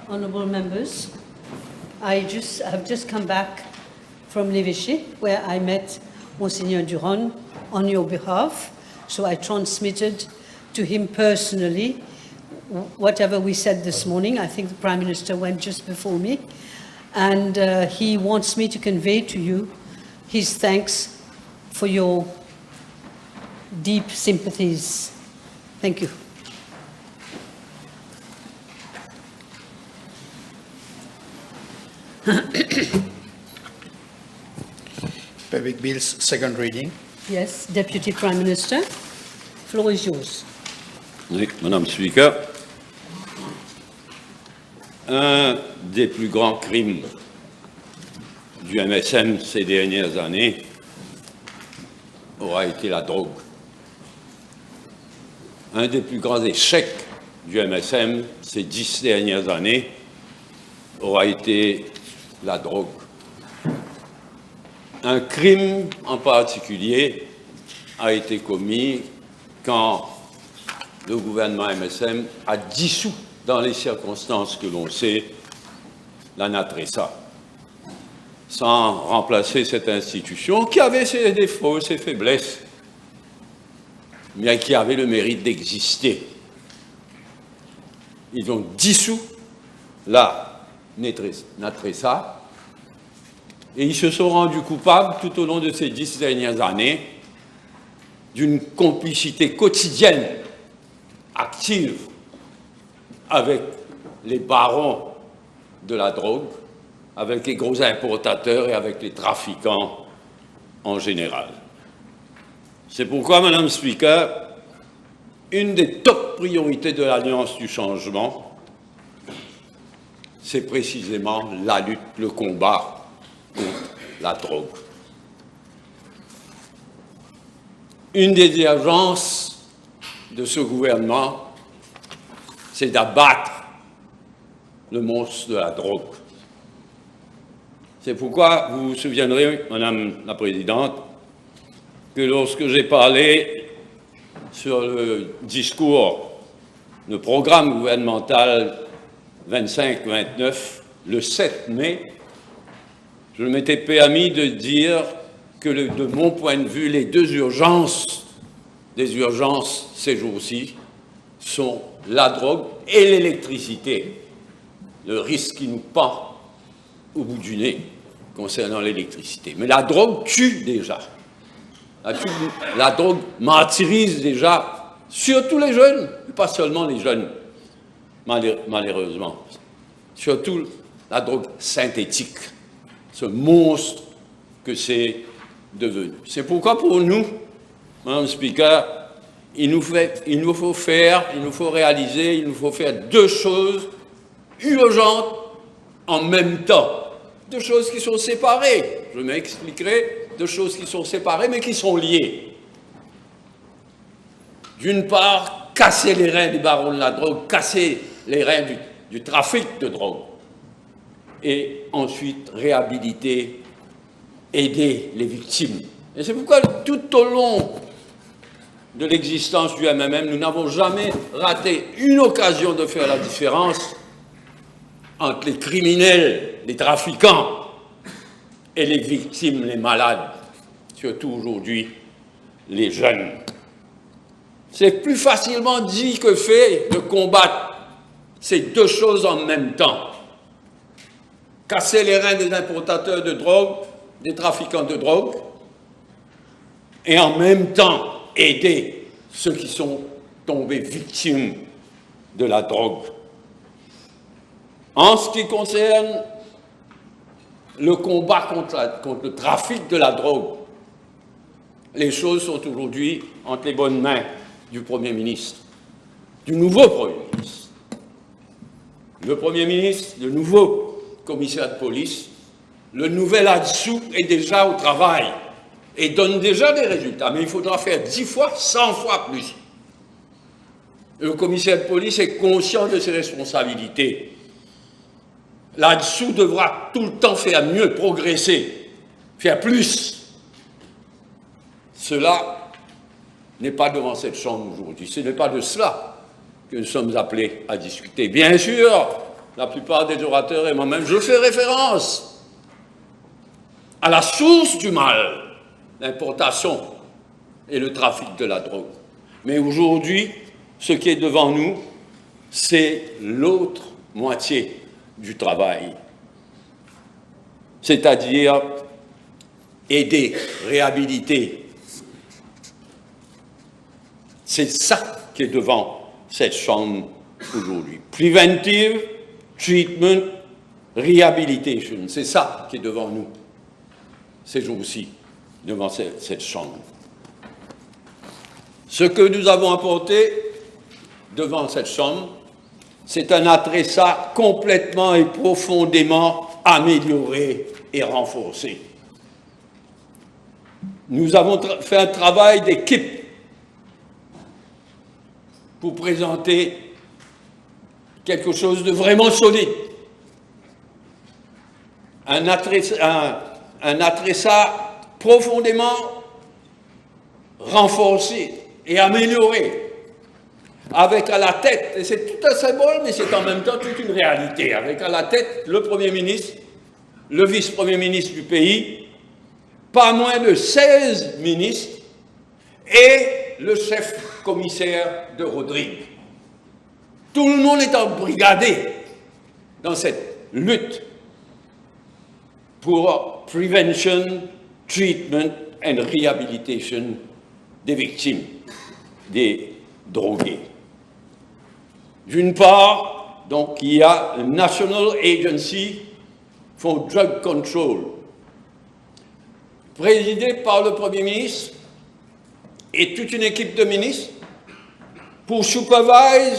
Honourable members, I have just come back from Lévêché, where I met Monseigneur Duron on your behalf. So I transmitted to him personally whatever we said this morning. I think the Prime Minister went just before me. And he wants me to convey to you his thanks for your deep sympathies. Thank you. Public Bills, second reading. Yes, Deputy Prime Minister, floor is yours. Oui, Madame Speaker, un des plus grands crimes du MSM ces dernières années aura été la drogue. Un des plus grands échecs du MSM ces 10 dernières années aura été la drogue. Un crime en particulier a été commis quand le gouvernement MSM a dissous, dans les circonstances que l'on sait, la NATRESA, sans remplacer cette institution qui avait ses défauts, ses faiblesses, mais qui avait le mérite d'exister. Ils ont dissous la NATRESA et ils se sont rendus coupables tout au long de ces 10 dernières années d'une complicité quotidienne, active, avec les barons de la drogue, avec les gros importateurs et avec les trafiquants en général. C'est pourquoi, Madame Speaker, une des top priorités de l'Alliance du changement, c'est précisément la lutte, le combat contre la drogue. Une des urgences de ce gouvernement, c'est d'abattre le monstre de la drogue. C'est pourquoi vous vous souviendrez, Madame la Présidente, que lorsque j'ai parlé sur le discours, le programme gouvernemental 25-29, le 7 mai, je m'étais permis de dire que, de mon point de vue, les deux urgences, des urgences ces jours-ci, sont la drogue et l'électricité. Le risque qui nous pend au bout du nez concernant l'électricité. Mais la drogue tue déjà. La drogue martyrise déjà, surtout les jeunes, pas seulement les jeunes, malheureusement. Surtout la drogue synthétique, ce monstre que c'est devenu. C'est pourquoi pour nous, Madame Speaker, il nous faut réaliser, il nous faut faire deux choses urgentes en même temps. Deux choses qui sont séparées. Je m'expliquerai, deux choses qui sont séparées mais qui sont liées. D'une part, casser les reins des barons de la drogue, casser les reins du trafic de drogue. Et ensuite, réhabiliter, aider les victimes. Et c'est pourquoi tout au long de l'existence du MMM, nous n'avons jamais raté une occasion de faire la différence entre les criminels, les trafiquants et les victimes, les malades, surtout aujourd'hui les jeunes. C'est plus facilement dit que fait de combattre ces deux choses en même temps. Casser les reins des importateurs de drogue, des trafiquants de drogue, et en même temps aider ceux qui sont tombés victimes de la drogue. En ce qui concerne le combat contre le trafic de la drogue, les choses sont aujourd'hui entre les bonnes mains du Premier ministre, du nouveau Premier ministre. Le Premier ministre, le nouveau commissaire de police, le nouvel là-dessous est déjà au travail et donne déjà des résultats, mais il faudra faire 10 fois, 100 fois plus. Le commissaire de police est conscient de ses responsabilités. Là-dessous devra tout le temps faire mieux, progresser, faire plus. Cela n'est pas devant cette Chambre aujourd'hui. Ce n'est pas de cela que nous sommes appelés à discuter. Bien sûr, la plupart des orateurs et moi-même, je fais référence à la source du mal, l'importation et le trafic de la drogue. Mais aujourd'hui, ce qui est devant nous, c'est l'autre moitié du travail, c'est-à-dire aider, réhabiliter. C'est ça qui est devant cette Chambre aujourd'hui. Preventive, treatment, rehabilitation, c'est ça qui est devant nous ces jours-ci, devant cette Chambre. Ce que nous avons apporté devant cette Chambre, c'est un adressat complètement et profondément amélioré et renforcé. Nous avons fait un travail d'équipe pour présenter quelque chose de vraiment solide. Un adressat profondément renforcé et amélioré, avec à la tête, et c'est tout un symbole, mais c'est en même temps toute une réalité, avec à la tête le Premier ministre, le vice-premier ministre du pays, pas moins de 16 ministres et le chef commissaire de Rodrigue. Tout le monde est embrigadé dans cette lutte pour prevention, treatment and rehabilitation des victimes, des drogués. D'une part, donc, il y a le National Agency for Drug Control, présidé par le Premier ministre et toute une équipe de ministres pour superviser,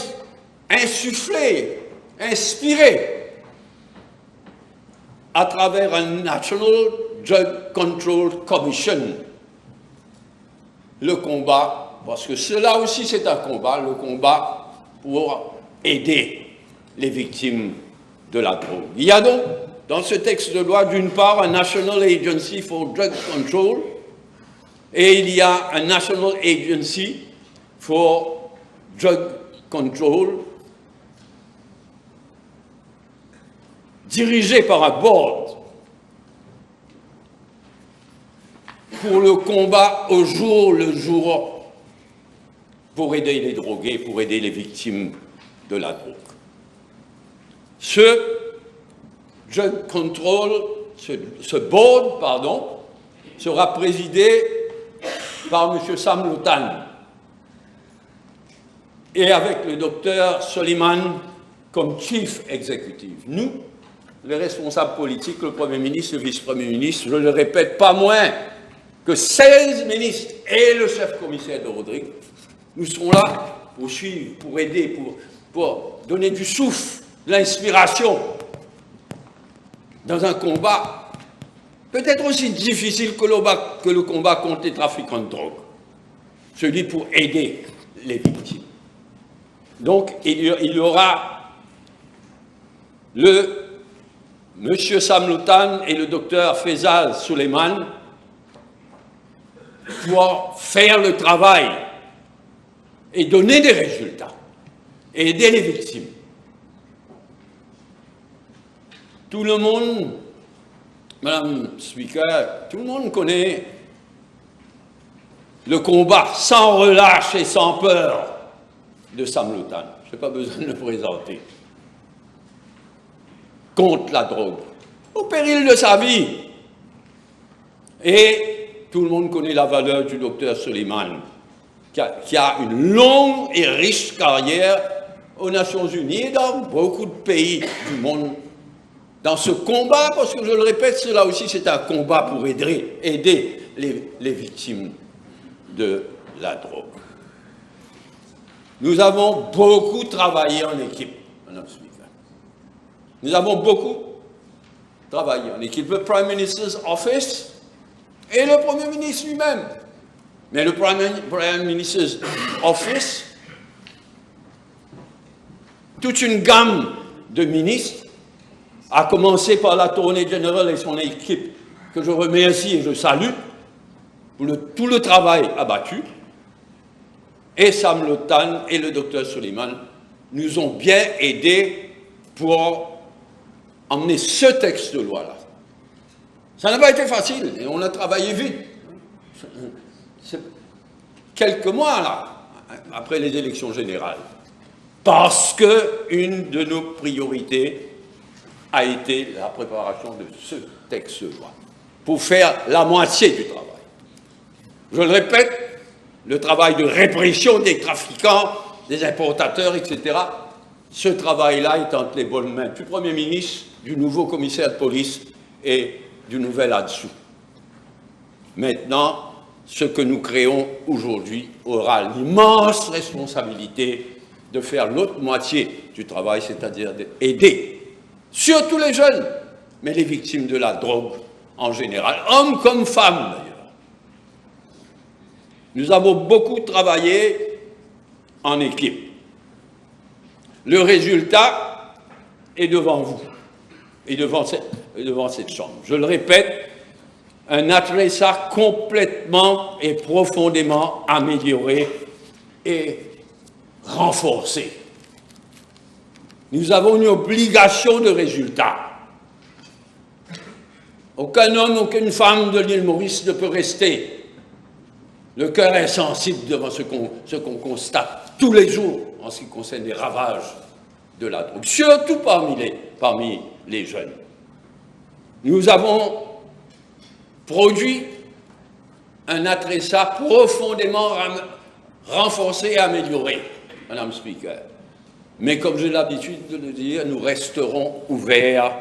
insuffler, inspirer à travers un National Drug Control Commission le combat, parce que cela aussi c'est un combat, le combat pour aider les victimes de la drogue. Il y a donc dans ce texte de loi d'une part un National Agency for Drug Control et il y a un National Agency for Drug Control dirigé par un board pour le combat au jour le jour pour aider les drogués, pour aider les victimes de la drogue. Ce drug control, ce board, pardon, sera présidé par M. Sam Lotan et avec le docteur Soliman comme chief executive. Nous, les responsables politiques, le Premier ministre, le vice-premier ministre, je le répète, pas moins que 16 ministres et le chef commissaire de Rodrigue, nous serons là pour suivre, pour aider, pour donner du souffle, de l'inspiration dans un combat peut-être aussi difficile que le combat contre les trafiquants de drogue, celui pour aider les victimes. Donc, il y aura le M. Sam Lotan et le docteur Faisal Suleiman pour faire le travail et donner des résultats et aider les victimes. Tout le monde, Madame Speaker, tout le monde connaît le combat sans relâche et sans peur de Sam Lotan. Je n'ai pas besoin de le présenter. Contre la drogue, au péril de sa vie. Et tout le monde connaît la valeur du docteur Suleiman, qui a une longue et riche carrière aux Nations Unies et dans beaucoup de pays du monde. Dans ce combat, parce que je le répète, cela aussi c'est un combat pour aider les victimes de la drogue. Nous avons beaucoup travaillé en équipe, Madame Speaker. Nous avons beaucoup travaillé en équipe. Le Prime Minister's Office et le Premier ministre lui-même. Mais le Prime Minister's Office, toute une gamme de ministres, à commencer par l'Attorney General et son équipe, que je remercie et je salue, pour tout le travail abattu, et Sam Lotan et le Dr Suleiman nous ont bien aidés pour emmener ce texte de loi-là. Ça n'a pas été facile, et on a travaillé vite. C'est quelques mois, là, après les élections générales, parce qu'une de nos priorités a été la préparation de ce texte de loi, pour faire la moitié du travail. Je le répète, le travail de répression des trafiquants, des importateurs, etc., ce travail-là est entre les bonnes mains du Premier ministre, du nouveau commissaire de police et du nouvel là-dessous. Maintenant, ce que nous créons aujourd'hui aura l'immense responsabilité de faire l'autre moitié du travail, c'est-à-dire d'aider, surtout les jeunes, mais les victimes de la drogue en général, hommes comme femmes d'ailleurs. Nous avons beaucoup travaillé en équipe. Le résultat est devant vous et devant cette Chambre. Je le répète, un ATRESA complètement et profondément amélioré et renforcé. Nous avons une obligation de résultat. Aucun homme, aucune femme de l'île Maurice ne peut rester le cœur insensible devant ce qu'on constate tous les jours en ce qui concerne les ravages de la drogue, surtout parmi les jeunes. Nous avons produit un ATRESA profondément renforcé et amélioré, Madame Speaker. Mais comme j'ai l'habitude de le dire, nous resterons ouverts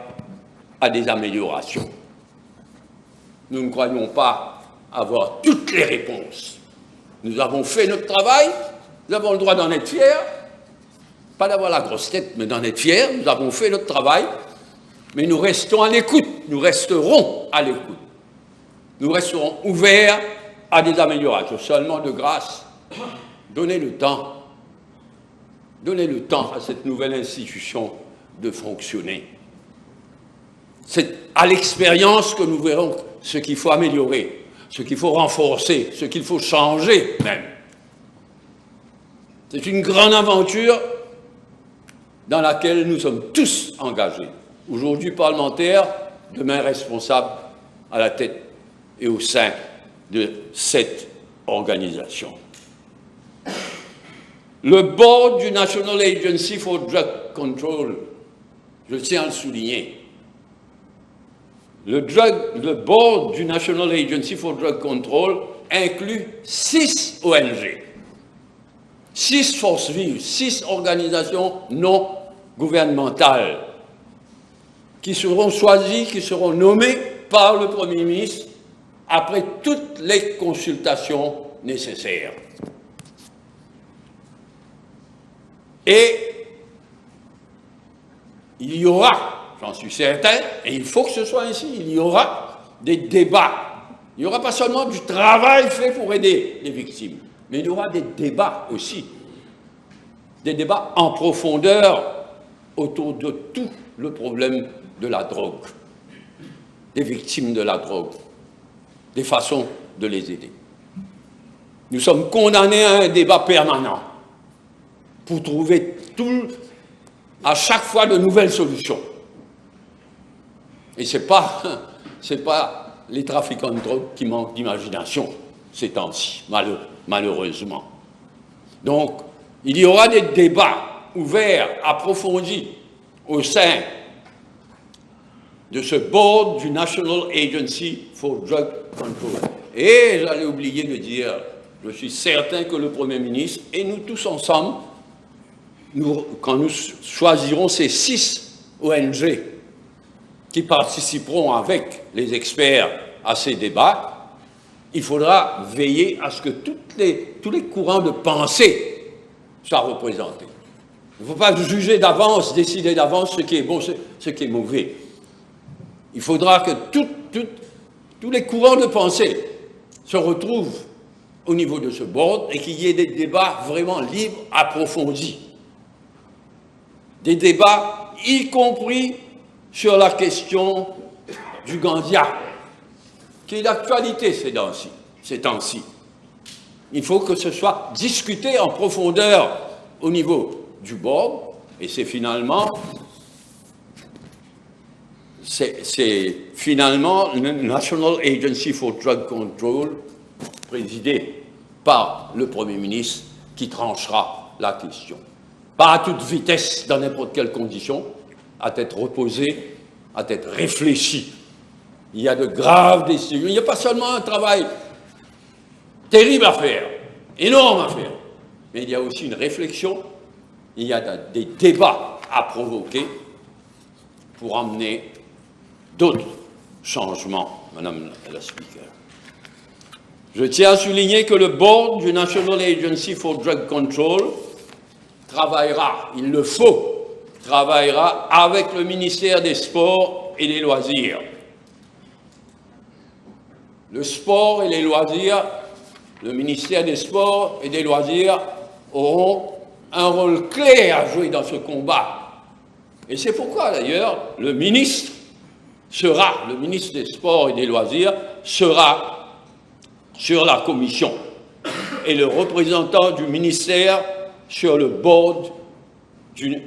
à des améliorations. Nous ne croyons pas avoir toutes les réponses. Nous avons fait notre travail, nous avons le droit d'en être fiers, pas d'avoir la grosse tête, mais d'en être fiers. Nous avons fait notre travail, mais nous restons à l'écoute, nous resterons à l'écoute. Nous resterons ouverts à des améliorations. Seulement, de grâce, donnez le temps à cette nouvelle institution de fonctionner. C'est à l'expérience que nous verrons ce qu'il faut améliorer, ce qu'il faut renforcer, ce qu'il faut changer même. C'est une grande aventure dans laquelle nous sommes tous engagés. Aujourd'hui parlementaires, demain responsables à la tête et au sein de cette organisation. Le board du National Agency for Drug Control, je tiens à le souligner, le board du National Agency for Drug Control inclut 6 ONG, 6 forces vives, 6 organisations non gouvernementales qui seront choisies, qui seront nommées par le Premier ministre après toutes les consultations nécessaires. Et il y aura, j'en suis certain, et il faut que ce soit ainsi, il y aura des débats. Il n'y aura pas seulement du travail fait pour aider les victimes, mais il y aura des débats aussi. Des débats en profondeur autour de tout le problème de la drogue, des victimes de la drogue, des façons de les aider. Nous sommes condamnés à un débat permanent pour trouver à chaque fois de nouvelles solutions. Et ce n'est pas les trafiquants de drogue qui manquent d'imagination ces temps-ci, malheureusement. Donc, il y aura des débats ouverts, approfondis au sein de ce board du National Agency for Drug Control. Et j'allais oublier de dire, je suis certain que le Premier ministre et nous tous ensemble, quand nous choisirons ces 6 ONG qui participeront avec les experts à ces débats, il faudra veiller à ce que tous les courants de pensée soit représenté. Il ne faut pas juger d'avance, décider d'avance ce qui est bon, ce qui est mauvais. Il faudra que tous les courants de pensée se retrouvent au niveau de ce board et qu'il y ait des débats vraiment libres, approfondis. Des débats, y compris sur la question du Gandia, qui est d'actualité ces temps-ci. Il faut que ce soit discuté en profondeur au niveau du board, et c'est finalement le National Agency for Drug Control, présidé par le Premier ministre, qui tranchera la question. Pas à toute vitesse, dans n'importe quelle condition, à tête reposée, à tête réfléchie. Il y a de graves décisions. Il n'y a pas seulement un travail terrible à faire, énorme à faire, mais il y a aussi une réflexion, il y a des débats à provoquer pour amener d'autres changements, Madame la Speaker. Je tiens à souligner que le board du National Agency for Drug Control travaillera, il le faut, travaillera avec le ministère des Sports et des Loisirs. Le sport et les loisirs, le ministère des Sports et des Loisirs auront un rôle clé à jouer dans ce combat. Et c'est pourquoi, d'ailleurs, le ministre des Sports et des Loisirs sera sur la commission et le représentant du ministère sur le board du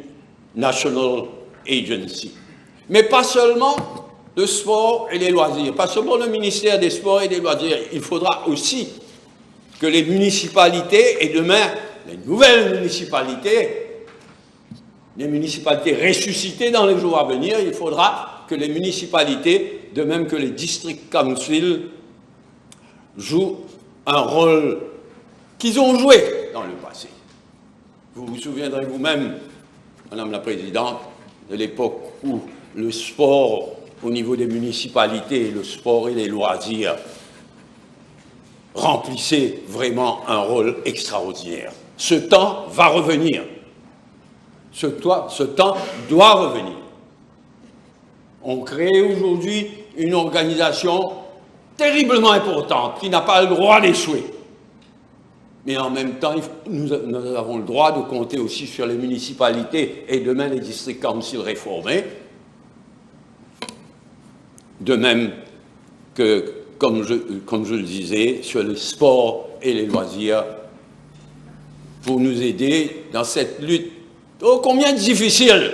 National Agency. Mais pas seulement le sport et les loisirs, pas seulement le ministère des Sports et des Loisirs. Il faudra aussi que les municipalités, et demain les nouvelles municipalités, les municipalités ressuscitées dans les jours à venir, il faudra que les municipalités, de même que les district councils, jouent un rôle qu'ils ont joué dans le passé. Vous vous souviendrez vous-même, Madame la Présidente, de l'époque où le sport au niveau des municipalités, le sport et les loisirs remplissaient vraiment un rôle extraordinaire. Ce temps va revenir. Ce temps doit revenir. On crée aujourd'hui une organisation terriblement importante qui n'a pas le droit d'échouer. Mais en même temps, nous avons le droit de compter aussi sur les municipalités et demain les district councils réformés. De même que, comme je le disais, sur les sports et les loisirs, pour nous aider dans cette lutte ô combien difficile,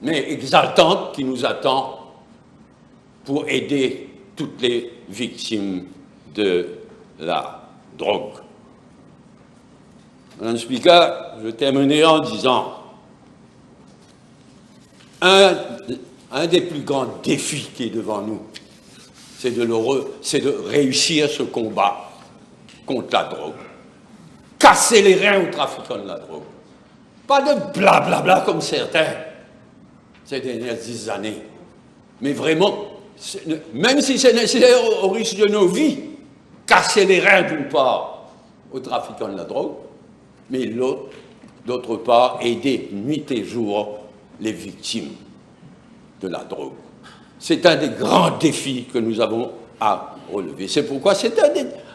mais exaltante qui nous attend pour aider toutes les victimes de la drogue. Madame le Speaker, je terminerai en disant un des plus grands défis qui est devant nous, c'est de réussir ce combat contre la drogue. Casser les reins aux trafiquants de la drogue. Pas de blablabla comme certains ces dernières 10 années. Mais vraiment, même si c'est nécessaire au risque de nos vies, casser les reins d'une part aux trafiquants de la drogue, mais d'autre part, aider nuit et jour les victimes de la drogue. C'est un des grands défis que nous avons à relever. C'est pourquoi c'est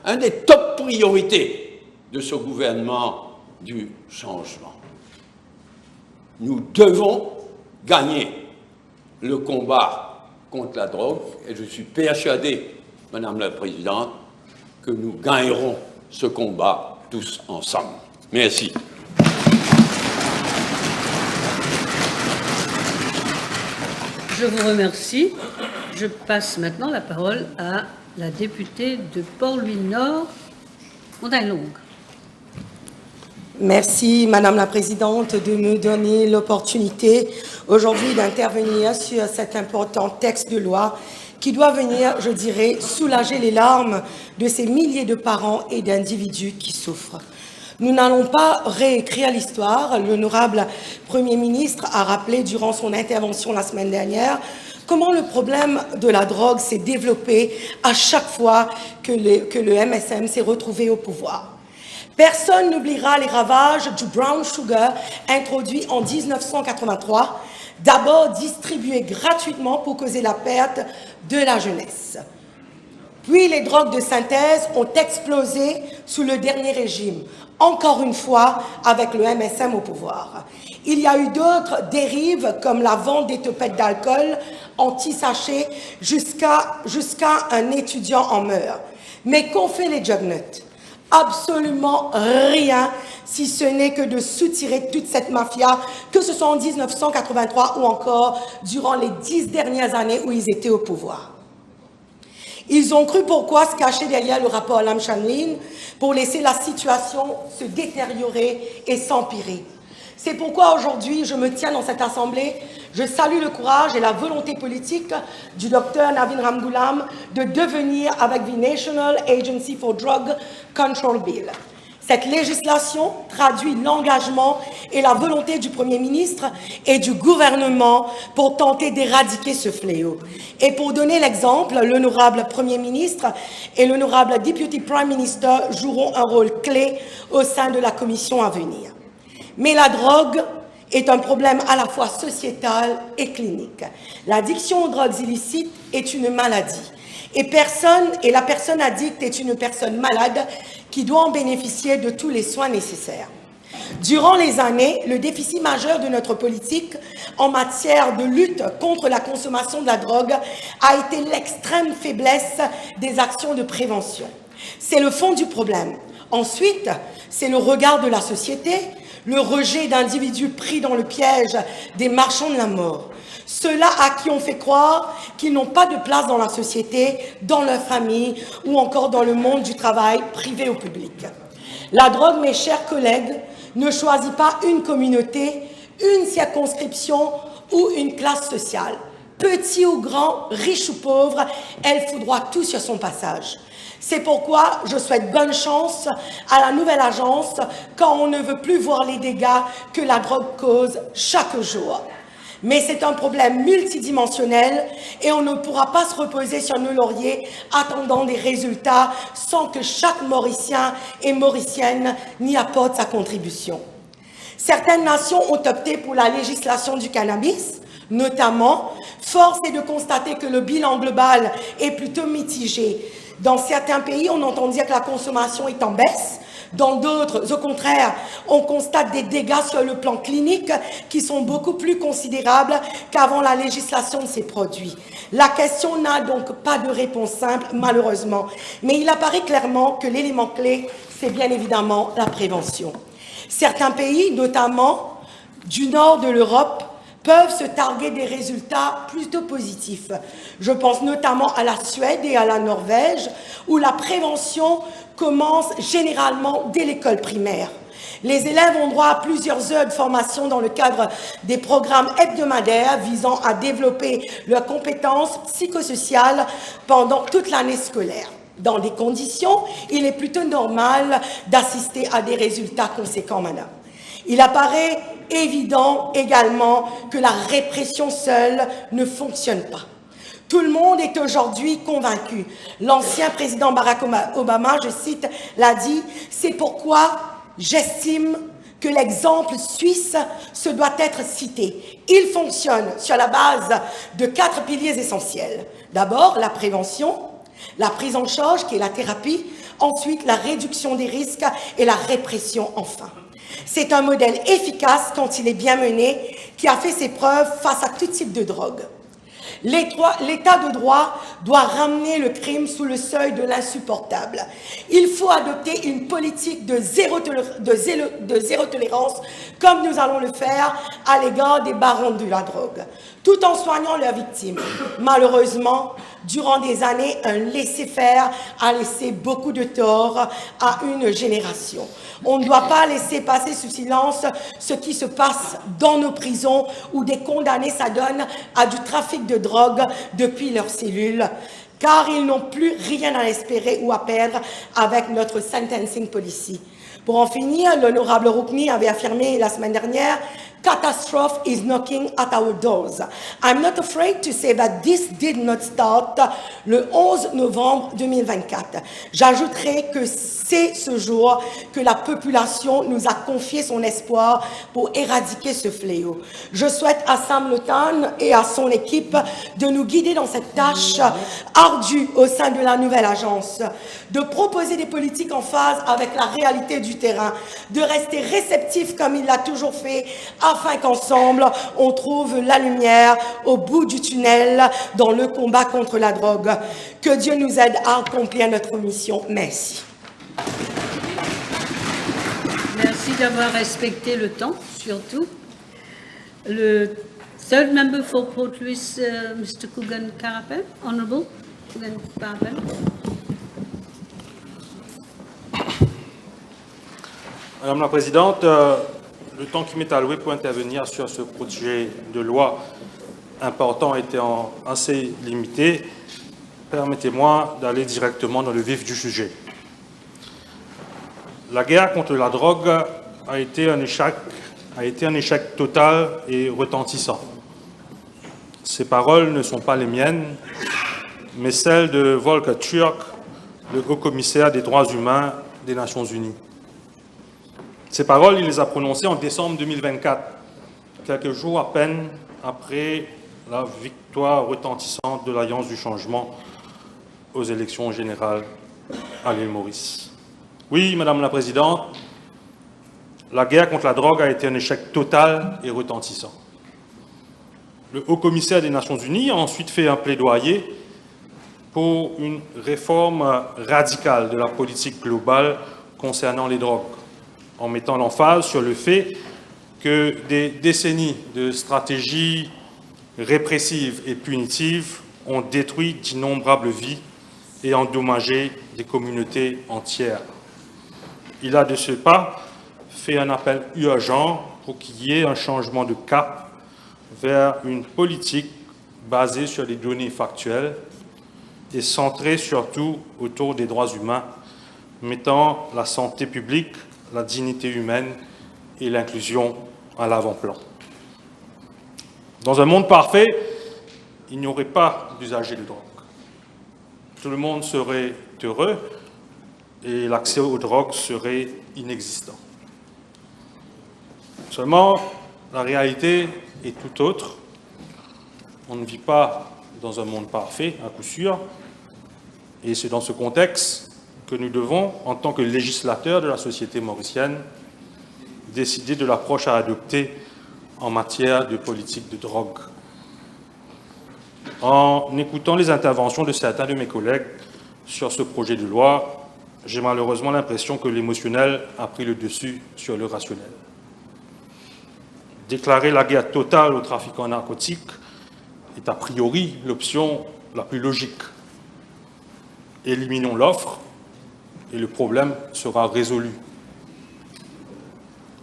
un des top priorités de ce gouvernement du changement. Nous devons gagner le combat contre la drogue et je suis persuadé, Madame la Présidente, que nous gagnerons ce combat tous ensemble. Merci. Je vous remercie. Je passe maintenant la parole à la députée de Port-Louis-Nord, Montagne-Longue. Merci, Madame la Présidente, de me donner l'opportunité aujourd'hui d'intervenir sur cet important texte de loi qui doit venir, je dirais, soulager les larmes de ces milliers de parents et d'individus qui souffrent. Nous n'allons pas réécrire l'histoire. L'honorable Premier ministre a rappelé durant son intervention la semaine dernière comment le problème de la drogue s'est développé à chaque fois que le MSM s'est retrouvé au pouvoir. Personne n'oubliera les ravages du brown sugar introduit en 1983, d'abord distribué gratuitement pour causer la perte de la jeunesse. Puis les drogues de synthèse ont explosé sous le dernier régime, encore une fois avec le MSM au pouvoir. Il y a eu d'autres dérives comme la vente des topettes d'alcool anti-sachets jusqu'à un étudiant en meurt. Mais qu'ont fait les jugnuts? Absolument rien, si ce n'est que de soutirer toute cette mafia, que ce soit en 1983 ou encore durant les 10 dernières années où ils étaient au pouvoir. Ils ont cru pourquoi se cacher derrière le rapport Lam-Shamlin pour laisser la situation se détériorer et s'empirer. C'est pourquoi aujourd'hui, je me tiens dans cette assemblée, je salue le courage et la volonté politique du Dr Navin Ramgoolam de devenir avec the National Agency for Drug Control Bill. Cette législation traduit l'engagement et la volonté du Premier ministre et du gouvernement pour tenter d'éradiquer ce fléau. Et pour donner l'exemple, l'honorable Premier ministre et l'honorable Deputy Prime Minister joueront un rôle clé au sein de la commission à venir. Mais la drogue est un problème à la fois sociétal et clinique. L'addiction aux drogues illicites est une maladie. Et la personne addicte est une personne malade qui doit en bénéficier de tous les soins nécessaires. Durant les années, le déficit majeur de notre politique en matière de lutte contre la consommation de la drogue a été l'extrême faiblesse des actions de prévention. C'est le fond du problème. Ensuite, c'est le regard de la société, le rejet d'individus pris dans le piège des marchands de la mort. Ceux-là à qui on fait croire qu'ils n'ont pas de place dans la société, dans leur famille ou encore dans le monde du travail privé ou public. La drogue, mes chers collègues, ne choisit pas une communauté, une circonscription ou une classe sociale. Petit ou grand, riche ou pauvre, elle foudroie tout sur son passage. C'est pourquoi je souhaite bonne chance à la nouvelle agence quand on ne veut plus voir les dégâts que la drogue cause chaque jour. Mais c'est un problème multidimensionnel et on ne pourra pas se reposer sur nos lauriers attendant des résultats sans que chaque Mauricien et Mauricienne n'y apporte sa contribution. Certaines nations ont opté pour la législation du cannabis, notamment, force est de constater que le bilan global est plutôt mitigé. Dans certains pays, on entend dire que la consommation est en baisse. Dans d'autres, au contraire, on constate des dégâts sur le plan clinique qui sont beaucoup plus considérables qu'avant la législation de ces produits. La question n'a donc pas de réponse simple, malheureusement. Mais il apparaît clairement que l'élément clé, c'est bien évidemment la prévention. Certains pays, notamment du nord de l'Europe, peuvent se targuer des résultats plutôt positifs. Je pense notamment à la Suède et à la Norvège, où la prévention commence généralement dès l'école primaire. Les élèves ont droit à plusieurs heures de formation dans le cadre des programmes hebdomadaires visant à développer leurs compétences psychosociales pendant toute l'année scolaire. Dans des conditions, il est plutôt normal d'assister à des résultats conséquents, madame. Il apparaît évident également que la répression seule ne fonctionne pas. Tout le monde est aujourd'hui convaincu. L'ancien président Barack Obama, je cite, l'a dit, c'est pourquoi j'estime que l'exemple suisse se doit être cité. Il fonctionne sur la base de 4 piliers essentiels. D'abord, la prévention, la prise en charge, qui est la thérapie, ensuite la réduction des risques et la répression enfin. C'est un modèle efficace quand il est bien mené, qui a fait ses preuves face à tout type de drogue. L'état de droit doit ramener le crime sous le seuil de l'insupportable. Il faut adopter une politique de zéro tolérance, comme nous allons le faire à l'égard des barons de la drogue, tout en soignant leurs victimes. Malheureusement, durant des années, un laisser-faire a laissé beaucoup de tort à une génération. On ne doit pas laisser passer sous silence ce qui se passe dans nos prisons où des condamnés s'adonnent à du trafic de drogue depuis leurs cellules, car ils n'ont plus rien à espérer ou à perdre avec notre sentencing policy. Pour en finir, l'honorable Roukni avait affirmé la semaine dernière Catastrophe is knocking at our doors. I'm not afraid to say that this did not start le 11 novembre 2024. J'ajouterai que c'est ce jour que la population nous a confié son espoir pour éradiquer ce fléau. Je souhaite à Sam Lotan et à son équipe de nous guider dans cette tâche ardue au sein de la nouvelle agence, de proposer des politiques en phase avec la réalité du terrain, de rester réceptif comme il l'a toujours fait, afin qu'ensemble, on trouve la lumière au bout du tunnel dans le combat contre la drogue. Que Dieu nous aide à accomplir notre mission. Merci. Merci d'avoir respecté le temps, surtout. Le third member for Port Louis, Mr. Kugan Karapen, Honorable Kugan Karapen. Madame la Présidente, le temps qui m'est alloué pour intervenir sur ce projet de loi important étant assez limité, permettez-moi d'aller directement dans le vif du sujet. La guerre contre la drogue a été un échec total et retentissant. Ces paroles ne sont pas les miennes, mais celles de Volker Türk, le haut-commissaire des droits humains des Nations Unies. Ces paroles, il les a prononcées en décembre 2024, quelques jours à peine après la victoire retentissante de l'Alliance du changement aux élections générales à l'île Maurice. Oui, Madame la Présidente, la guerre contre la drogue a été un échec total et retentissant. Le haut-commissaire des Nations Unies a ensuite fait un plaidoyer pour une réforme radicale de la politique globale concernant les drogues, en mettant l'emphase sur le fait que des décennies de stratégies répressives et punitives ont détruit d'innombrables vies et endommagé des communautés entières. Il a de ce pas fait un appel urgent pour qu'il y ait un changement de cap vers une politique basée sur des données factuelles et centrée surtout autour des droits humains, mettant la santé publique, la dignité humaine et l'inclusion à l'avant-plan. Dans un monde parfait, il n'y aurait pas d'usagers de drogue. Tout le monde serait heureux et l'accès aux drogues serait inexistant. Seulement, la réalité est tout autre. On ne vit pas dans un monde parfait, à coup sûr, et c'est dans ce contexte que nous devons, en tant que législateurs de la société mauricienne, décider de l'approche à adopter en matière de politique de drogue. En écoutant les interventions de certains de mes collègues sur ce projet de loi, j'ai malheureusement l'impression que l'émotionnel a pris le dessus sur le rationnel. Déclarer la guerre totale aux trafiquants narcotiques est a priori l'option la plus logique. Éliminons l'offre et le problème sera résolu.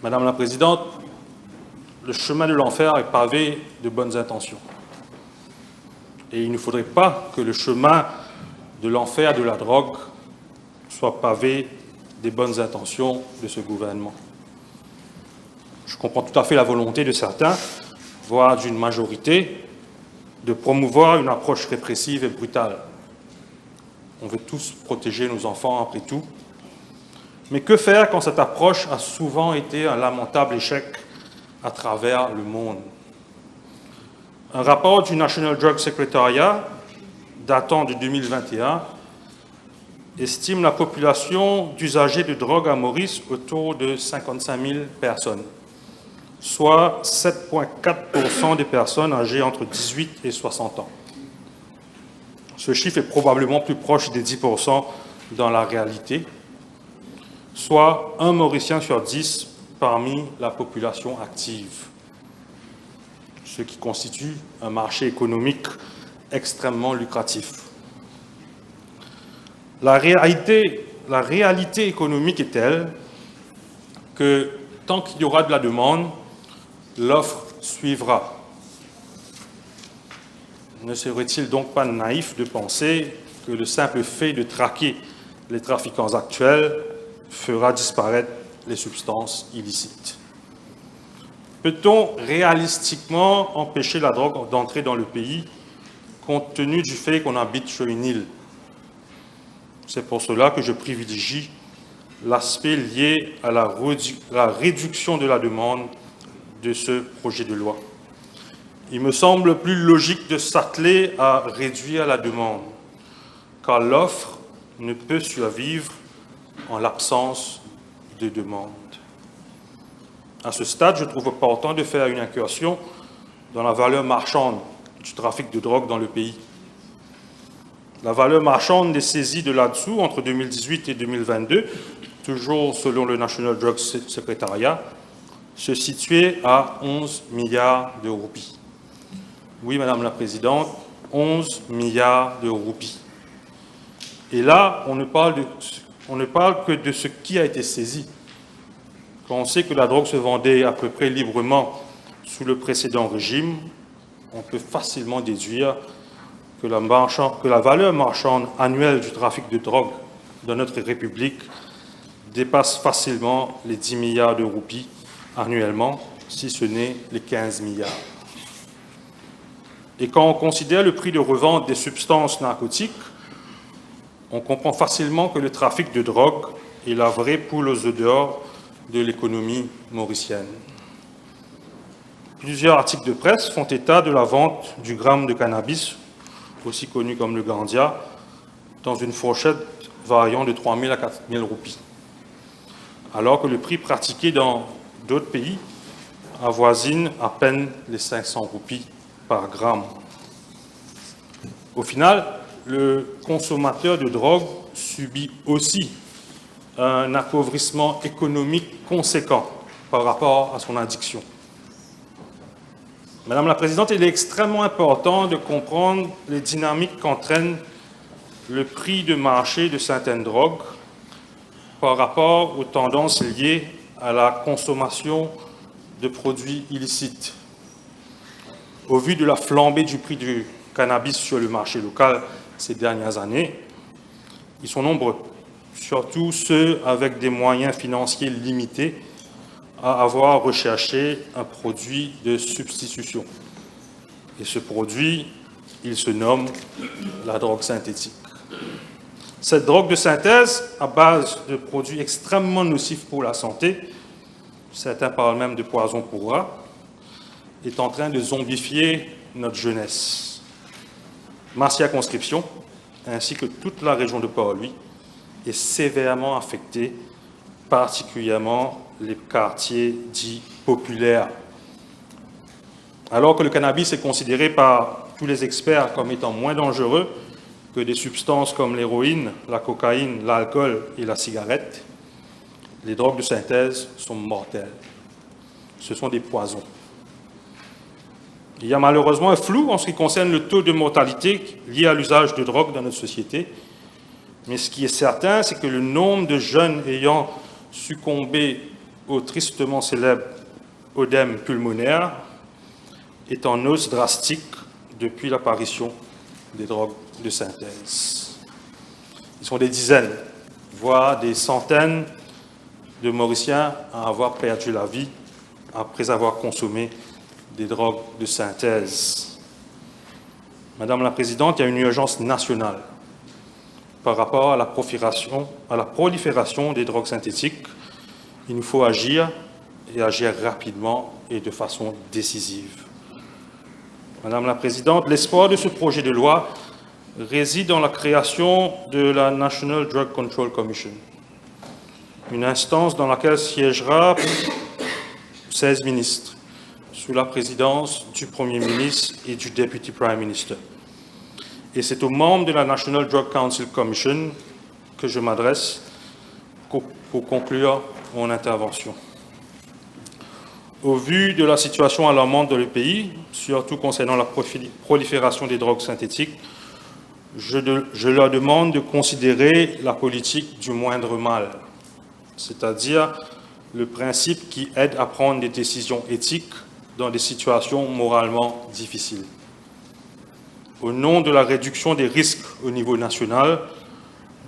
Madame la Présidente, le chemin de l'enfer est pavé de bonnes intentions. Et il ne faudrait pas que le chemin de l'enfer de la drogue soit pavé des bonnes intentions de ce gouvernement. Je comprends tout à fait la volonté de certains, voire d'une majorité, de promouvoir une approche répressive et brutale. On veut tous protéger nos enfants après tout. Mais que faire quand cette approche a souvent été un lamentable échec à travers le monde? Un rapport du National Drug Secretariat, datant de 2021, estime la population d'usagers de drogue à Maurice autour de 55 000 personnes, soit 7,4% des personnes âgées entre 18 et 60 ans. Ce chiffre est probablement plus proche des 10% dans la réalité, soit un Mauricien sur 10 parmi la population active, ce qui constitue un marché économique extrêmement lucratif. La réalité économique est telle que tant qu'il y aura de la demande, l'offre suivra. Ne serait-il donc pas naïf de penser que le simple fait de traquer les trafiquants actuels fera disparaître les substances illicites. Peut-on réalistiquement empêcher la drogue d'entrer dans le pays compte tenu du fait qu'on habite sur une île? C'est pour cela que je privilégie l'aspect lié à la réduction de la demande de ce projet de loi. Il me semble plus logique de s'atteler à réduire la demande, car l'offre ne peut survivre en l'absence de demande. À ce stade, je trouve opportun de faire une incursion dans la valeur marchande du trafic de drogue dans le pays. La valeur marchande des saisies de là-dessous entre 2018 et 2022, toujours selon le National Drug Secretariat, se situait à 11 milliards de roupies. Oui, Madame la Présidente, 11 milliards de roupies. Et là, on ne parle que de ce qui a été saisi. Quand on sait que la drogue se vendait à peu près librement sous le précédent régime, on peut facilement déduire que la valeur marchande annuelle du trafic de drogue dans notre République dépasse facilement les 10 milliards de roupies annuellement, si ce n'est les 15 milliards. Et quand on considère le prix de revente des substances narcotiques, on comprend facilement que le trafic de drogue est la vraie poule aux œufs d'or de l'économie mauricienne. Plusieurs articles de presse font état de la vente du gramme de cannabis, aussi connu comme le gandia, dans une fourchette variant de 3 000 à 4 000 roupies, alors que le prix pratiqué dans d'autres pays avoisine à peine les 500 roupies par gramme. Au final, le consommateur de drogue subit aussi un appauvrissement économique conséquent par rapport à son addiction. Madame la Présidente, il est extrêmement important de comprendre les dynamiques qu'entraîne le prix de marché de certaines drogues par rapport aux tendances liées à la consommation de produits illicites. Au vu de la flambée du prix du cannabis sur le marché local ces dernières années, ils sont nombreux, surtout ceux avec des moyens financiers limités, à avoir recherché un produit de substitution. Et ce produit, il se nomme la drogue synthétique. Cette drogue de synthèse, à base de produits extrêmement nocifs pour la santé, certains parlent même de poison pour rats, est en train de zombifier notre jeunesse. Ma circonscription, ainsi que toute la région de Port-Louis, est sévèrement affectée, particulièrement les quartiers dits populaires. Alors que le cannabis est considéré par tous les experts comme étant moins dangereux que des substances comme l'héroïne, la cocaïne, l'alcool et la cigarette, les drogues de synthèse sont mortelles. Ce sont des poisons. Il y a malheureusement un flou en ce qui concerne le taux de mortalité lié à l'usage de drogue dans notre société. Mais ce qui est certain, c'est que le nombre de jeunes ayant succombé au tristement célèbre œdème pulmonaire est en hausse drastique depuis l'apparition des drogues de synthèse. Ils sont des dizaines, voire des centaines de Mauriciens à avoir perdu la vie après avoir consommé des drogues de synthèse. Madame la Présidente, il y a une urgence nationale par rapport à la prolifération des drogues synthétiques. Il nous faut agir, et agir rapidement et de façon décisive. Madame la Présidente, l'espoir de ce projet de loi réside dans la création de la National Drug Control Commission, une instance dans laquelle siégera 16 ministres, sous la présidence du Premier ministre et du Deputy Prime Minister. Et c'est aux membres de la National Drug Council Commission que je m'adresse pour conclure mon intervention. Au vu de la situation alarmante dans le pays, surtout concernant la prolifération des drogues synthétiques, je leur demande de considérer la politique du moindre mal, c'est-à-dire le principe qui aide à prendre des décisions éthiques dans des situations moralement difficiles. Au nom de la réduction des risques au niveau national,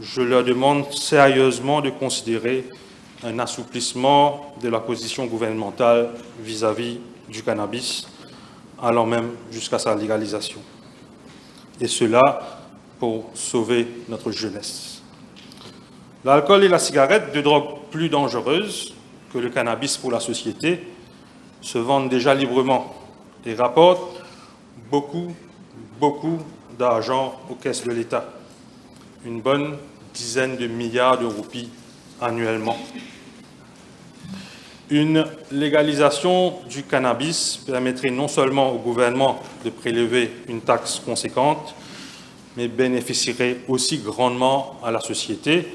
je leur demande sérieusement de considérer un assouplissement de la position gouvernementale vis-à-vis du cannabis, allant même jusqu'à sa légalisation. Et cela pour sauver notre jeunesse. L'alcool et la cigarette, deux drogues plus dangereuses que le cannabis pour la société, se vendent déjà librement et rapportent beaucoup d'argent aux caisses de l'État. Une bonne dizaine de milliards de roupies annuellement. Une légalisation du cannabis permettrait non seulement au gouvernement de prélever une taxe conséquente, mais bénéficierait aussi grandement à la société.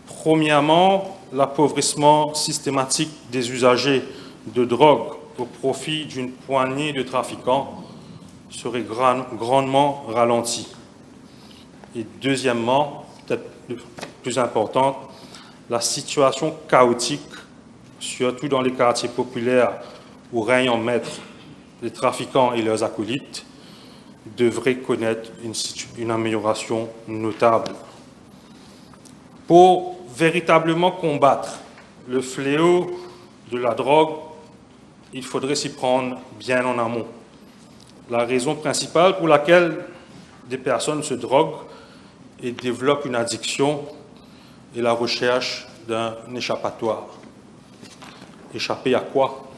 Premièrement, l'appauvrissement systématique des usagers de drogue au profit d'une poignée de trafiquants serait grandement ralenti. Et deuxièmement, peut-être plus importante, la situation chaotique, surtout dans les quartiers populaires où règnent en maître les trafiquants et leurs acolytes, devrait connaître une amélioration notable. Pour véritablement combattre le fléau de la drogue, il faudrait s'y prendre bien en amont. La raison principale pour laquelle des personnes se droguent et développent une addiction est la recherche d'un échappatoire. Échapper à quoi?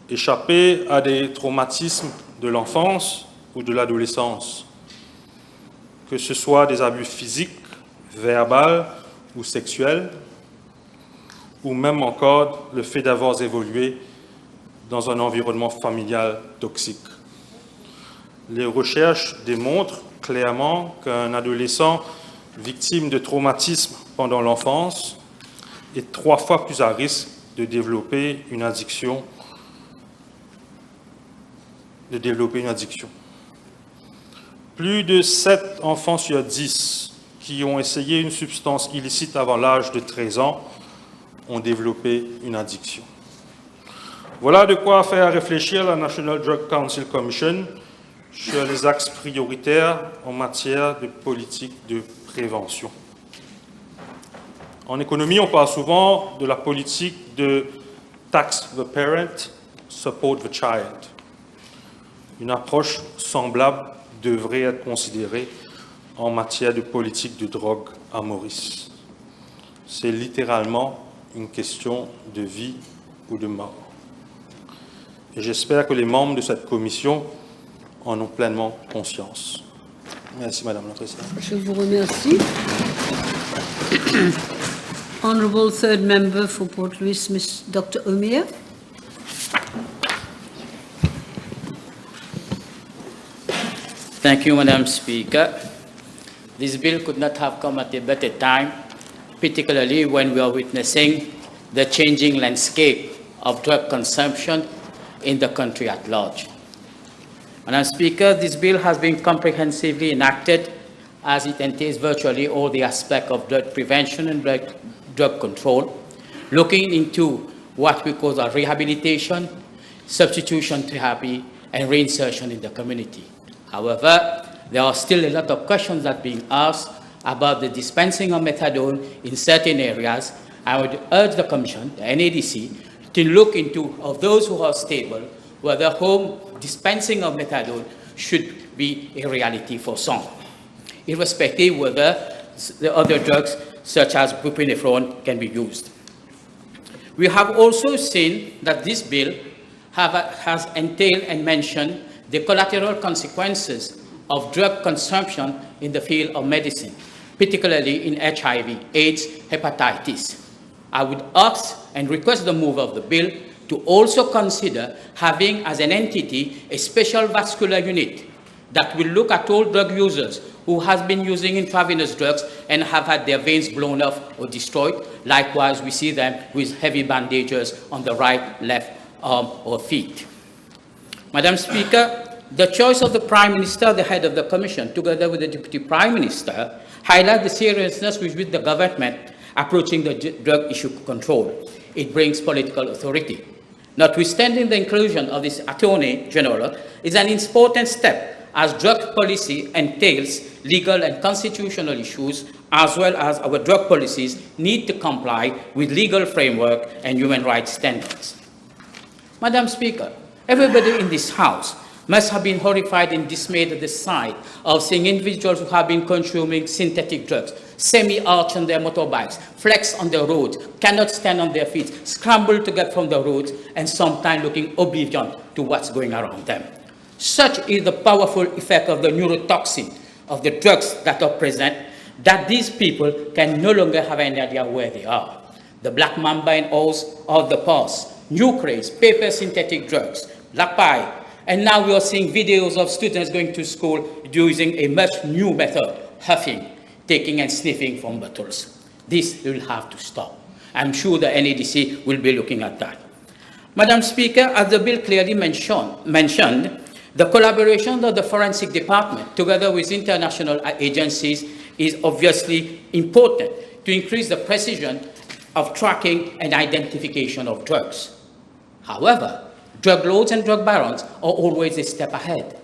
Échapper à des traumatismes de l'enfance ou de l'adolescence, que ce soit des abus physiques, verbaux ou sexuels, ou même encore le fait d'avoir évolué dans un environnement familial toxique. Les recherches démontrent clairement qu'un adolescent victime de traumatisme pendant l'enfance est 3 fois plus à risque de développer une addiction. Plus de 7 enfants sur 10 qui ont essayé une substance illicite avant l'âge de 13 ans ont développé une addiction. Voilà de quoi faire réfléchir la National Drug Council Commission sur les axes prioritaires en matière de politique de prévention. En économie, on parle souvent de la politique de tax the parent, support the child. Une approche semblable devrait être considérée en matière de politique de drogue à Maurice. C'est littéralement une question de vie ou de mort. Et j'espère que les membres de cette commission en ont pleinement conscience. Merci, Madame la Présidente. Je vous remercie. Honourable Third Member for Port Louis, Dr. Omir. Thank you, Madam Speaker. This bill could not have come at a better time, particularly when we are witnessing the changing landscape of drug consumption in the country at large. Madam Speaker, this bill has been comprehensively enacted as it entails virtually all the aspects of drug prevention and drug control, looking into what we call rehabilitation, substitution therapy, and reinsertion in the community. However, there are still a lot of questions that are being asked about the dispensing of methadone in certain areas. I would urge the Commission, the NADC, to look into, of those who are stable, whether home dispensing of methadone should be a reality for some, irrespective whether the other drugs such as buprenorphine can be used. We have also seen that this bill has entailed and mentioned the collateral consequences of drug consumption in the field of medicine, particularly in HIV, AIDS, hepatitis. I would ask and request the mover of the bill to also consider having as an entity a special vascular unit that will look at all drug users who has been using intravenous drugs and have had their veins blown off or destroyed. Likewise, we see them with heavy bandages on the right, left arm or feet. Madam Speaker, the choice of the Prime Minister, the head of the Commission, together with the Deputy Prime Minister, highlight the seriousness with which the government approaching the drug issue control. It brings political authority. Notwithstanding the inclusion of this Attorney General is an important step as drug policy entails legal and constitutional issues, as well as our drug policies need to comply with legal framework and human rights standards. Madam Speaker, everybody in this House must have been horrified and dismayed at the sight of seeing individuals who have been consuming synthetic drugs, semi-arch on their motorbikes, flex on the roads, cannot stand on their feet, scramble to get from the roads, and sometimes looking oblivion to what's going around them. Such is the powerful effect of the neurotoxin of the drugs that are present, that these people can no longer have any idea where they are. The black mamba and owls of the past, new craze, paper synthetic drugs, lapai, and now we are seeing videos of students going to school using a much new method, huffing, taking and sniffing from bottles. This will have to stop. I'm sure the NADC will be looking at that. Madam Speaker, as the bill clearly mentioned, the collaboration of the forensic department together with international agencies is obviously important to increase the precision of tracking and identification of drugs. However, drug lords and drug barons are always a step ahead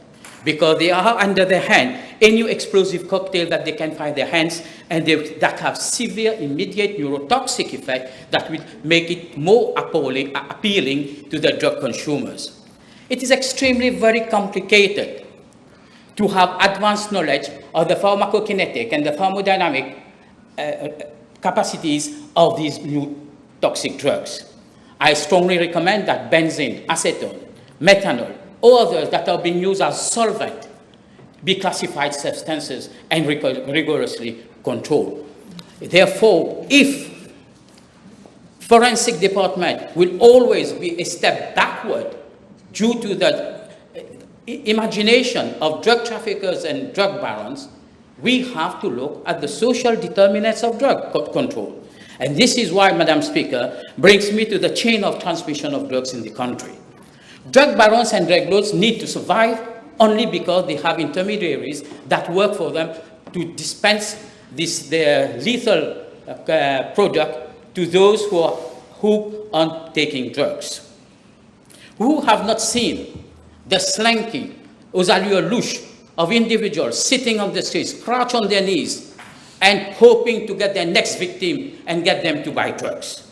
because they are under their hand a new explosive cocktail that they can find their hands and that have severe immediate neurotoxic effect that will make it more appealing to the drug consumers. It is extremely very complicated to have advanced knowledge of the pharmacokinetic and the thermodynamic capacities of these new toxic drugs. I strongly recommend that benzene, acetone, methanol, or others that are being used as solvent be classified substances and rigorously controlled. Therefore, if forensic department will always be a step backward due to the imagination of drug traffickers and drug barons, we have to look at the social determinants of drug control. And this is why, Madam Speaker, brings me to the chain of transmission of drugs in the country. Drug barons and drug lords need to survive only because they have intermediaries that work for them to dispense their lethal product to those who are hooked on taking drugs. Who have not seen the slanky, aux allures louches of individuals sitting on the streets, crouch on their knees, and hoping to get their next victim and get them to buy drugs.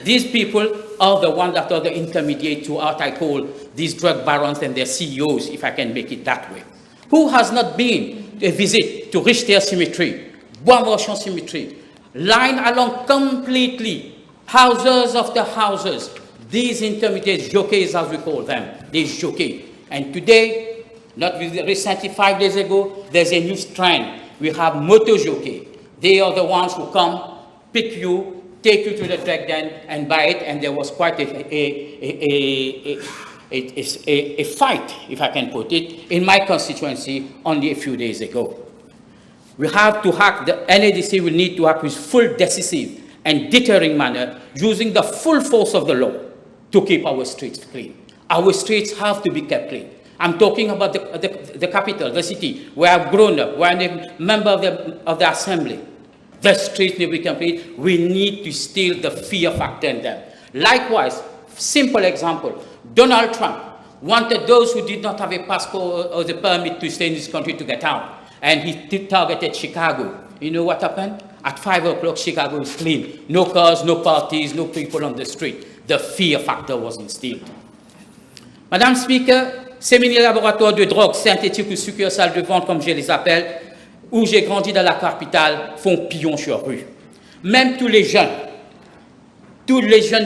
These people are the ones that are the intermediate to what I call these drug barons and their CEOs, if I can make it that way. Who has not been a visit to Richter Cemetery, Bois Marchand Cemetery, line along completely, houses after houses, these intermediate jockeys, as we call them, these jockeys. And today, not recently, 5 days ago, there's a new trend. We have moto jockey. They are the ones who come, pick you, take you to the drug den and buy it. And there was quite a fight, if I can put it, in my constituency only a few days ago. We have to act, the NADC will need to act with full decisive and deterring manner, using the full force of the law to keep our streets clean. Our streets have to be kept clean. I'm talking about the capital, the city, where I've grown up, where I'm a member of the assembly. The streets need to be complete. We need to steal the fear factor in them. Likewise, simple example, Donald Trump wanted those who did not have a passport or the permit to stay in this country to get out. And he targeted Chicago. You know what happened? At 5 o'clock, Chicago is clean. No cars, no parties, no people on the street. The fear factor was instilled. Madame Speaker, ces mini-laboratoires de drogue synthétiques ou succursales de vente, comme je les appelle, où j'ai grandi dans la capitale, font pillon sur rue. Même tous les jeunes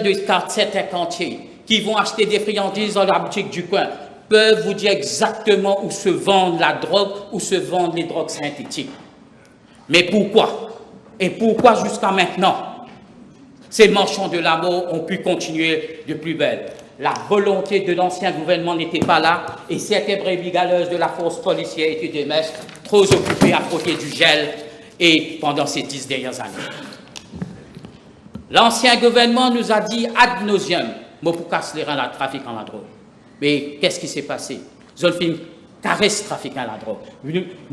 de certains quartiers qui vont acheter des friandises dans la boutique du coin peuvent vous dire exactement où se vend la drogue, où se vendent les drogues synthétiques. Mais pourquoi? Et pourquoi jusqu'à maintenant, ces marchands de la mort ont pu continuer de plus belle? La volonté de l'ancien gouvernement n'était pas là et certaines brebis galeuses de la force policière étaient des maîtres trop occupés à frotter du gel et pendant ces 10 dernières années. L'ancien gouvernement nous a dit ad nauseum, Mopoukas les reins la trafic en la drogue. Mais qu'est-ce qui s'est passé? Zolfine caresse trafic en la drogue.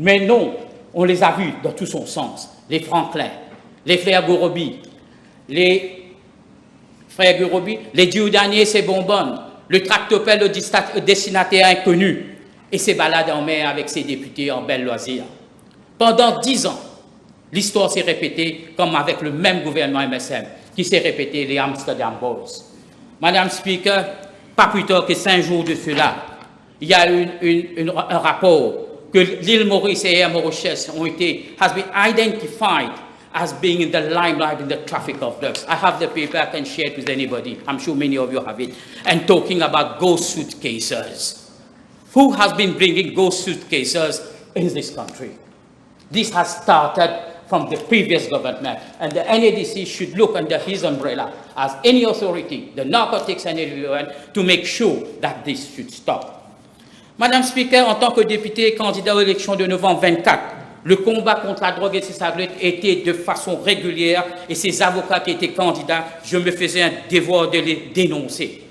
Mais non, on les a vus dans tout son sens. Les Franklin, les frères Gorobi, les Diodanier, ses bonbonnes, le tractopelle au destinataire inconnu, et ses balades en mer avec ses députés en bel loisir. Pendant 10 ans, l'histoire s'est répétée comme avec le même gouvernement MSM qui s'est répété les Amsterdam Boys. Madame Speaker, pas plus tard que 5 jours de cela, il y a un rapport que l'île Maurice et Air Mauritius has been identified as being in the limelight in the traffic of drugs. I have the paper, I can share it with anybody. I'm sure many of you have it. And talking about ghost suitcases. Who has been bringing ghost suitcases in this country? This has started from the previous government, and the NADC should look under his umbrella as any authority, the narcotics and everyone, to make sure that this should stop. Madame Speaker, en tant que député candidat aux élections de novembre 24, le combat contre la drogue et ses cigarettes était de façon régulière, et ces avocats qui étaient candidats, je me faisais un devoir de les dénoncer,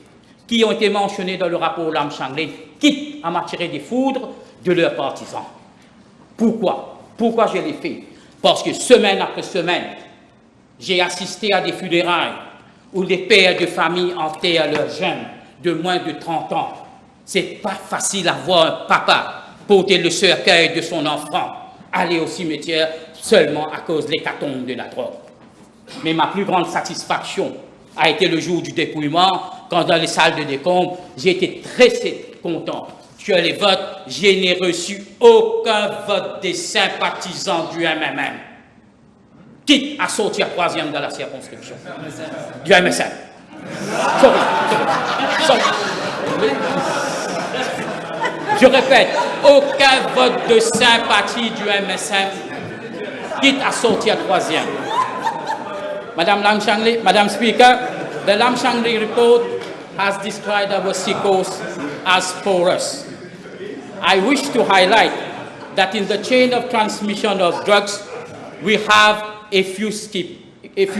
qui ont été mentionnés dans le rapport Lam Changlin, quitte à m'attirer des foudres de leurs partisans. Pourquoi? Pourquoi je l'ai fait? Parce que semaine après semaine, j'ai assisté à des funérailles où les pères de famille enterrent leurs jeunes de moins de 30 ans. C'est pas facile à voir un papa porter le cercueil de son enfant, aller au cimetière seulement à cause de l'hécatombe de la drogue. Mais ma plus grande satisfaction a été le jour du dépouillement, quand dans les salles de décombres, j'ai été très content. Sur les votes, je n'ai reçu aucun vote des sympathisants du MMM, quitte à sortir 3e dans la circonscription. Du MSM. Sorry. Je répète, aucun vote de sympathie du MSM, quitte à sortir 3e. Madame Lam Changlin, Madame Speaker, the Lam Changlin report has described our seacoast as porous. I wish to highlight that in the chain of transmission of drugs, we have a few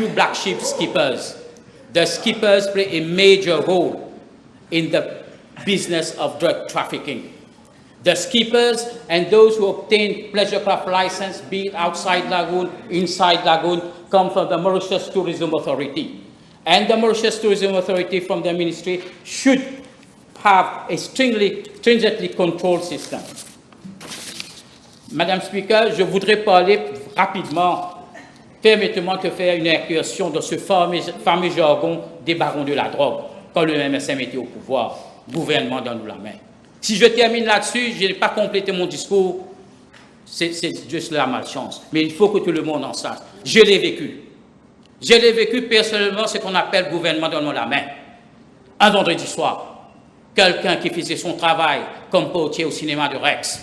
black sheep skippers. The skippers play a major role in the business of drug trafficking. The skippers and those who obtain pleasure craft license, be it outside lagoon, inside lagoon, come from the Mauritius Tourism Authority. And the Mauritius Tourism Authority from the ministry should have a stringently controlled system. Madame Speaker, je voudrais parler rapidement, permettez-moi de faire une incursion dans ce fameux jargon des barons de la drogue, quand le MSM était au pouvoir, gouvernement donne-nous la main. Si je termine là-dessus, je n'ai pas complété mon discours, c'est juste la malchance. Mais il faut que tout le monde en sache. Je l'ai vécu. Je l'ai vécu personnellement, ce qu'on appelle gouvernement donne-nous la main. Un vendredi soir, quelqu'un qui faisait son travail comme portier au cinéma de Rex,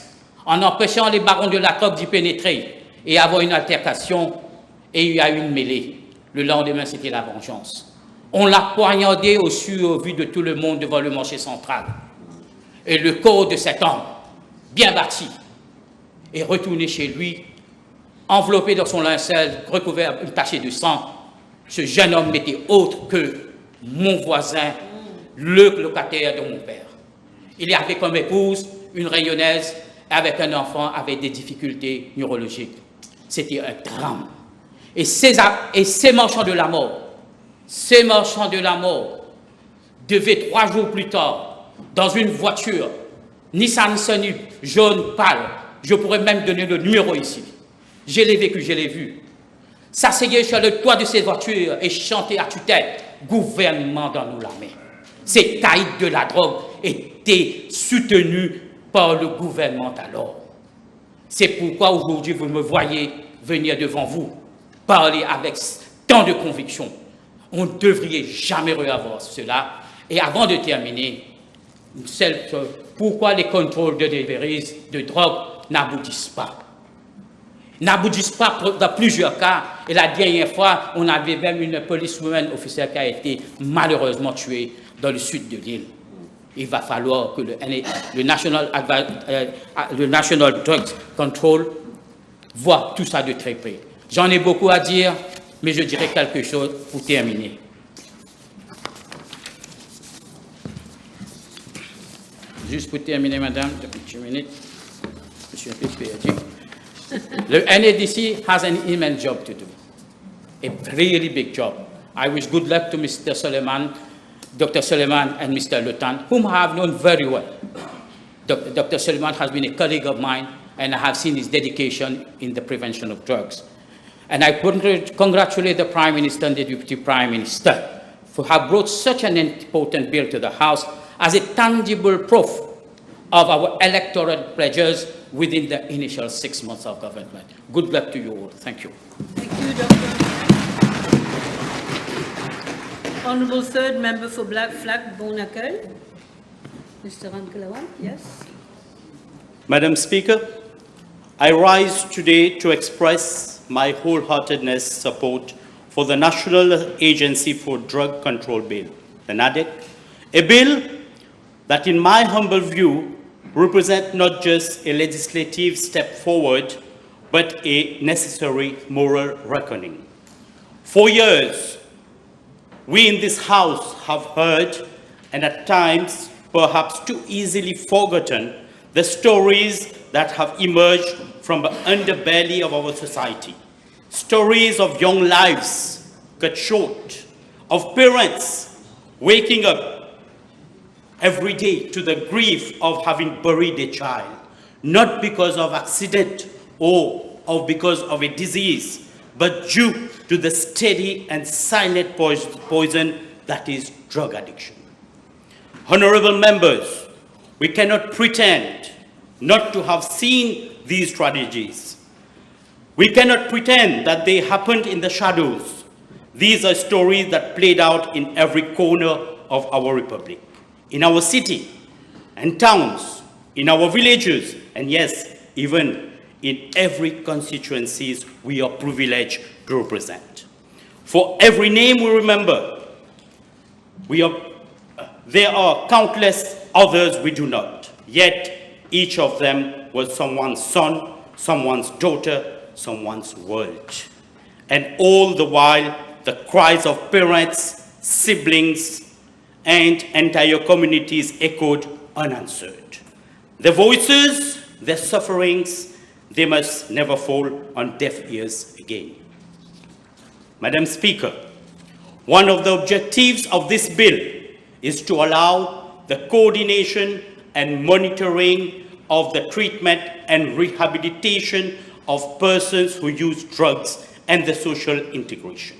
en empêchant les barons de la drogue d'y pénétrer et avoir une altercation, et il y a eu une mêlée. Le lendemain, c'était la vengeance. On l'a poignardé au vu de tout le monde devant le marché central. Et le corps de cet homme, bien bâti, est retourné chez lui, enveloppé dans son linceul, recouvert, taché de sang. Ce jeune homme n'était autre que mon voisin, le locataire de mon père. Il y avait comme épouse une rayonnaise avec un enfant avec des difficultés neurologiques. C'était un drame. Et ces marchands de la mort, devaient 3 jours plus tard, dans une voiture, Nissan Sunny, jaune pâle, je pourrais même donner le numéro ici. Je l'ai vécu, je l'ai vu. S'asseyaient sur le toit de ces voitures et chantaient à tue-tête, gouvernement dans nous la main. Ces caïds de la drogue étaient soutenus par le gouvernement alors. C'est pourquoi aujourd'hui vous me voyez venir devant vous, parler avec tant de conviction. On ne devrait jamais revoir cela. Et avant de terminer, pourquoi les contrôles de deliveries de drogue n'aboutissent pas? N'aboutissent pas dans plusieurs cas. Et la dernière fois, on avait même une policewoman officielle qui a été malheureusement tuée dans le sud de l'île. Il va falloir que le National Drugs Control voit tout ça de très près. J'en ai beaucoup à dire, mais je dirais quelque chose pour terminer. Juste pour terminer, madame, une minute. Je suis un peu perdu. The NADC has an immense job to do, a really big job. I wish good luck to Mr. Suleiman, Dr. Suleiman and Mr. Lutan, whom I have known very well. Dr. Suleiman has been a colleague of mine, and I have seen his dedication in the prevention of drugs. And I congratulate the Prime Minister and the Deputy Prime Minister for have brought such an important bill to the House as a tangible proof of our electoral pledges within the initial 6 months of government. Good luck to you all. Thank you. Thank you, Dr. Honourable Third Member for Black Flag, Bon Accueil. Mr. Ramkalawan, yes. Madam Speaker, I rise today to express my wholeheartedness support for the National Agency for Drug Control Bill, the NADEC, a bill that in my humble view represents not just a legislative step forward, but a necessary moral reckoning. For years, we in this House have heard, and at times perhaps too easily forgotten, the stories that have emerged from the underbelly of our society. Stories of young lives cut short, of parents waking up every day to the grief of having buried a child, not because of accident or because of a disease, but due to the steady and silent poison that is drug addiction. Honorable members, we cannot pretend not to have seen these tragedies. We cannot pretend that they happened in the shadows. These are stories that played out in every corner of our republic, in our city and towns, in our villages, and yes, even in every constituencies we are privileged to represent. For every name we remember, there are countless others we do not. Yet each of them was someone's son, someone's daughter, someone's world. And all the while, the cries of parents, siblings, and entire communities echoed unanswered. Their voices, their sufferings, they must never fall on deaf ears again. Madam Speaker, one of the objectives of this bill is to allow the coordination and monitoring of the treatment and rehabilitation of persons who use drugs and the social integration.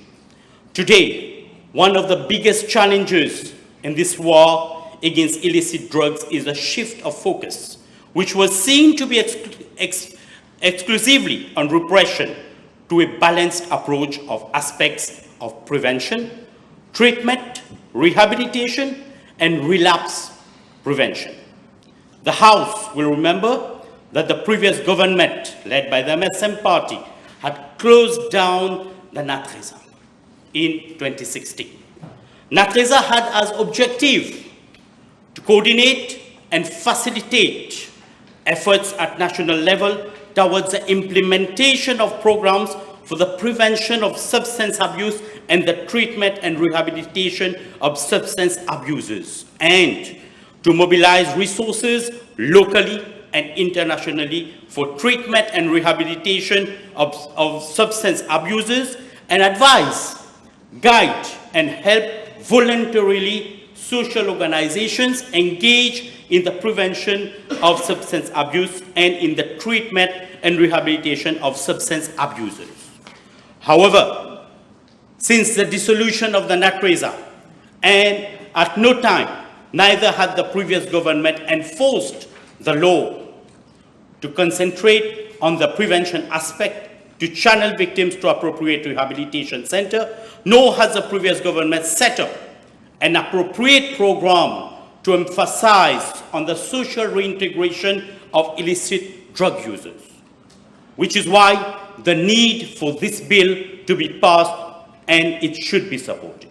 Today, one of the biggest challenges in this war against illicit drugs is a shift of focus, which was seen to be exclusively on repression to a balanced approach of aspects of prevention, treatment, rehabilitation, and relapse prevention. The House will remember that the previous government, led by the MSM party, had closed down the NATRESA in 2016. NATRESA had as objective to coordinate and facilitate efforts at national level towards the implementation of programs for the prevention of substance abuse and the treatment and rehabilitation of substance abusers, and to mobilize resources locally and internationally for treatment and rehabilitation of substance abusers, and advise, guide, and help voluntarily social organizations engage in the prevention of substance abuse and in the treatment and rehabilitation of substance abusers. However, since the dissolution of the NATRESA, and at no time, neither had the previous government enforced the law to concentrate on the prevention aspect, to channel victims to appropriate rehabilitation center, nor has the previous government set up an appropriate program to emphasize on the social reintegration of illicit drug users, which is why the need for this bill to be passed, and it should be supported.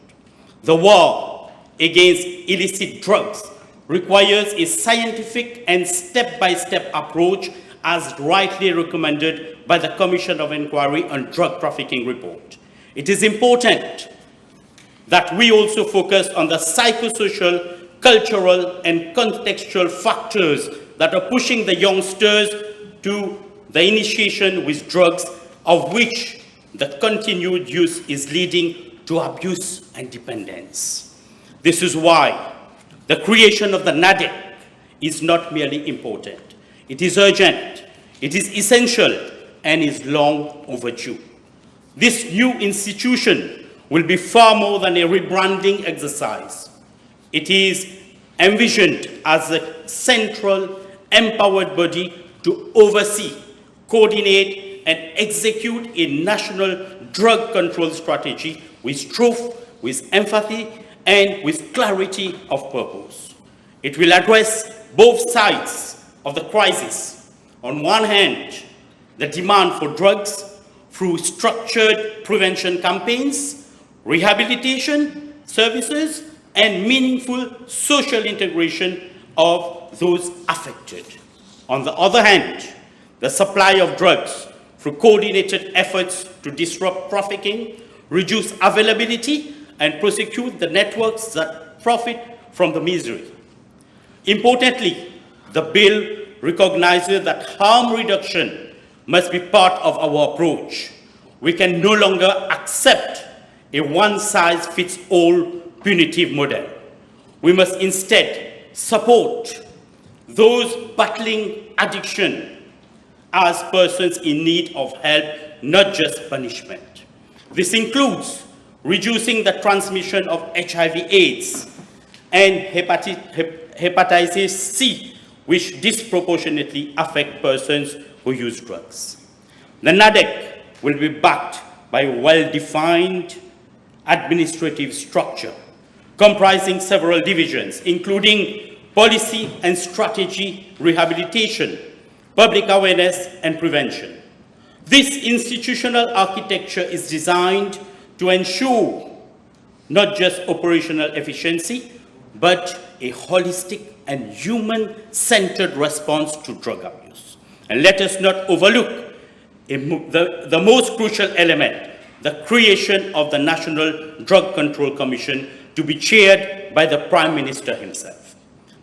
The war against illicit drugs requires a scientific and step-by-step approach, as rightly recommended by the Commission of Inquiry on Drug Trafficking report. It is important that we also focus on the psychosocial, cultural, and contextual factors that are pushing the youngsters to the initiation with drugs, of which the continued use is leading to abuse and dependence. This is why the creation of the NADEC is not merely important. It is urgent, it is essential, and is long overdue. This new institution will be far more than a rebranding exercise. It is envisioned as a central, empowered body to oversee, coordinate, and execute a national drug control strategy with truth, with empathy, and with clarity of purpose. It will address both sides of the crisis. On one hand, the demand for drugs through structured prevention campaigns, rehabilitation services, and meaningful social integration of those affected. On the other hand, the supply of drugs through coordinated efforts to disrupt trafficking, reduce availability, and prosecute the networks that profit from the misery. Importantly, the bill recognizes that harm reduction must be part of our approach. We can no longer accept a one-size-fits-all punitive model. We must instead support those battling addiction as persons in need of help, not just punishment. This includes reducing the transmission of HIV/AIDS and hepatitis C, which disproportionately affect persons who use drugs. The NADEC will be backed by a well-defined administrative structure comprising several divisions, including policy and strategy, rehabilitation, public awareness, and prevention. This institutional architecture is designed to ensure not just operational efficiency, but a holistic and human-centered response to drug abuse. And let us not overlook the most crucial element, the creation of the National Drug Control Commission, to be chaired by the Prime Minister himself.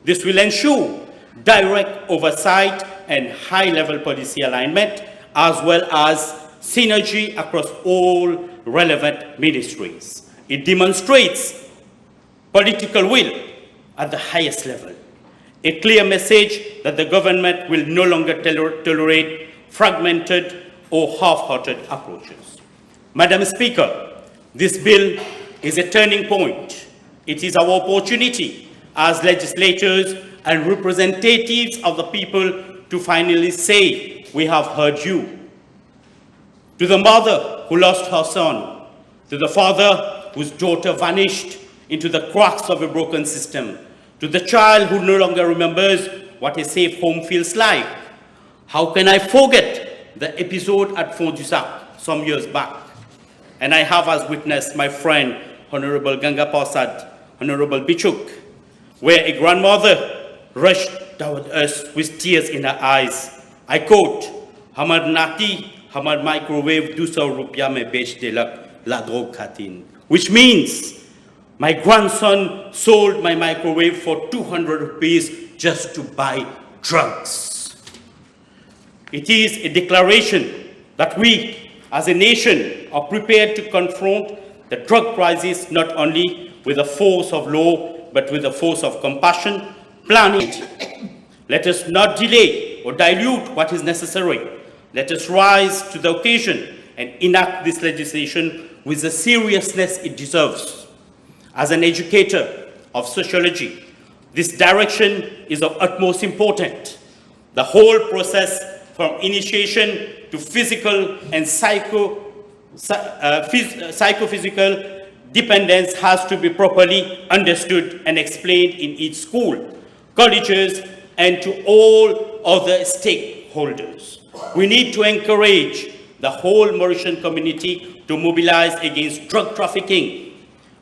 This will ensure direct oversight and high-level policy alignment, as well as synergy across all relevant ministries. It demonstrates political will at the highest level, a clear message that the government will no longer tolerate fragmented or half-hearted approaches. Madam Speaker, this bill is a turning point. It is our opportunity as legislators and representatives of the people to finally say, we have heard you. To the mother who lost her son, to the father whose daughter vanished into the cracks of a broken system, to the child who no longer remembers what a safe home feels like. How can I forget the episode at Fond du Sac some years back? And I have as witness my friend, Honorable Ganga Parsad, Honorable Bichuk, where a grandmother rushed toward us with tears in her eyes. I quote, Hamad Nati, Hamad microwave, 200 rupiah mein bech delak la drogue khatin. Which means, my grandson sold my microwave for 200 rupees just to buy drugs. It is a declaration that we, as a nation, are prepared to confront the drug crisis not only with the force of law, but with the force of compassion, planning. Let us not delay or dilute what is necessary. Let us rise to the occasion and enact this legislation with the seriousness it deserves. As an educator of sociology, this direction is of utmost importance. The whole process from initiation to physical and psychophysical dependence has to be properly understood and explained in each school, colleges, and to all other stakeholders. We need to encourage the whole Mauritian community to mobilize against drug trafficking,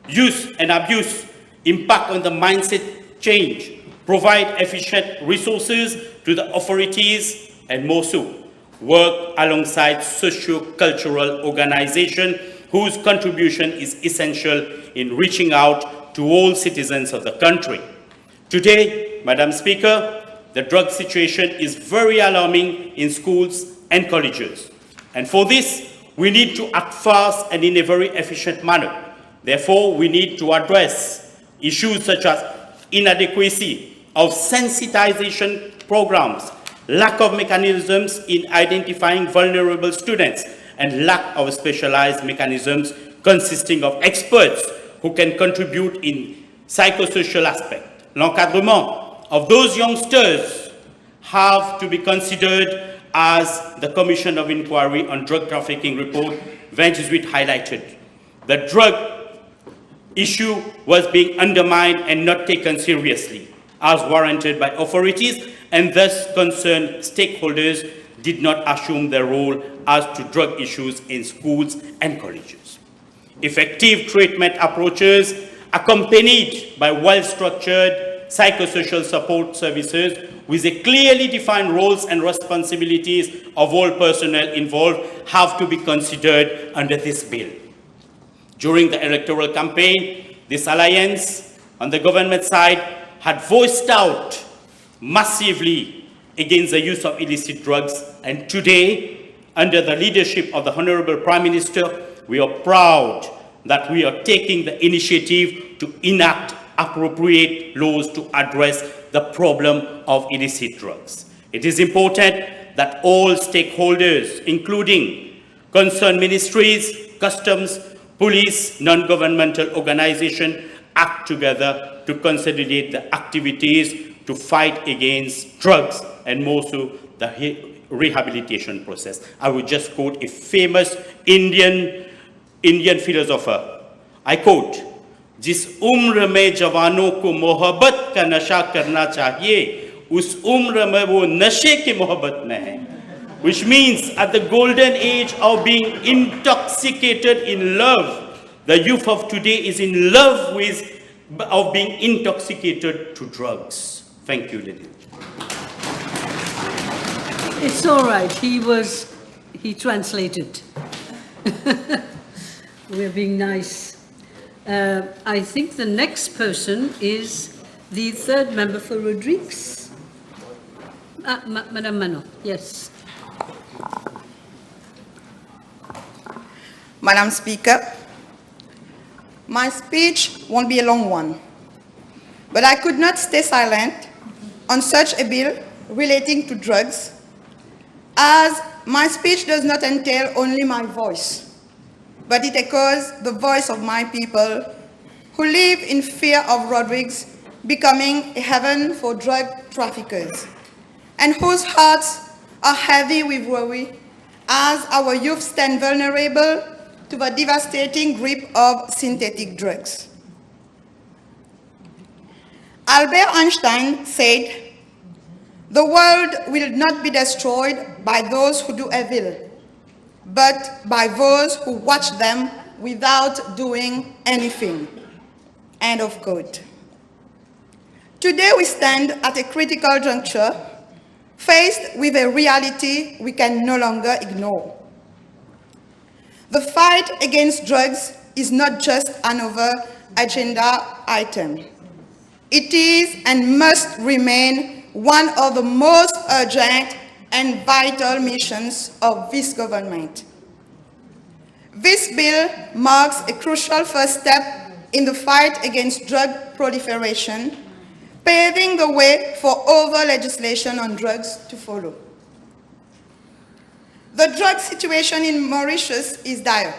use and abuse, impact on the mindset change, provide efficient resources to the authorities, and more so, work alongside socio-cultural organizations whose contribution is essential in reaching out to all citizens of the country. Today, Madam Speaker, the drug situation is very alarming in schools and colleges. And for this, we need to act fast and in a very efficient manner. Therefore, we need to address issues such as inadequacy of sensitization programs, lack of mechanisms in identifying vulnerable students, and lack of specialized mechanisms consisting of experts who can contribute in psychosocial aspects. L'encadrement of those youngsters have to be considered as the Commission of Inquiry on Drug Trafficking report 2018 highlighted. The drug issue was being undermined and not taken seriously, as warranted by authorities, and thus concerned stakeholders did not assume their role as to drug issues in schools and colleges. Effective treatment approaches accompanied by well-structured psychosocial support services with a clearly defined roles and responsibilities of all personnel involved have to be considered under this bill. During the electoral campaign, this alliance on the government side had voiced out massively against the use of illicit drugs, and today, under the leadership of the Honorable Prime Minister, we are proud that we are taking the initiative to enact appropriate laws to address the problem of illicit drugs. It is important that all stakeholders, including concerned ministries, customs, police, non-governmental organizations, act together to consolidate the activities to fight against drugs and more so the rehabilitation process. I would just quote a famous Indian philosopher. I quote, जिस उम्र में जवानों को मोहब्बत का नशा करना चाहिए, उस उम्र में वो नशे की मोहब्बत में है. Which means at the golden age of being intoxicated in love, the youth of today is in love of being intoxicated to drugs. Thank you, Lady. It's all right. He translated. We're being nice. I think the next person is the third member for Rodrigues. Madame Manon, yes. Madam Speaker, my speech won't be a long one, but I could not stay silent on such a bill relating to drugs, as my speech does not entail only my voice, but it echoes the voice of my people who live in fear of Rodrigues becoming a haven for drug traffickers, and whose hearts are heavy with worry as our youth stand vulnerable to the devastating grip of synthetic drugs. Albert Einstein said, "The world will not be destroyed by those who do evil, but by those who watch them without doing anything." End of quote. Today we stand at a critical juncture, faced with a reality we can no longer ignore. The fight against drugs is not just another agenda item. It is and must remain one of the most urgent and vital missions of this government. This bill marks a crucial first step in the fight against drug proliferation, paving the way for other legislation on drugs to follow. The drug situation in Mauritius is dire,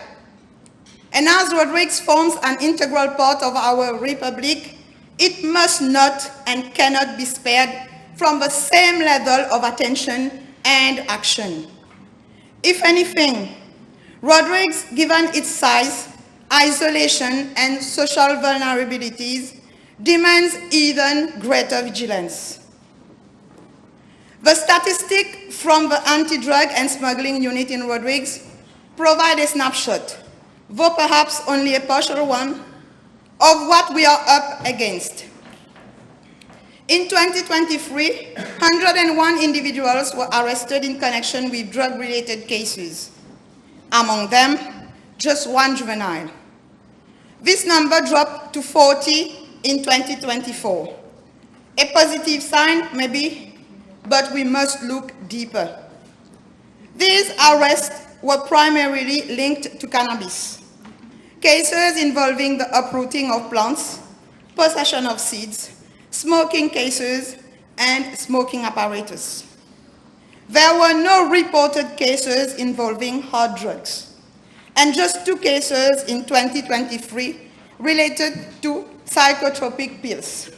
and as Rodrigues forms an integral part of our republic, it must not and cannot be spared from the same level of attention and action. If anything, Rodrigues, given its size, isolation, and social vulnerabilities, demands even greater vigilance. The statistic from the anti-drug and smuggling unit in Rodrigues provide a snapshot, though perhaps only a partial one, of what we are up against. In 2023, 101 individuals were arrested in connection with drug-related cases. Among them, just one juvenile. This number dropped to 40 in 2024. A positive sign, maybe, but we must look deeper. These arrests were primarily linked to cannabis. Cases involving the uprooting of plants, possession of seeds, smoking cases, and smoking apparatus. There were no reported cases involving hard drugs, and just 2 cases in 2023 related to psychotropic pills.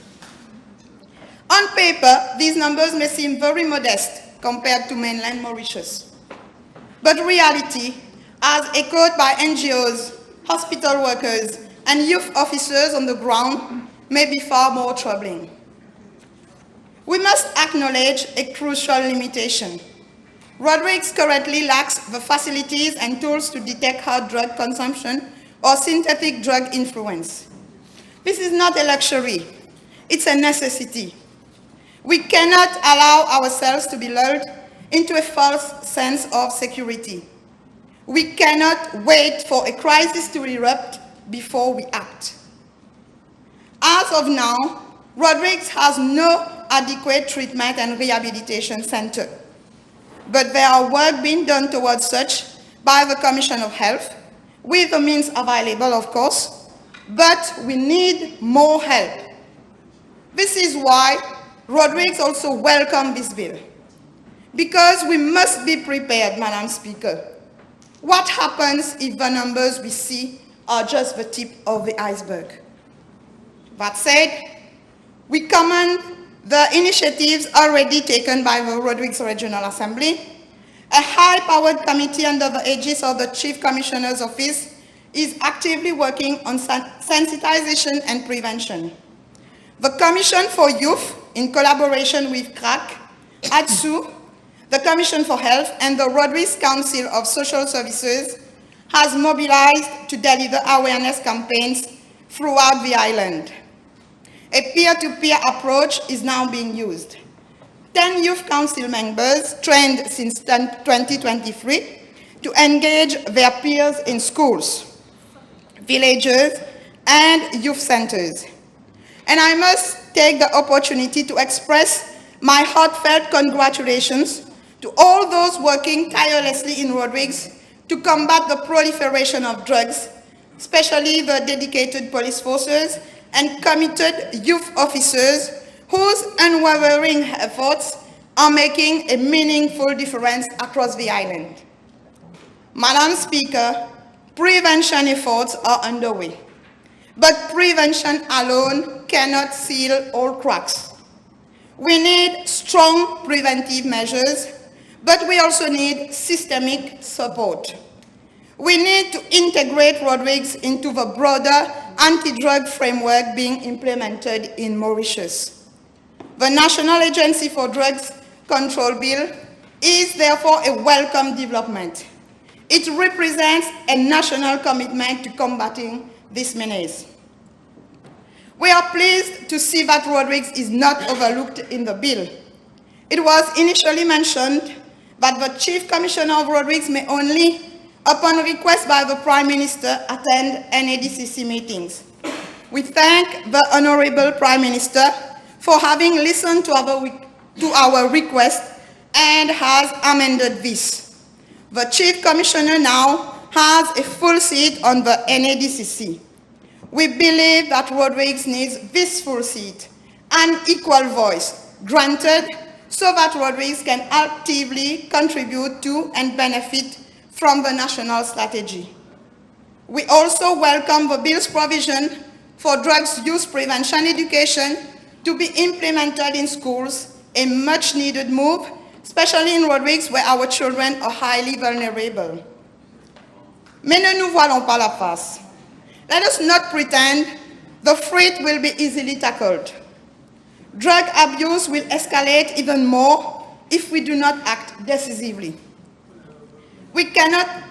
On paper, these numbers may seem very modest compared to mainland Mauritius. But reality, as echoed by NGOs, hospital workers, and youth officers on the ground, may be far more troubling. We must acknowledge a crucial limitation. Rodrigues currently lacks the facilities and tools to detect hard drug consumption or synthetic drug influence. This is not a luxury, it's a necessity. We cannot allow ourselves to be lulled into a false sense of security. We cannot wait for a crisis to erupt before we act. As of now, Rodrigues has no adequate treatment and rehabilitation center, but there are work being done towards such by the Commission of Health, with the means available, of course, but we need more help. This is why Rodrigues also welcomed this bill, because we must be prepared, Madam Speaker. What happens if the numbers we see are just the tip of the iceberg? That said, we commend the initiatives already taken by the Rodrigues Regional Assembly. A high-powered committee under the aegis of the Chief Commissioner's Office is actively working on sensitization and prevention. The Commission for Youth, in collaboration with CRAC, ADSU, the Commission for Health, and the Rodrigues Council of Social Services, has mobilized to deliver awareness campaigns throughout the island. A peer-to-peer approach is now being used. 10 youth council members trained since 2023 to engage their peers in schools, villages, and youth centers. And I must take the opportunity to express my heartfelt congratulations to all those working tirelessly in Rodrigues to combat the proliferation of drugs, especially the dedicated police forces and committed youth officers whose unwavering efforts are making a meaningful difference across the island. Madam Speaker, prevention efforts are underway, but prevention alone cannot seal all cracks. We need strong preventive measures, but we also need systemic support. We need to integrate Rodrigues into the broader anti-drug framework being implemented in Mauritius. The National Agency for Drugs Control Bill is therefore a welcome development. It represents a national commitment to combating this menace. We are pleased to see that Rodrigues is not overlooked in the bill. It was initially mentioned that the Chief Commissioner of Rodrigues may only, upon request by the Prime Minister, attend NADCC meetings. We thank the Honorable Prime Minister for having listened to our request and has amended this. The Chief Commissioner now has a full seat on the NADCC. We believe that Rodrigues needs this full seat and equal voice granted so that Rodrigues can actively contribute to and benefit from the national strategy. We also welcome the bill's provision for drugs use prevention education to be implemented in schools, a much needed move, especially in Rodrigues where our children are highly vulnerable. Mais ne nous voilons pas la face. Let us not pretend the threat will be easily tackled. Drug abuse will escalate even more if we do not act decisively. We cannot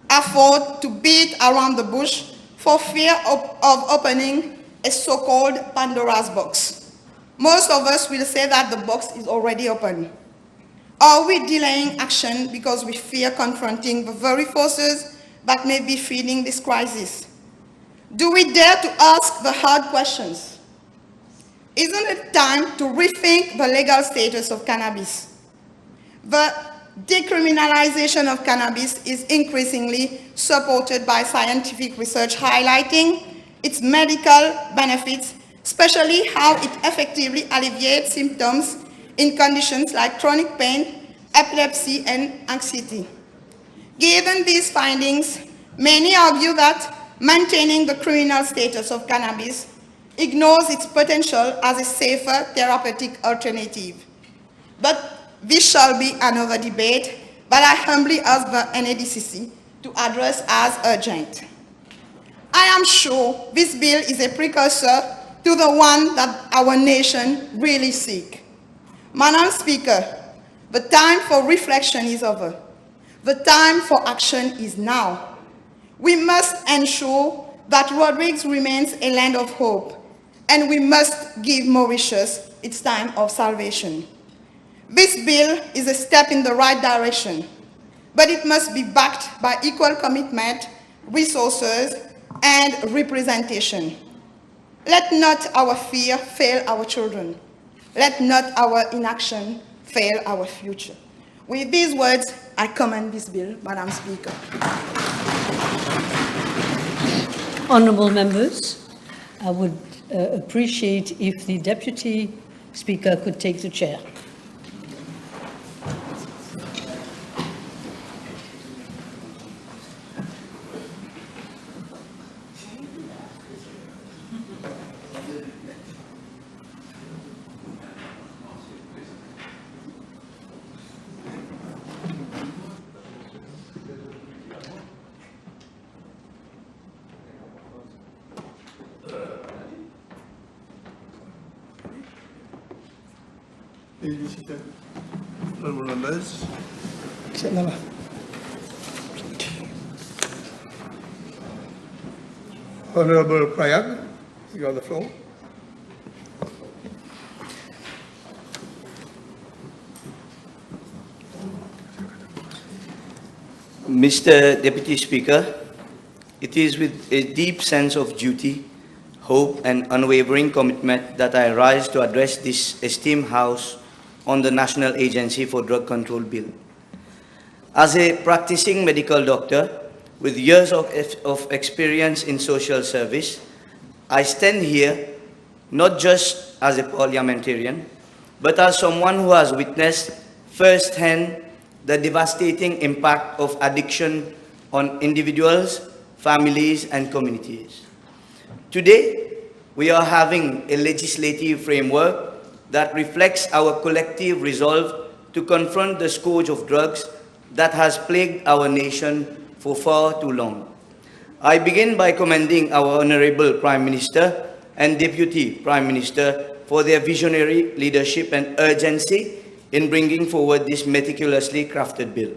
afford to beat around the bush for fear of opening a so-called Pandora's box. Most of us will say that the box is already open. Are we delaying action because we fear confronting the very forces that may be feeding this crisis? Do we dare to ask the hard questions? Isn't it time to rethink the legal status of cannabis? The decriminalization of cannabis is increasingly supported by scientific research highlighting its medical benefits especially how it effectively alleviates symptoms in conditions like chronic pain, epilepsy, and anxiety. Given these findings, many argue that maintaining the criminal status of cannabis ignores its potential as a safer therapeutic alternative. But this shall be another debate, but I humbly ask the NADCC to address as urgent. I am sure this bill is a precursor to the one that our nation really seeks. Madam Speaker, the time for reflection is over. The time for action is now. We must ensure that Rodrigues remains a land of hope, and we must give Mauritius its time of salvation. This bill is a step in the right direction, but it must be backed by equal commitment, resources, and representation. Let not our fear fail our children. Let not our inaction fail our future. With these words, I commend this bill, Madam Speaker. Honourable members, I would appreciate if the Deputy Speaker could take the chair. Honourable members. Honourable Prayag, you have the floor. Mr. Deputy Speaker, it is with a deep sense of duty, hope and unwavering commitment that I rise to address this esteemed House on the National Agency for Drug Control Bill. As a practicing medical doctor with years of experience in social service, I stand here not just as a parliamentarian, but as someone who has witnessed firsthand the devastating impact of addiction on individuals, families, and communities. Today, we are having a legislative framework that reflects our collective resolve to confront the scourge of drugs that has plagued our nation for far too long. I begin by commending our Honourable Prime Minister and Deputy Prime Minister for their visionary leadership and urgency in bringing forward this meticulously crafted bill.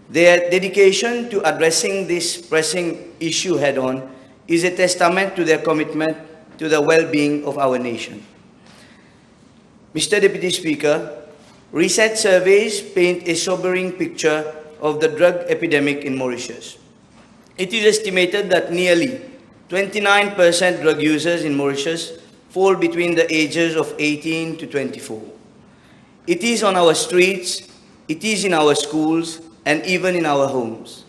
Their dedication to addressing this pressing issue head-on is a testament to their commitment to the well-being of our nation. Mr. Deputy Speaker, recent surveys paint a sobering picture of the drug epidemic in Mauritius. It is estimated that nearly 29% drug users in Mauritius fall between the ages of 18 to 24. It is on our streets, it is in our schools, and even in our homes.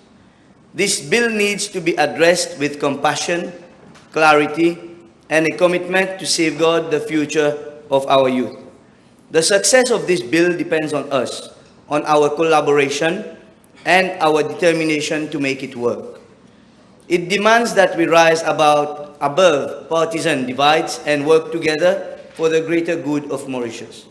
This bill needs to be addressed with compassion, clarity, and a commitment to safeguard the future of our youth. The success of this bill depends on us, on our collaboration, and our determination to make it work. It demands that we rise above partisan divides and work together for the greater good of Mauritius.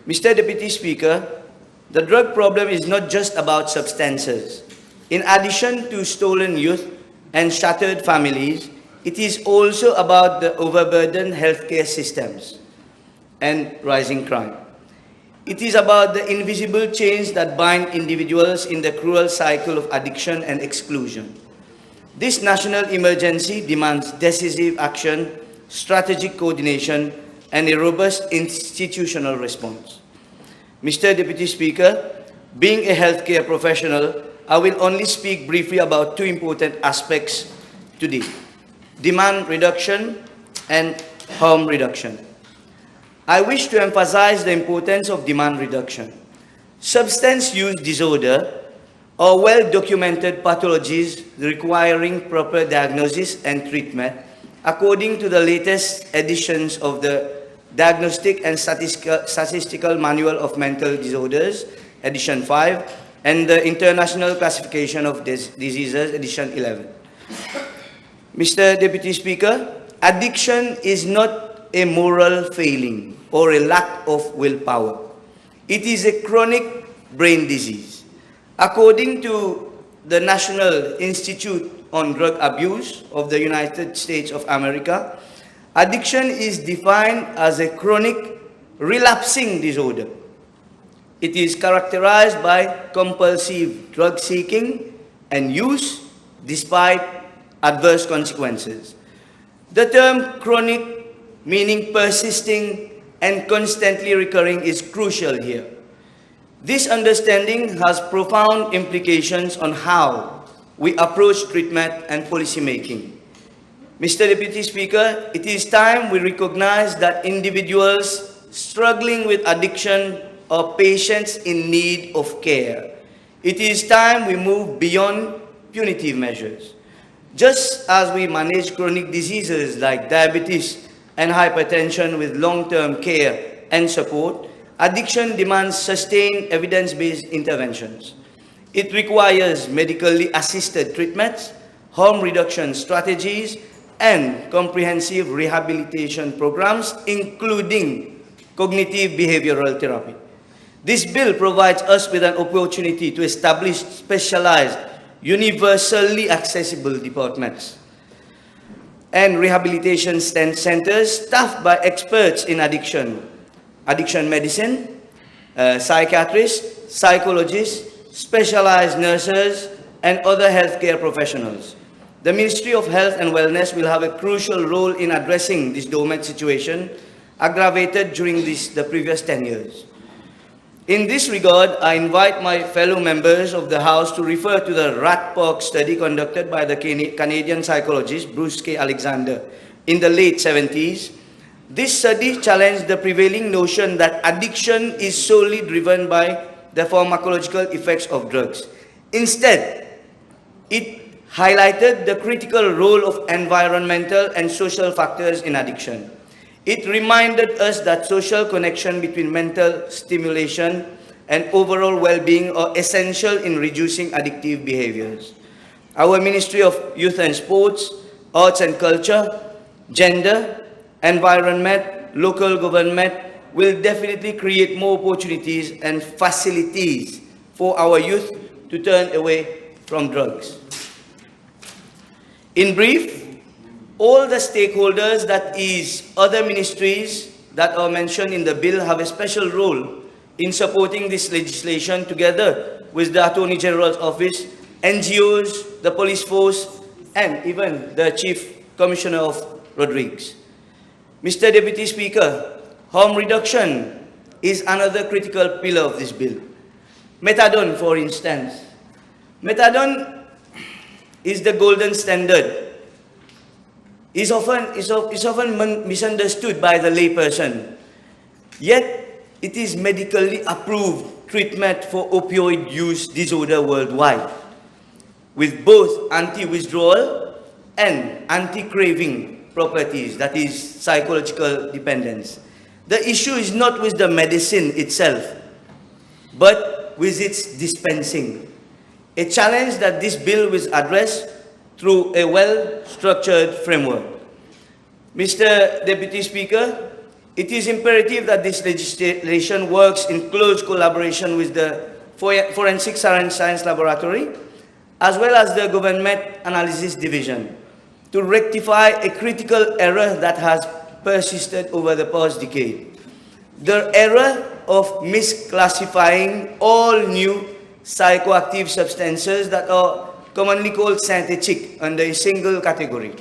Mr. Deputy Speaker, the drug problem is not just about substances. In addition to stolen youth and shattered families, it is also about the overburdened healthcare systems and rising crime. It is about the invisible chains that bind individuals in the cruel cycle of addiction and exclusion. This national emergency demands decisive action, strategic coordination, and a robust institutional response. Mr. Deputy Speaker, being a healthcare professional, I will only speak briefly about two important aspects today: demand reduction and harm reduction. I wish to emphasize the importance of demand reduction. Substance use disorder are well-documented pathologies requiring proper diagnosis and treatment according to the latest editions of the Diagnostic and Statistical Manual of Mental Disorders, edition 5, and the International Classification of Diseases, edition 11. Mr. Deputy Speaker, addiction is not a moral failing or a lack of willpower. It is a chronic brain disease. According to the National Institute on Drug Abuse of the United States of America, addiction is defined as a chronic relapsing disorder. It is characterized by compulsive drug seeking and use despite adverse consequences. The term chronic, meaning persisting and constantly recurring, is crucial here. This understanding has profound implications on how we approach treatment and policy making. Mr. Deputy Speaker, it is time we recognize that individuals struggling with addiction are patients in need of care. It is time we move beyond punitive measures. Just as we manage chronic diseases like diabetes and hypertension with long-term care and support, addiction demands sustained evidence-based interventions. It requires medically assisted treatments, harm reduction strategies, and comprehensive rehabilitation programs, including cognitive behavioral therapy. This bill provides us with an opportunity to establish specialized, universally accessible departments and rehabilitation centers staffed by experts in addiction medicine, psychiatrists, psychologists, specialized nurses, and other healthcare professionals. The Ministry of Health and Wellness will have a crucial role in addressing this dormant situation, aggravated during the previous 10 years. In this regard, I invite my fellow members of the House to refer to the Rat Park study conducted by the Canadian psychologist Bruce K. Alexander in the late 70s. This study challenged the prevailing notion that addiction is solely driven by the pharmacological effects of drugs. Instead, it highlighted the critical role of environmental and social factors in addiction. It reminded us that social connection between mental stimulation and overall well-being are essential in reducing addictive behaviors. Our Ministry of Youth and Sports, Arts and Culture, Gender, Environment, Local Government will definitely create more opportunities and facilities for our youth to turn away from drugs. In brief, all the stakeholders, that is, other ministries that are mentioned in the bill, have a special role in supporting this legislation together with the Attorney General's Office, NGOs, the police force, and even the Chief Commissioner of Rodrigues. Mr. Deputy Speaker, harm reduction is another critical pillar of this bill. Methadone, for instance. Methadone is the golden standard. Is often misunderstood by the layperson. Yet, it is medically approved treatment for opioid use disorder worldwide, with both anti-withdrawal and anti-craving properties, that is, psychological dependence. The issue is not with the medicine itself, but with its dispensing. A challenge that this bill will address through a well-structured framework. Mr. Deputy Speaker, it is imperative that this legislation works in close collaboration with the Forensic Science Laboratory, as well as the Government Analysis Division, to rectify a critical error that has persisted over the past decade. The error of misclassifying all new psychoactive substances that are commonly called synthetic under a single category.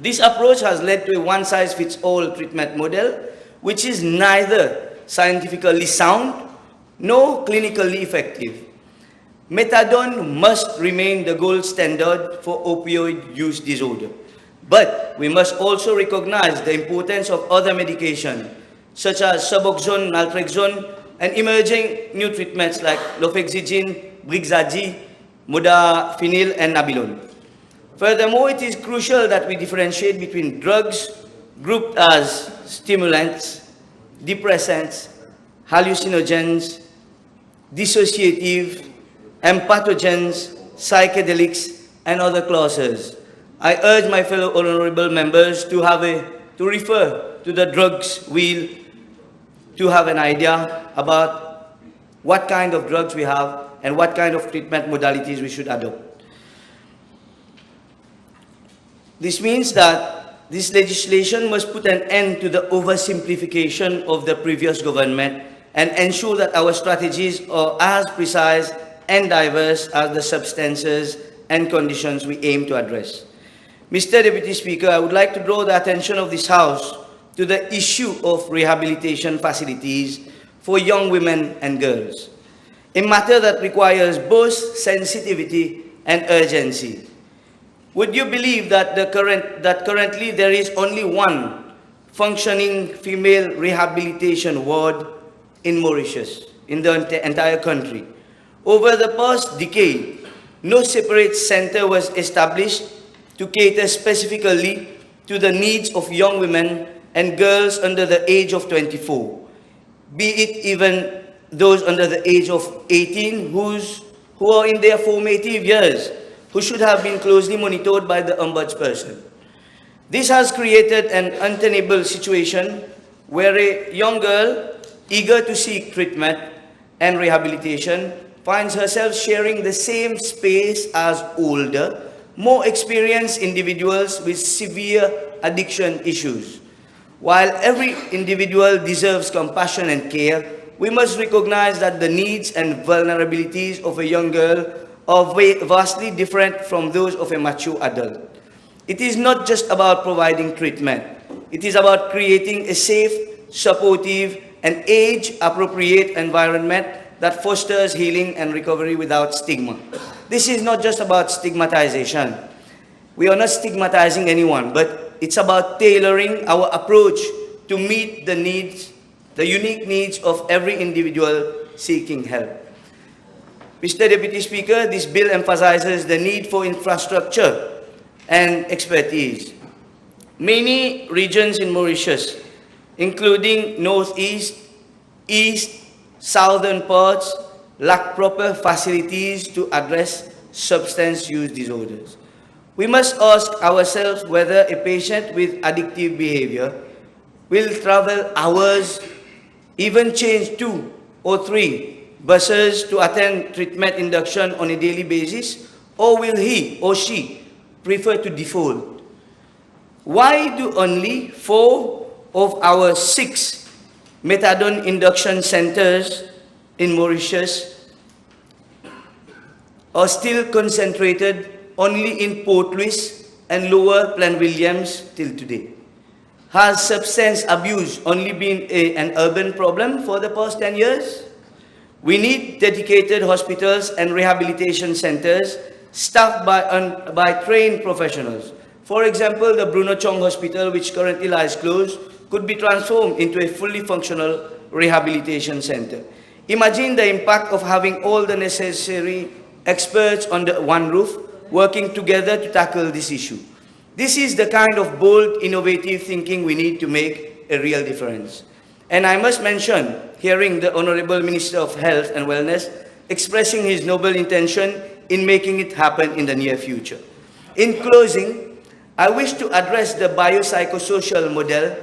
This approach has led to a one-size-fits-all treatment model, which is neither scientifically sound nor clinically effective. Methadone must remain the gold standard for opioid use disorder. But we must also recognize the importance of other medication, such as Suboxone, Naltrexone, and emerging new treatments like Lofexidine, Brixadi, Modafinil, and Nabilon. Furthermore, it is crucial that we differentiate between drugs grouped as stimulants, depressants, hallucinogens, dissociative, empathogens, psychedelics, and other classes. I urge my fellow honorable members to refer to the drugs wheel to have an idea about what kind of drugs we have and what kind of treatment modalities we should adopt. This means that this legislation must put an end to the oversimplification of the previous government and ensure that our strategies are as precise and diverse as the substances and conditions we aim to address. Mr. Deputy Speaker, I would like to draw the attention of this House to the issue of rehabilitation facilities for young women and girls, a matter that requires both sensitivity and urgency. Would you believe that currently there is only one functioning female rehabilitation ward in Mauritius, in the entire country? Over the past decade, no separate center was established to cater specifically to the needs of young women and girls under the age of 24, be it even those under the age of 18 who are in their formative years, who should have been closely monitored by the ombudsperson. This has created an untenable situation where a young girl eager to seek treatment and rehabilitation finds herself sharing the same space as older, more experienced individuals with severe addiction issues. While every individual deserves compassion and care, we must recognize that the needs and vulnerabilities of a young girl are vastly different from those of a mature adult. It is not just about providing treatment. It is about creating a safe, supportive, and age-appropriate environment that fosters healing and recovery without stigma. This is not just about stigmatization. We are not stigmatizing anyone, but it's about tailoring our approach to meet the needs, the unique needs of every individual seeking help. Mr. Deputy Speaker, this bill emphasizes the need for infrastructure and expertise. Many regions in Mauritius, including northeast, east, southern parts, lack proper facilities to address substance use disorders. We must ask ourselves whether a patient with addictive behavior will travel hours, even change 2 or 3 buses to attend treatment induction on a daily basis, or will he or she prefer to default? Why do only 4 of our 6 methadone induction centers in Mauritius are still concentrated only in Port Louis and Lower Plaine-Williams till today? Has substance abuse only been an urban problem for the past 10 years? We need dedicated hospitals and rehabilitation centers staffed by trained professionals. For example, the Bruno Chong Hospital, which currently lies closed, could be transformed into a fully functional rehabilitation center. Imagine the impact of having all the necessary experts under one roof working together to tackle this issue. This is the kind of bold, innovative thinking we need to make a real difference. And I must mention, hearing the Honorable Minister of Health and Wellness expressing his noble intention in making it happen in the near future. In closing, I wish to address the biopsychosocial model,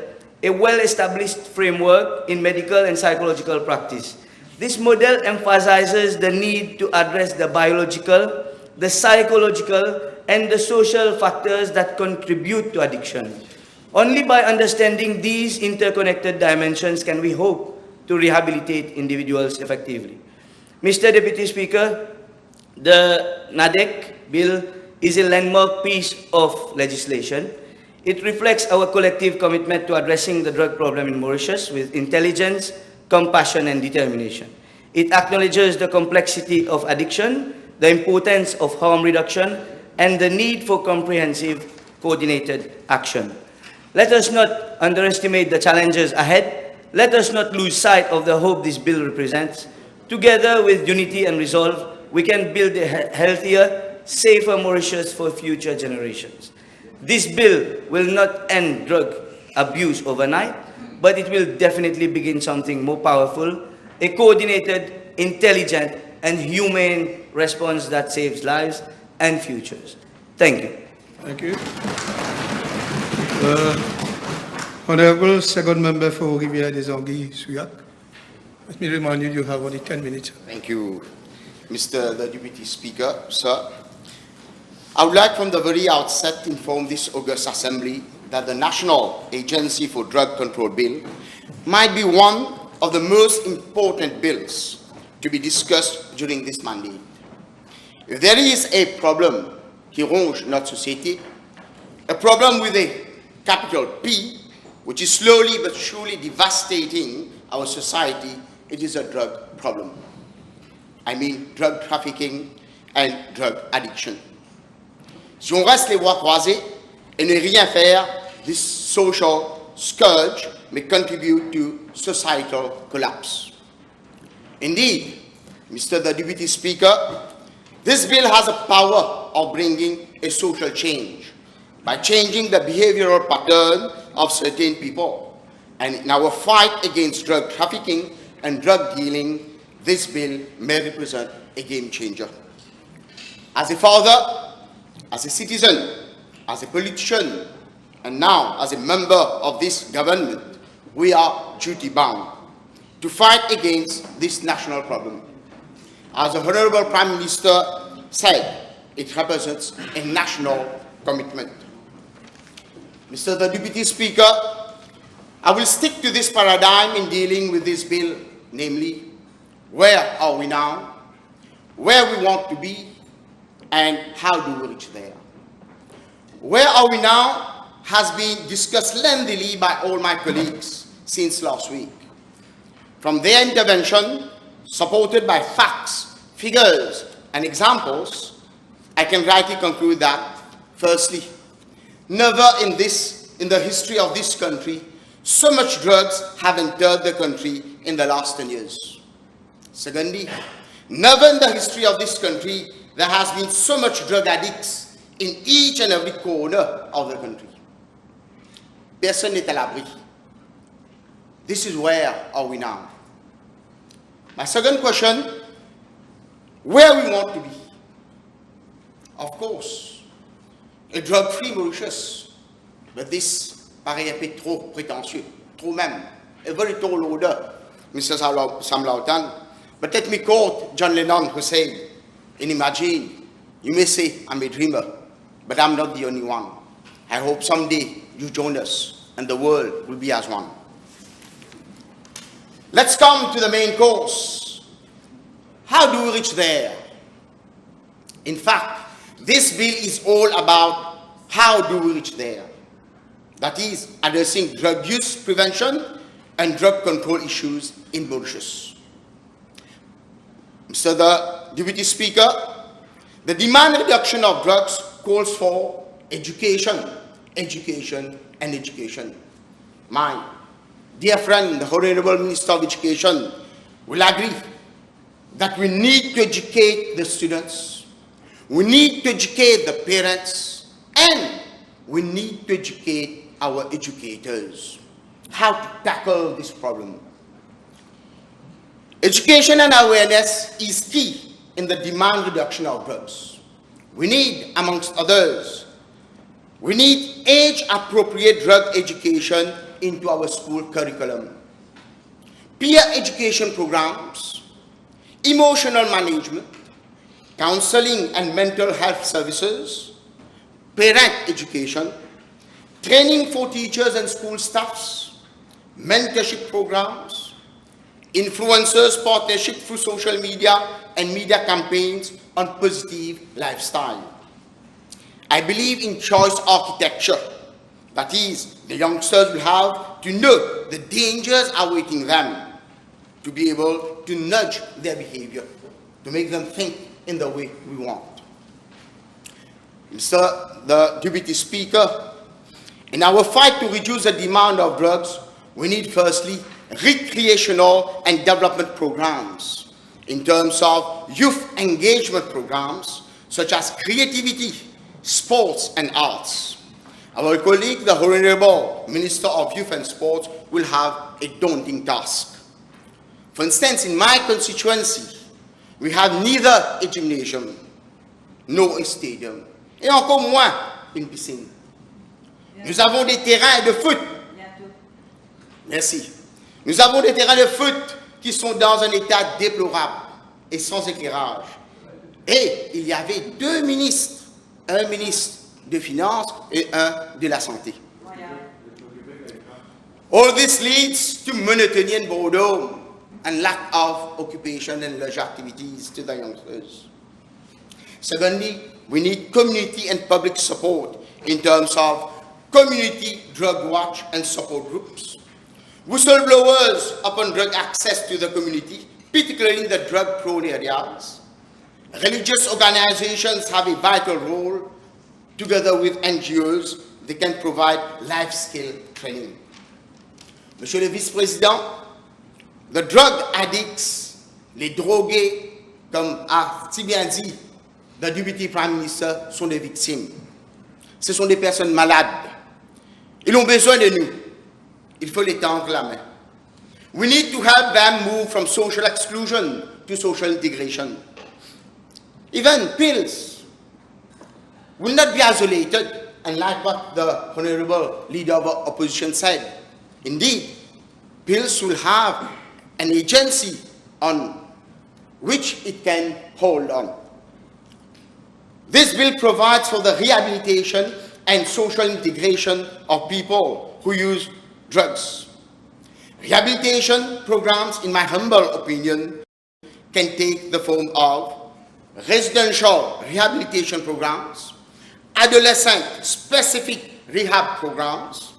a well-established framework in medical and psychological practice. This model emphasizes the need to address the biological, the psychological, and the social factors that contribute to addiction. Only by understanding these interconnected dimensions can we hope to rehabilitate individuals effectively. Mr. Deputy Speaker, the NADEC bill is a landmark piece of legislation. It reflects our collective commitment to addressing the drug problem in Mauritius with intelligence, compassion, and determination. It acknowledges the complexity of addiction, the importance of harm reduction, and the need for comprehensive, coordinated action. Let us not underestimate the challenges ahead. Let us not lose sight of the hope this bill represents. Together with unity and resolve, we can build a healthier, safer Mauritius for future generations. This bill will not end drug abuse overnight, but it will definitely begin something more powerful, a coordinated, intelligent, and humane response that saves lives and futures. Thank you. Thank you. Honorable Second Member for Rivière des Anguilles, Souillac. Let me remind you, you have only 10 minutes. Thank you, Mr. the Deputy Speaker, sir. I would like from the very outset to inform this august assembly that the National Agency for Drug Control Bill might be one of the most important bills to be discussed during this mandate. If there is a problem qui ronge notre société, a problem with a capital P, which is slowly but surely devastating our society, it is a drug problem. I mean drug trafficking and drug addiction. Si on reste les bras croisés et ne rien faire, this social scourge may contribute to societal collapse. Indeed, Mr. the Deputy Speaker, this bill has a power of bringing a social change by changing the behavioral pattern of certain people. And in our fight against drug trafficking and drug dealing, this bill may represent a game changer. As a father, as a citizen, as a politician, and now as a member of this government, we are duty-bound to fight against this national problem. As the Honorable Prime Minister said, it represents a national commitment. Mr. the Deputy Speaker, I will stick to this paradigm in dealing with this bill, namely, where are we now, where we want to be, and how do we reach there. Where are we now has been discussed lengthily by all my colleagues since last week. From their intervention, supported by facts, figures, and examples, I can rightly conclude that, firstly, never in the history of this country, so much drugs have entered the country in the last 10 years. Secondly, never in the history of this country there has been so much drug addicts in each and every corner of the country. Personne n'est à l'abri. This is where are we now. My second question, where we want to be. Of course, a drug-free Mauritius, but this paraît un peu trop prétentieux, trop même, a very tall order, Mr. Sam Lautan. But let me quote John Lennon, who said, and imagine, you may say I'm a dreamer, but I'm not the only one. I hope someday you join us and the world will be as one. Let's come to the main course. How do we reach there? In fact, this bill is all about how do we reach there. That is, addressing drug use prevention and drug control issues in Mauritius. Mr. the Deputy Speaker, the demand reduction of drugs calls for education, education, and education. My dear friend, the Honorable Minister of Education, will agree that we need to educate the students, we need to educate the parents, and we need to educate our educators how to tackle this problem. Education and awareness is key in the demand reduction of drugs. We need, amongst others, we need age-appropriate drug education into our school curriculum, peer education programs, emotional management, counseling and mental health services, parent education, training for teachers and school staffs, mentorship programs, influencers partnership through social media and media campaigns on positive lifestyle. I believe in choice architecture. That is, the youngsters will have to know the dangers awaiting them, to be able to nudge their behavior, to make them think in the way we want. Mr. the Deputy Speaker, in our fight to reduce the demand of drugs, we need firstly recreational and development programs in terms of youth engagement programs such as creativity, sports, and arts. Our colleague, the Honorable Minister of Youth and Sports, will have a daunting task. For instance, in my constituency, we have neither a gymnasium nor a stadium, et encore moins une piscine. Nous avons des terrains de foot. Merci. Nous avons des terrains de foot qui sont dans un état déplorable et sans éclairage. Et il y avait deux ministres, un ministre de Finances et un de la Santé. All this leads to monotony and boredom and lack of occupation and leisure activities to the youngsters. Secondly, we need community and public support in terms of community drug watch and support groups, whistleblowers upon drug access to the community, particularly in the drug-prone areas. Religious organizations have a vital role. Together with NGOs, they can provide life skill training. Monsieur le Vice-président, the drug addicts, les drogués, comme a si bien dit the Deputy Prime Minister, sont des victimes. Ce sont des personnes malades. Ils ont besoin de nous. Il faut les tendre la main. We need to help them move from social exclusion to social integration. Even pills will not be isolated, and like what the Honorable Leader of Opposition said, indeed, pills will have an agency on which it can hold on. This bill provides for the rehabilitation and social integration of people who use drugs. Rehabilitation programs, in my humble opinion, can take the form of residential rehabilitation programs, adolescent-specific rehab programs,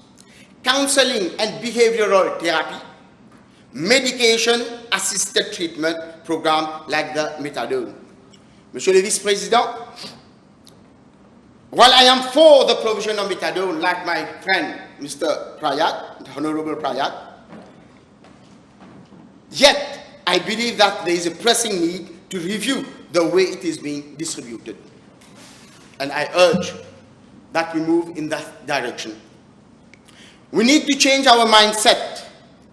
counseling and behavioral therapy, medication-assisted treatment program like the methadone. Monsieur le Vice-Président, while I am for the provision of methadone, like my friend Mr. Prayat, the Honorable Prayat, yet I believe that there is a pressing need to review the way it is being distributed. And I urge that we move in that direction. We need to change our mindset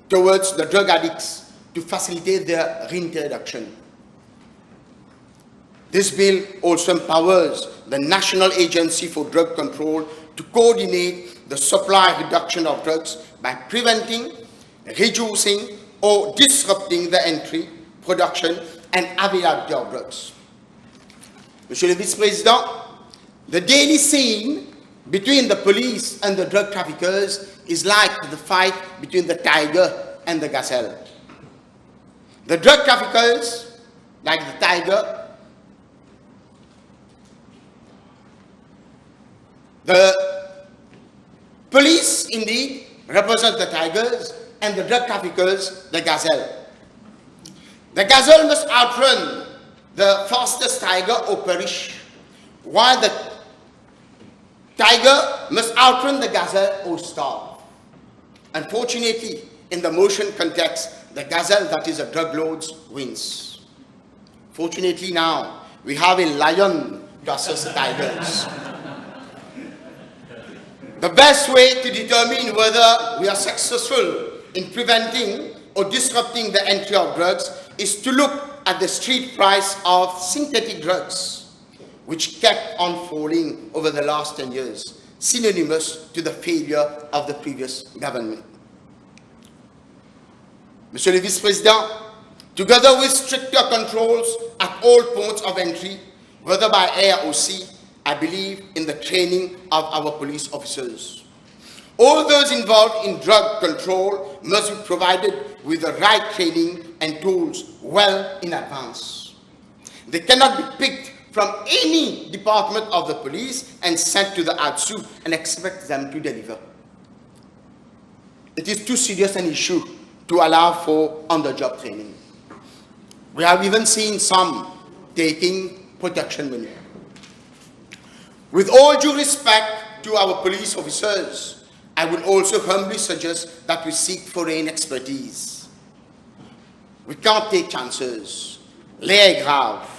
towards the drug addicts to facilitate their reintroduction. This bill also empowers the National Agency for Drug Control to coordinate the supply reduction of drugs by preventing, reducing, or disrupting the entry, production, and availability of drugs. Monsieur le Vice-Président, the daily scene between the police and the drug traffickers is like the fight between the tiger and the gazelle. The drug traffickers, like the tiger, the police indeed represent the tigers and the drug traffickers the gazelle. The gazelle must outrun the fastest tiger or perish, while the tiger must outrun the gazelle or starve. Unfortunately, in the motion context, the gazelle, that is a drug lords, wins. Fortunately now, we have a lion versus tigers. The best way to determine whether we are successful in preventing or disrupting the entry of drugs is to look at the street price of synthetic drugs, which kept on falling over the last 10 years, synonymous to the failure of the previous government. Monsieur le Vice-Président, together with stricter controls at all points of entry, whether by air or sea, I believe in the training of our police officers. All those involved in drug control must be provided with the right training and tools well in advance. They cannot be picked from any department of the police and sent to the ADSU and expect them to deliver. It is too serious an issue to allow for on-the-job training. We have even seen some taking protection money. With all due respect to our police officers, I would also humbly suggest that we seek foreign expertise. We can't take chances. L'heure est grave.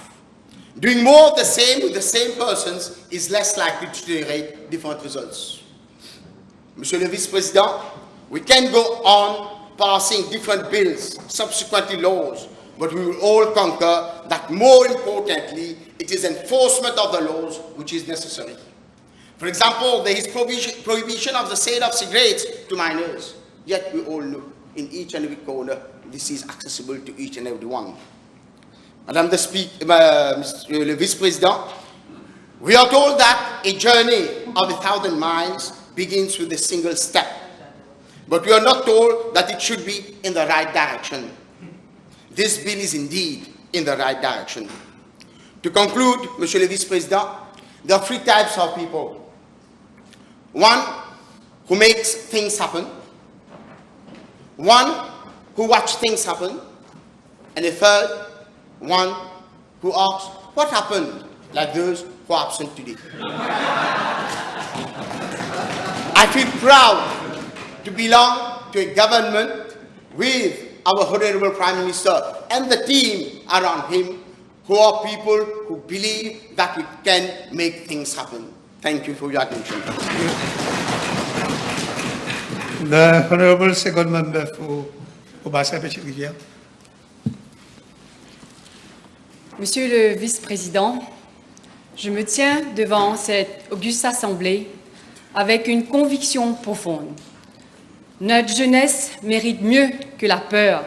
Doing more of the same with the same persons is less likely to generate different results. Monsieur le Vice-Président, we can go on passing different bills, subsequently laws, but we will all concur that more importantly, it is enforcement of the laws which is necessary. For example, there is prohibition of the sale of cigarettes to minors, yet we all know in each and every corner this is accessible to each and every one. Madame Monsieur le Vice-Président, we are told that a journey of 1,000 miles begins with a single step, but we are not told that it should be in the right direction. This bill is indeed in the right direction. To conclude, Monsieur le Vice-Président, there are three types of people. One who makes things happen, one who watches things happen, and a third one who asks what happened, like those who are absent today. I feel proud to belong to a government with our Honorable Prime Minister and the team around him who are people who believe that we can make things happen. Thank you for your attention. The Honorable Second Member for Obasa-Petite-Rivière. Monsieur le Vice-président, je me tiens devant cette auguste assemblée avec une conviction profonde. Notre jeunesse mérite mieux que la peur,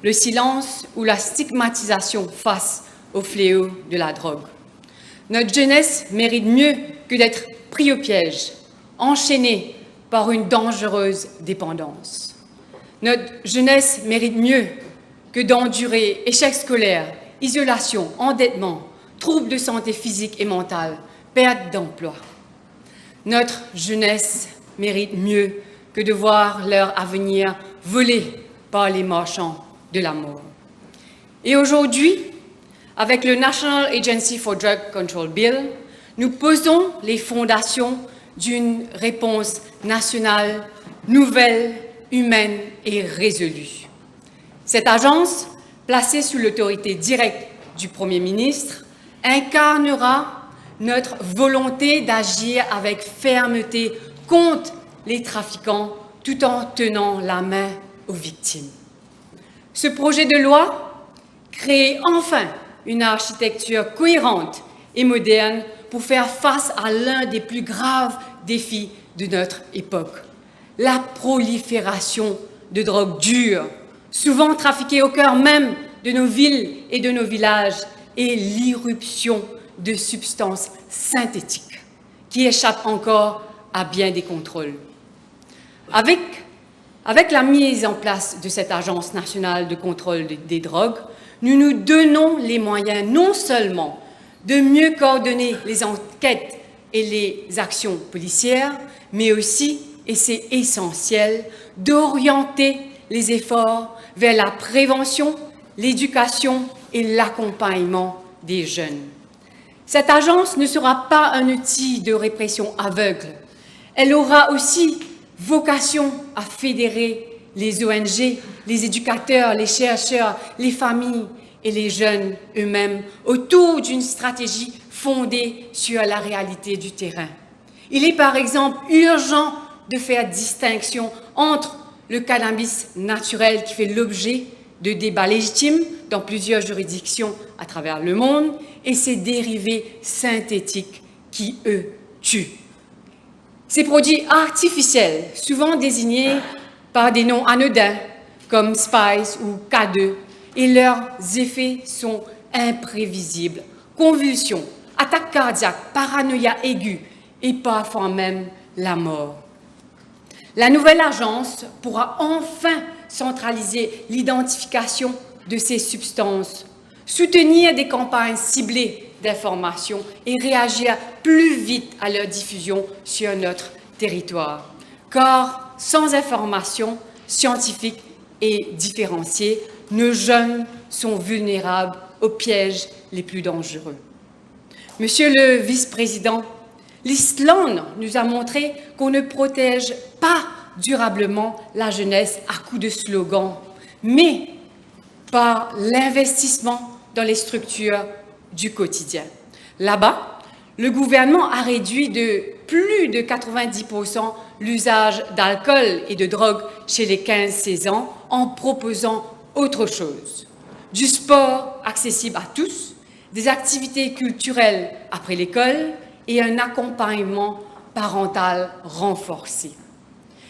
le silence ou la stigmatisation face au fléau de la drogue. Notre jeunesse mérite mieux que d'être pris au piège, enchaînée par une dangereuse dépendance. Notre jeunesse mérite mieux que d'endurer échecs scolaires, isolation, endettement, troubles de santé physique et mentale, perte d'emploi. Notre jeunesse mérite mieux que de voir leur avenir volé par les marchands de la mort. Et aujourd'hui, avec le National Agency for Drug Control Bill, nous posons les fondations d'une réponse nationale nouvelle, humaine et résolue. Cette agence, placée sous l'autorité directe du Premier ministre, incarnera notre volonté d'agir avec fermeté contre les trafiquants tout en tenant la main aux victimes. Ce projet de loi crée enfin une architecture cohérente et moderne pour faire face à l'un des plus graves défis de notre époque, la prolifération de drogues dures, souvent trafiquées au cœur même de nos villes et de nos villages, et l'irruption de substances synthétiques qui échappent encore à bien des contrôles. Avec la mise en place de cette Agence nationale de contrôle des drogues, nous nous donnons les moyens non seulement de mieux coordonner les enquêtes et les actions policières, mais aussi, et c'est essentiel, d'orienter les efforts vers la prévention, l'éducation et l'accompagnement des jeunes. Cette agence ne sera pas un outil de répression aveugle. Elle aura aussi vocation à fédérer les ONG, les éducateurs, les chercheurs, les familles et les jeunes eux-mêmes autour d'une stratégie fondée sur la réalité du terrain. Il est par exemple urgent de faire distinction entre le cannabis naturel qui fait l'objet de débats légitimes dans plusieurs juridictions à travers le monde et ses dérivés synthétiques qui, eux, tuent. Ces produits artificiels, souvent désignés par des noms anodins comme Spice ou K2, et leurs effets sont imprévisibles. Convulsions, attaques cardiaques, paranoïa aiguë et parfois même la mort. La nouvelle agence pourra enfin centraliser l'identification de ces substances, soutenir des campagnes ciblées d'information et réagir plus vite à leur diffusion sur notre territoire. Car sans information scientifique et différenciée, nos jeunes sont vulnérables aux pièges les plus dangereux. Monsieur le Vice-président, l'Islande nous a montré qu'on ne protège pas durablement la jeunesse à coups de slogans, mais par l'investissement dans les structures du quotidien. Là-bas, le gouvernement a réduit de plus de 90% l'usage d'alcool et de drogue chez les 15-16 ans en proposant autre chose. Du sport accessible à tous, des activités culturelles après l'école et un accompagnement parental renforcé.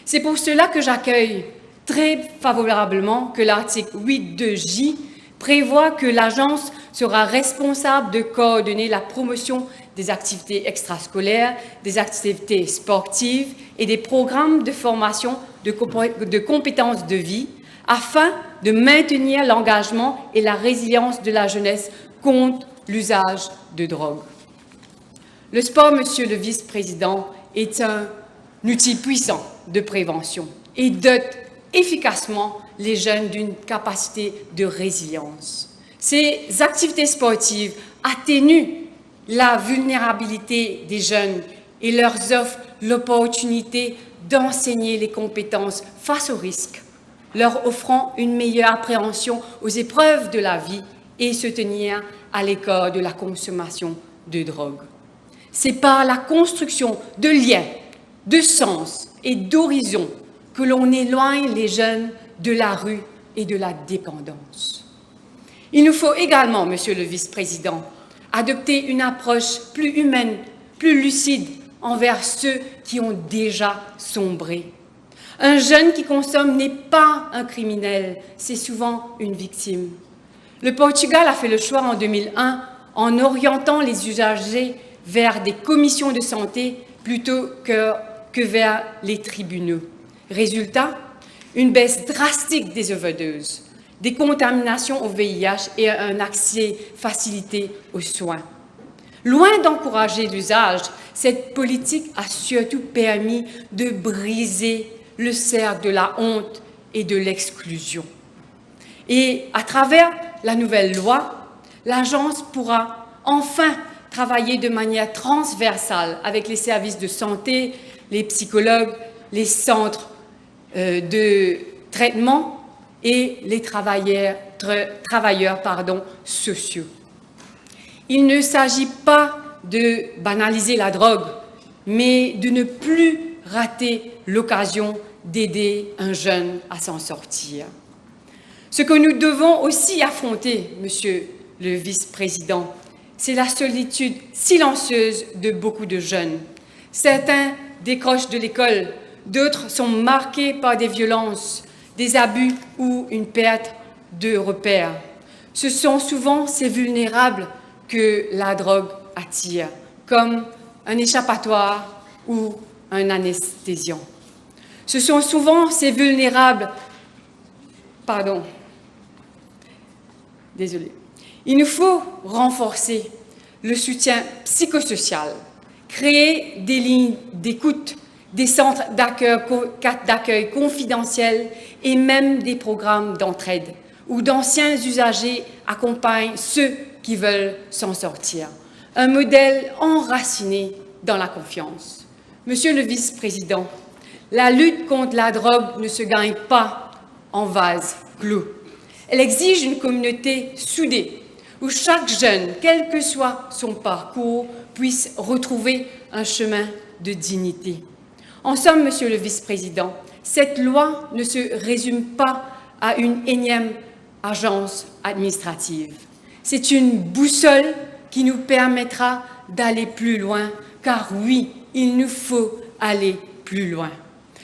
C'est pour cela que j'accueille très favorablement que l'article 8.2J prévoit que l'agence sera responsable de coordonner la promotion des activités extrascolaires, des activités sportives et des programmes de formation de compétences de vie afin de maintenir l'engagement et la résilience de la jeunesse contre l'usage de drogue. Le sport, Monsieur le Vice-président, est un outil puissant de prévention et dote efficacement les jeunes d'une capacité de résilience. Ces activités sportives atténuent la vulnérabilité des jeunes et leur offrent l'opportunité d'enseigner les compétences face aux risques, leur offrant une meilleure appréhension aux épreuves de la vie et se tenir à l'écart de la consommation de drogue. C'est par la construction de liens, de sens et d'horizons que l'on éloigne les jeunes de la rue et de la dépendance. Il nous faut également, Monsieur le Vice-président, adopter une approche plus humaine, plus lucide envers ceux qui ont déjà sombré. Un jeune qui consomme n'est pas un criminel, c'est souvent une victime. Le Portugal a fait le choix en 2001 en orientant les usagers vers des commissions de santé plutôt que vers les tribunaux. Résultat, une baisse drastique des overdoses, des contaminations au VIH et un accès facilité aux soins. Loin d'encourager l'usage, cette politique a surtout permis de briser le cercle de la honte et de l'exclusion. Et à travers la nouvelle loi, l'agence pourra enfin travailler de manière transversale avec les services de santé, les psychologues, les centres de traitement et les travailleurs sociaux. Il ne s'agit pas de banaliser la drogue, mais de ne plus rater l'occasion d'aider un jeune à s'en sortir. Ce que nous devons aussi affronter, Monsieur le Vice-président, c'est la solitude silencieuse de beaucoup de jeunes. Certains décrochent de l'école, d'autres sont marqués par des violences, des abus ou une perte de repères. Ce sont souvent ces vulnérables que la drogue attire, comme un échappatoire ou un anesthésiant. Ce sont souvent ces vulnérables... Il nous faut renforcer le soutien psychosocial, créer des lignes d'écoute, des centres d'accueil confidentiels et même des programmes d'entraide où d'anciens usagers accompagnent ceux qui veulent s'en sortir. Un modèle enraciné dans la confiance. Monsieur le Vice-président, la lutte contre la drogue ne se gagne pas en vase clos. Elle exige une communauté soudée, où chaque jeune, quel que soit son parcours, puisse retrouver un chemin de dignité. En somme, Monsieur le Vice-président, cette loi ne se résume pas à une énième agence administrative. C'est une boussole qui nous permettra d'aller plus loin, car oui, il nous faut aller plus loin.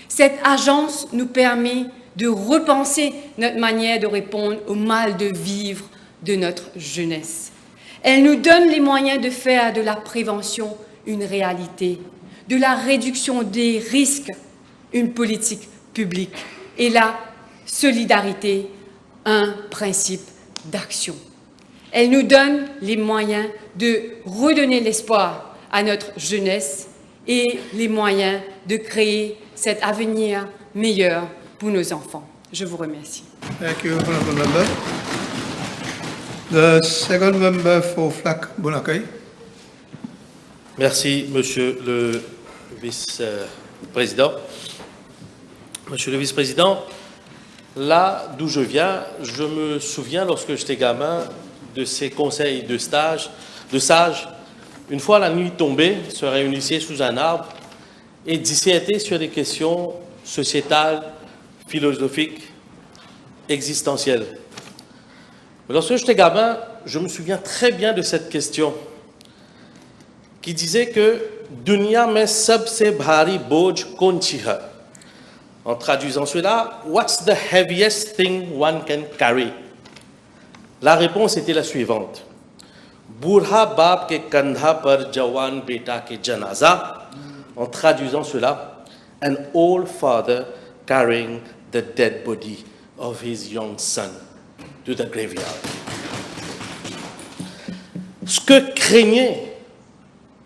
Cette agence nous permet de repenser notre manière de répondre au mal de vivre de notre jeunesse. Elle nous donne les moyens de faire de la prévention une réalité, de la réduction des risques une politique publique et la solidarité un principe d'action. Elle nous donne les moyens de redonner l'espoir à notre jeunesse et les moyens de créer cet avenir meilleur pour nos enfants. Je vous remercie. Thank you, honorable member. The second member for Flac Bonacay. Merci, Monsieur le Vice-président. Monsieur le Vice-président, là d'où je viens, je me souviens, lorsque j'étais gamin, ces conseils de sages, une fois la nuit tombée, se réunissaient sous un arbre et dissertaient sur des questions sociétales, philosophiques, existentielles. Lorsque j'étais gamin, je me souviens très bien de cette question qui disait que « Dunya mein sabse bhari boj kaun-si hai ?» En traduisant cela, « What's the heaviest thing one can carry ?» La réponse était la suivante. « Burha baap ke kandha par jawan beta ke janaza » En traduisant cela, « An old father carrying the dead body of his young son to the graveyard. » Ce que craignaient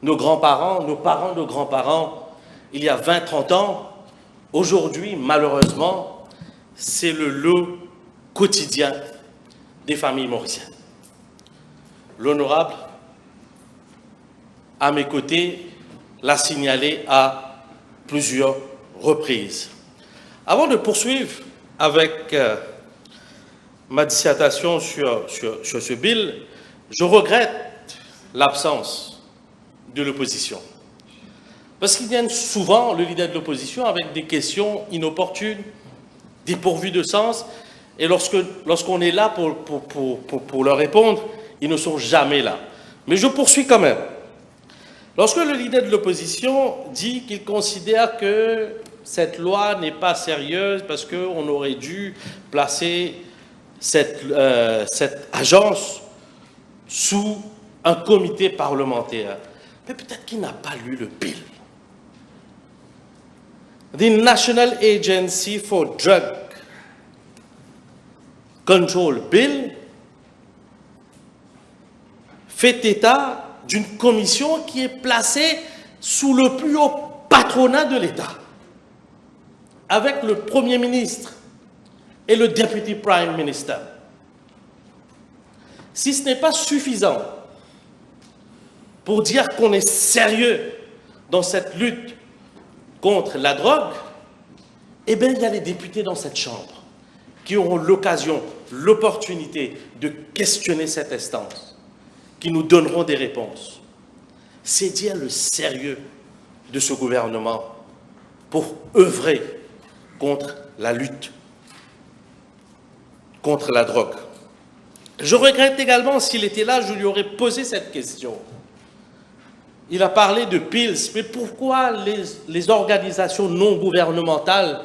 nos grands-parents, nos parents, nos grands-parents, il y a 20-30 ans, aujourd'hui, malheureusement, c'est le lot quotidien des familles mauriciennes. L'honorable, à mes côtés, l'a signalé à plusieurs reprises. Avant de poursuivre avec ma dissertation sur ce bill, je regrette l'absence de l'opposition. Parce qu'ils viennent souvent, le leader de l'opposition, avec des questions inopportunes, dépourvues de sens, et lorsqu'on est là pour leur répondre, ils ne sont jamais là. Mais je poursuis quand même. Lorsque le leader de l'opposition dit qu'il considère que cette loi n'est pas sérieuse parce qu'on aurait dû placer cette agence sous un comité parlementaire, mais peut-être qu'il n'a pas lu le bill. The National Agency for Drug Control Bill fait état d'une commission qui est placée sous le plus haut patronat de l'État, avec le Premier ministre et le Deputy Prime Minister. Si ce n'est pas suffisant pour dire qu'on est sérieux dans cette lutte contre la drogue, eh bien, il y a les députés dans cette Chambre qui auront l'occasion, l'opportunité de questionner cette instance, qui nous donneront des réponses. C'est dire le sérieux de ce gouvernement pour œuvrer contre la lutte contre la drogue. Je regrette également, s'il était là, je lui aurais posé cette question. Il a parlé de pills, mais pourquoi les organisations non gouvernementales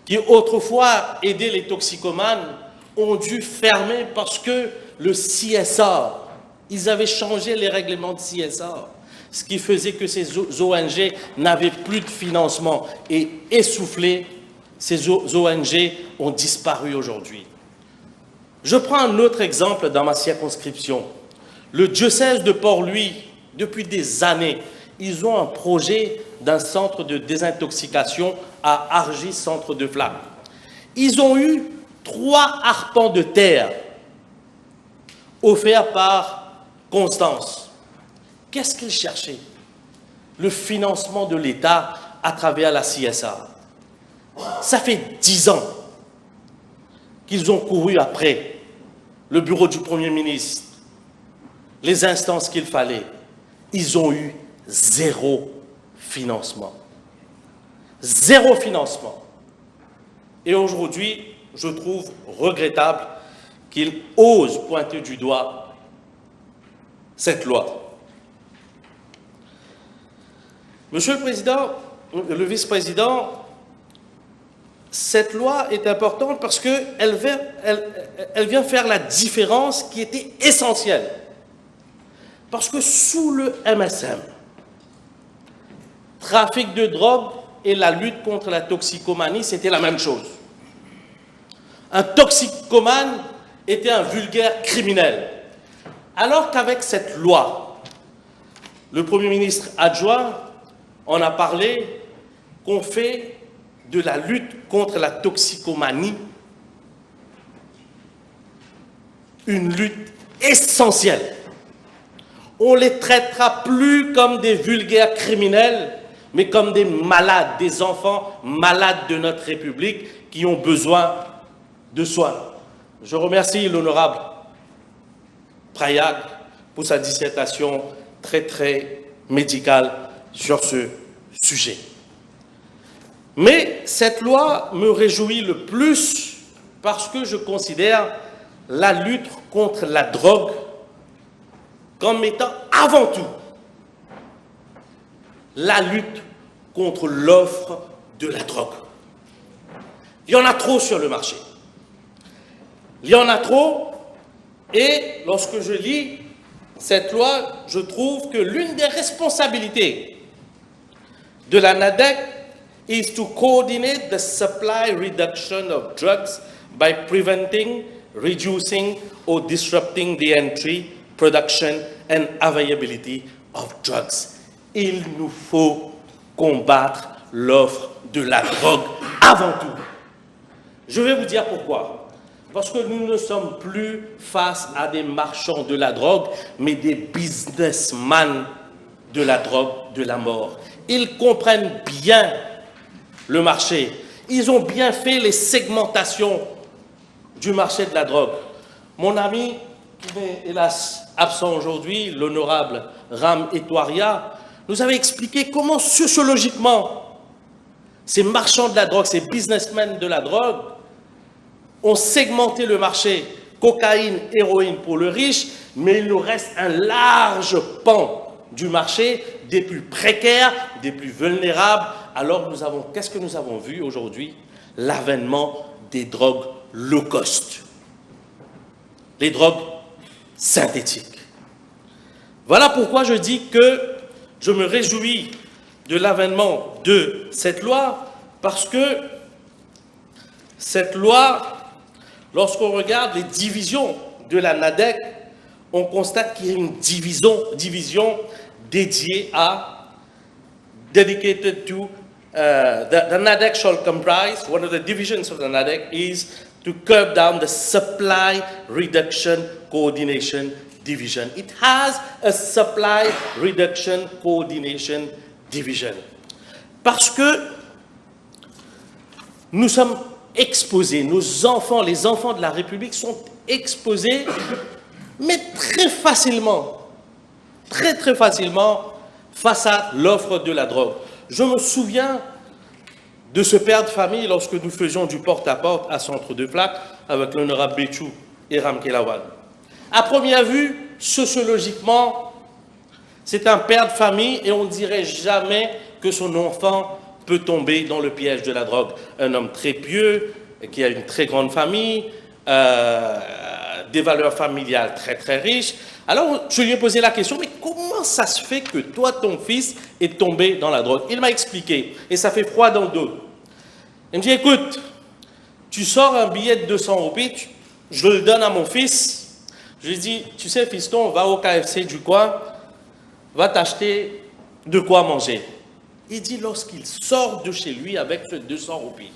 qui autrefois aidaient les toxicomanes ont dû fermer parce que le CSR, ils avaient changé les règlements de CSR, ce qui faisait que ces ONG n'avaient plus de financement et essoufflés, ces ONG ont disparu aujourd'hui. Je prends un autre exemple dans ma circonscription. Le diocèse de Port-Louis, depuis des années, ils ont un projet d'un centre de désintoxication à Argy, centre de Flac. Ils ont eu 3 arpents de terre offerts par Constance. Qu'est-ce qu'ils cherchaient? Le financement de l'État à travers la CSA. Ça fait 10 ans qu'ils ont couru après le bureau du Premier ministre, les instances qu'il fallait. Ils ont eu 0 financement. 0 financement. Et aujourd'hui, je trouve regrettable qu'ils osent pointer du doigt cette loi. Monsieur le Président, le Vice-président, cette loi est importante parce qu'elle vient faire la différence qui était essentielle. Parce que sous le MSM, trafic de drogue et la lutte contre la toxicomanie, c'était la même chose. Un toxicomane était un vulgaire criminel. Alors qu'avec cette loi, le Premier ministre adjoint en a parlé, qu'on fait de la lutte contre la toxicomanie une lutte essentielle. On ne les traitera plus comme des vulgaires criminels, mais comme des malades, des enfants malades de notre République qui ont besoin de soins. Je remercie l'honorable Prayag pour sa dissertation très médicale sur ce sujet. Mais cette loi me réjouit le plus parce que je considère la lutte contre la drogue comme étant avant tout la lutte contre l'offre de la drogue. Il y en a trop sur le marché. Il y en a trop, et lorsque je lis cette loi, je trouve que l'une des responsabilités de la NADEC is to coordinate the supply reduction of drugs by preventing, reducing or disrupting the entry, production and availability of drugs. Il nous faut combattre l'offre de la drogue avant tout. Je vais vous dire pourquoi. Parce que nous ne sommes plus face à des marchands de la drogue, mais des businessmen de la drogue, de la mort. Ils comprennent bien le marché. Ils ont bien fait les segmentations du marché de la drogue. Mon ami, qui est hélas absent aujourd'hui, l'honorable Ram Etouaria, nous avait expliqué comment sociologiquement ces marchands de la drogue, ces businessmen de la drogue, ont segmenté le marché, cocaïne, héroïne pour le riche, mais il nous reste un large pan du marché des plus précaires, des plus vulnérables. Alors qu'est-ce que nous avons vu aujourd'hui? L'avènement des drogues low cost, les drogues synthétiques. Voilà pourquoi je dis que je me réjouis de l'avènement de cette loi, parce que cette loi, lorsqu'on regarde les divisions de la NADEC, on constate qu'il y a une division dédiée à, dedicated to, the NADEC shall comprise, one of the divisions of the NADEC is to curb down the supply reduction coordination division. It has a supply reduction coordination division. Parce que nous sommes exposés, nos enfants, les enfants de la République sont exposés, mais très facilement face à l'offre de la drogue. Je me souviens de ce père de famille lorsque nous faisions du porte-à-porte à Centre de Plaque avec l'honorable Béchou et Ram Kelawad. À première vue, sociologiquement, c'est un père de famille et on ne dirait jamais que son enfant peut tomber dans le piège de la drogue. Un homme très pieux, qui a une très grande famille, des valeurs familiales très riches. Alors, je lui ai posé la question, mais comment ça se fait que toi, ton fils, est tombé dans la drogue? Il m'a expliqué, et ça fait froid dans le dos. Il me dit, écoute, tu sors un billet de 200 roupies, je le donne à mon fils. Je lui dis, tu sais, fiston, va au KFC du coin, va t'acheter de quoi manger. Il dit, lorsqu'il sort de chez lui avec ce 200 roupies,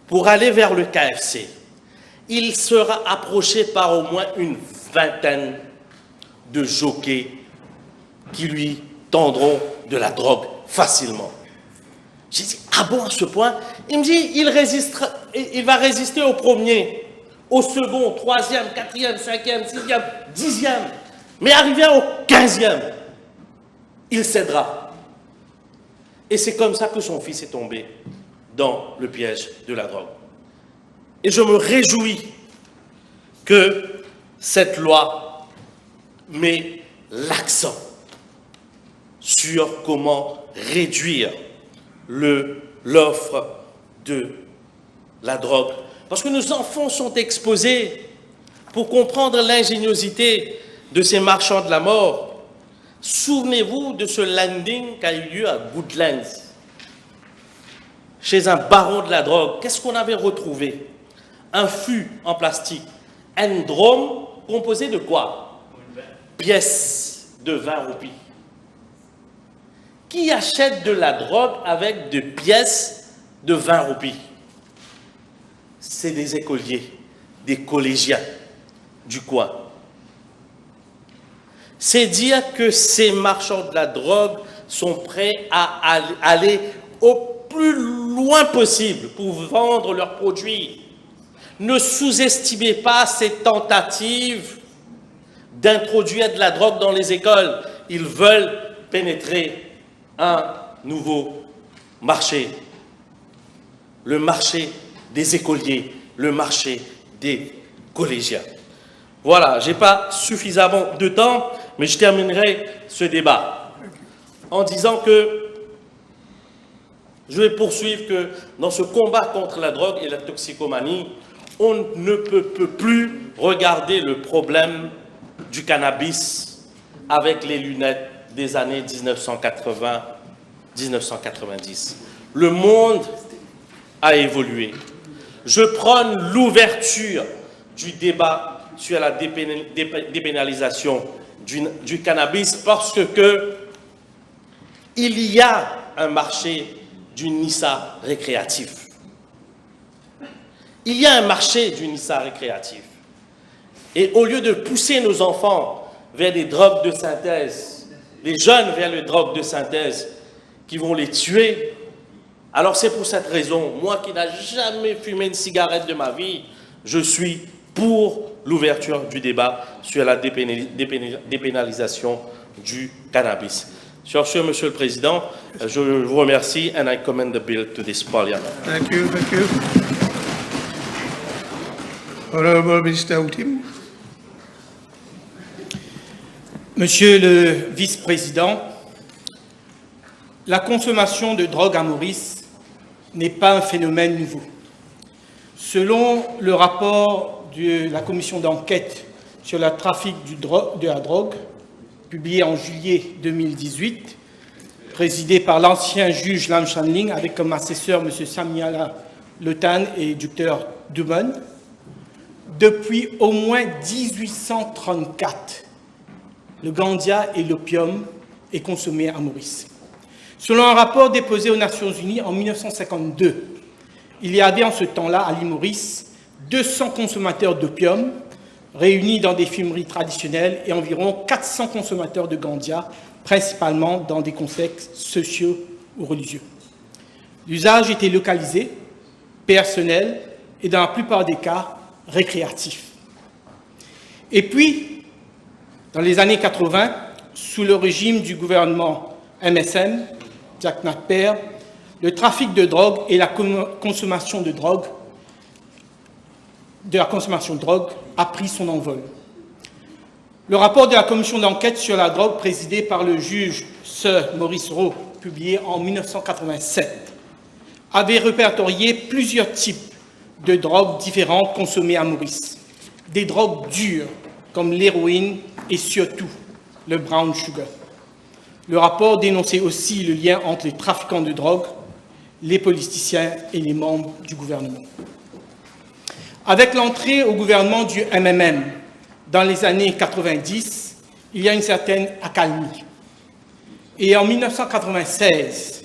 pour aller vers le KFC, il sera approché par au moins une vingtaine de jockeys qui lui tendront de la drogue facilement. J'ai dit, ah bon, à ce point? Il me dit, il va résister au premier, au second, troisième, quatrième, cinquième, sixième, dixième, mais arrivé au 15e, il cédera. Et c'est comme ça que son fils est tombé dans le piège de la drogue. Et je me réjouis que cette loi met l'accent sur comment réduire l'offre de la drogue. Parce que nos enfants sont exposés. Pour comprendre l'ingéniosité de ces marchands de la mort, souvenez-vous de ce landing qui a eu lieu à Goodlands, chez un baron de la drogue. Qu'est-ce qu'on avait retrouvé? Un fût en plastique, un drum composé de quoi? Pièces de 20 roupies. Qui achète de la drogue avec des pièces de 20 roupies? C'est des écoliers, des collégiens du coin. C'est dire que ces marchands de la drogue sont prêts à aller au plus loin possible pour vendre leurs produits. Ne sous-estimez pas ces tentatives d'introduire de la drogue dans les écoles. Ils veulent pénétrer un nouveau marché, le marché des écoliers, le marché des collégiens. Voilà, je n'ai pas suffisamment de temps, mais je terminerai ce débat en disant que je vais poursuivre que dans ce combat contre la drogue et la toxicomanie, on ne peut plus regarder le problème du cannabis avec les lunettes des années 1980-1990. Le monde a évolué. Je prône l'ouverture du débat sur la dépénalisation du cannabis parce que il y a un marché du Nissa récréatif. Il y a un marché du Nissa récréatif. Et au lieu de pousser nos enfants vers des drogues de synthèse, les jeunes vers les drogues de synthèse qui vont les tuer, alors c'est pour cette raison, moi qui n'ai jamais fumé une cigarette de ma vie, je suis pour l'ouverture du débat sur la dépénalisation du cannabis. Sur ce, Monsieur le Président, je vous remercie and I commend the bill to this Parliament. Thank you, thank you. Honorable Minister Outim. Monsieur le Vice-président, la consommation de drogue à Maurice n'est pas un phénomène nouveau. Selon le rapport de la commission d'enquête sur le trafic de la drogue, publié en juillet 2018, présidé par l'ancien juge Lam Shanling avec comme assesseur M. Samiala Letan et Dr Dumon, depuis au moins 1834, le ganja et l'opium est consommé à Maurice. Selon un rapport déposé aux Nations Unies en 1952, il y avait en ce temps-là à l'île Maurice 200 consommateurs d'opium réunis dans des fumeries traditionnelles et environ 400 consommateurs de ganja, principalement dans des contextes sociaux ou religieux. L'usage était localisé, personnel et dans la plupart des cas récréatif. Et puis, dans les années 80, sous le régime du gouvernement MSM, Jack Napier, le trafic de drogue et la consommation de drogue a pris son envol. Le rapport de la commission d'enquête sur la drogue présidé par le juge Sir Maurice Rowe, publié en 1987, avait répertorié plusieurs types de drogues différentes consommées à Maurice. Des drogues dures comme l'héroïne et surtout le brown sugar. Le rapport dénonçait aussi le lien entre les trafiquants de drogue, les politiciens et les membres du gouvernement. Avec l'entrée au gouvernement du MMM dans les années 90, il y a une certaine accalmie. Et en 1996,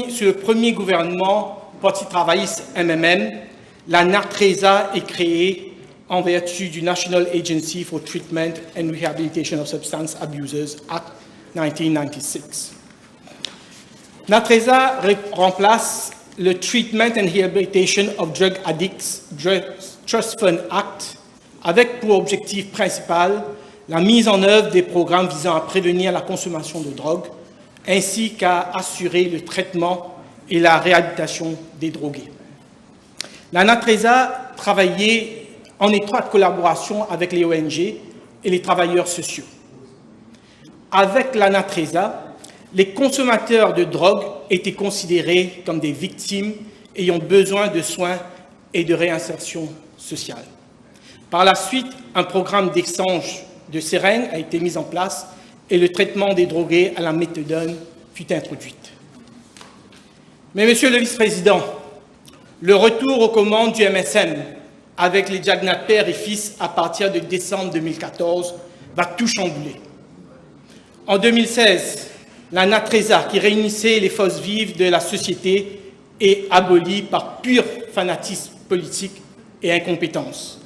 sur le premier gouvernement Parti travailliste MMM, la NATRESA est créée en vertu du National Agency for Treatment and Rehabilitation of Substance Abusers Act 1996. NATRESA remplace le Treatment and Rehabilitation of Drug Addicts Trust Fund Act avec pour objectif principal la mise en œuvre des programmes visant à prévenir la consommation de drogue ainsi qu'à assurer le traitement et la réhabilitation des drogués. La NATRESA travaillait en étroite collaboration avec les ONG et les travailleurs sociaux. Avec la NATRESA, les consommateurs de drogue étaient considérés comme des victimes ayant besoin de soins et de réinsertion sociale. Par la suite, un programme d'échange de seringues a été mis en place et le traitement des drogués à la méthadone fut introduit. Mais, Monsieur le Vice-président, le retour aux commandes du MSM avec les Jagnat père et fils à partir de décembre 2014 va tout chambouler. En 2016, la NATRESA, qui réunissait les forces vives de la société, est abolie par pur fanatisme politique et incompétence.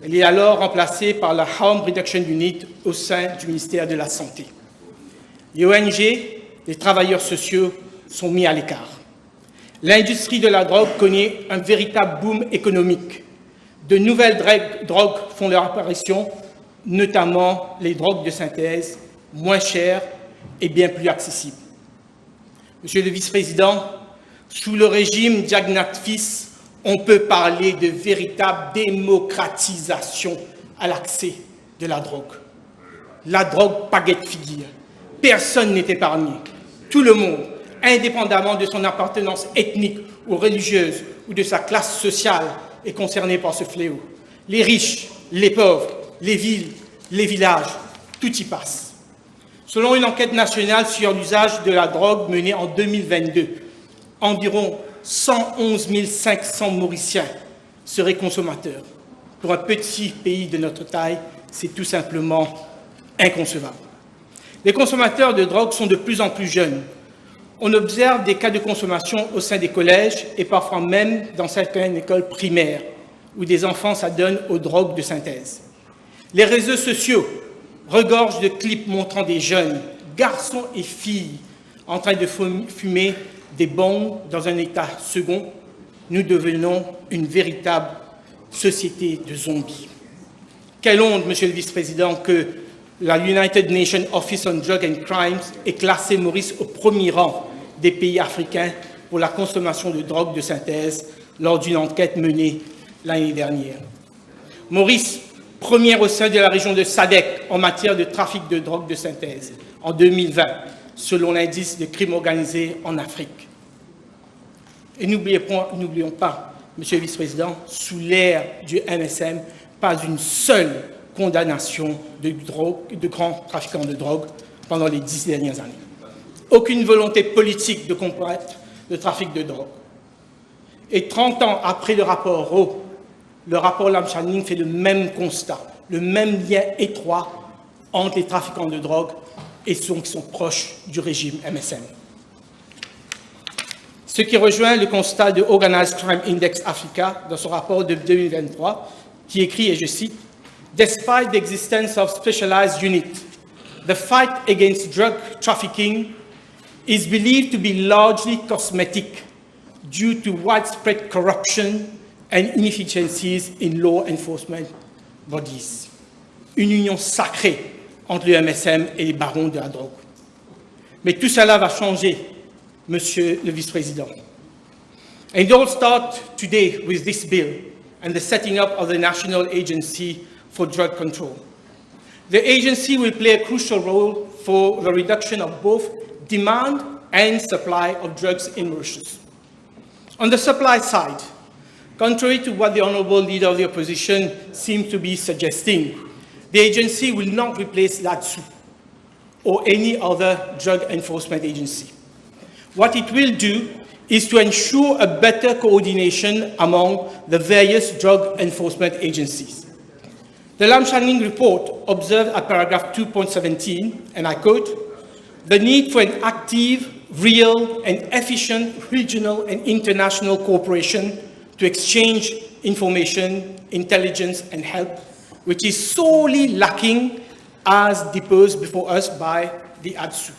Elle est alors remplacée par la Harm Reduction Unit au sein du ministère de la Santé. Les ONG, les travailleurs sociaux sont mis à l'écart. L'industrie de la drogue connaît un véritable boom économique. De nouvelles drogues font leur apparition, notamment les drogues de synthèse, moins chères et bien plus accessibles. Monsieur le vice-président, sous le régime Diagnat-Fils, on peut parler de véritable démocratisation à l'accès de la drogue. La drogue baguette figure. Personne n'est épargné. Tout le monde, indépendamment de son appartenance ethnique ou religieuse ou de sa classe sociale, est concerné par ce fléau. Les riches, les pauvres, les villes, les villages, tout y passe. Selon une enquête nationale sur l'usage de la drogue menée en 2022, environ 111 500 Mauriciens seraient consommateurs. Pour un petit pays de notre taille, c'est tout simplement inconcevable. Les consommateurs de drogue sont de plus en plus jeunes. On observe des cas de consommation au sein des collèges et parfois même dans certaines écoles primaires où des enfants s'adonnent aux drogues de synthèse. Les réseaux sociaux regorgent de clips montrant des jeunes, garçons et filles, en train de fumer des bongs dans un état second. Nous devenons une véritable société de zombies. Quelle honte, Monsieur le Vice-président, que la United Nations Office on Drugs and Crimes ait classé Maurice au premier rang des pays africains pour la consommation de drogues de synthèse lors d'une enquête menée l'année dernière. Maurice, première au sein de la région de SADC en matière de trafic de drogue de synthèse en 2020, selon l'indice de crime organisé en Afrique. Et n'oublions pas, Monsieur le Vice-président, sous l'ère du MSM, pas une seule condamnation de grands trafiquants de drogue pendant les 10 dernières années. Aucune volonté politique de combattre le trafic de drogue. Et 30 ans après le rapport Rowe, le rapport Lam-Channing fait le même constat, le même lien étroit entre les trafiquants de drogue et ceux qui sont proches du régime MSM. Ce qui rejoint le constat de Organized Crime Index Africa dans son rapport de 2023, qui écrit, et je cite, « Despite the existence of specialized units, the fight against drug trafficking is believed to be largely cosmetic due to widespread corruption and inefficiencies in law enforcement bodies. » Une union sacrée entre le MSM et les barons de la drogue. Mais tout cela va changer, Monsieur le Vice-président. And it all starts today with this bill and the setting up of the National Agency for Drug Control. The agency will play a crucial role for the reduction of both demand and supply of drugs in Mauritius. On the supply side, contrary to what the Honourable Leader of the Opposition seems to be suggesting, the agency will not replace LADSU or any other drug enforcement agency. What it will do is to ensure a better coordination among the various drug enforcement agencies. The Lam-Channing report observed at paragraph 2.17, and I quote, "The need for an active, real and efficient regional and international cooperation to exchange information, intelligence and help, which is sorely lacking as deposed before us by the ADSU."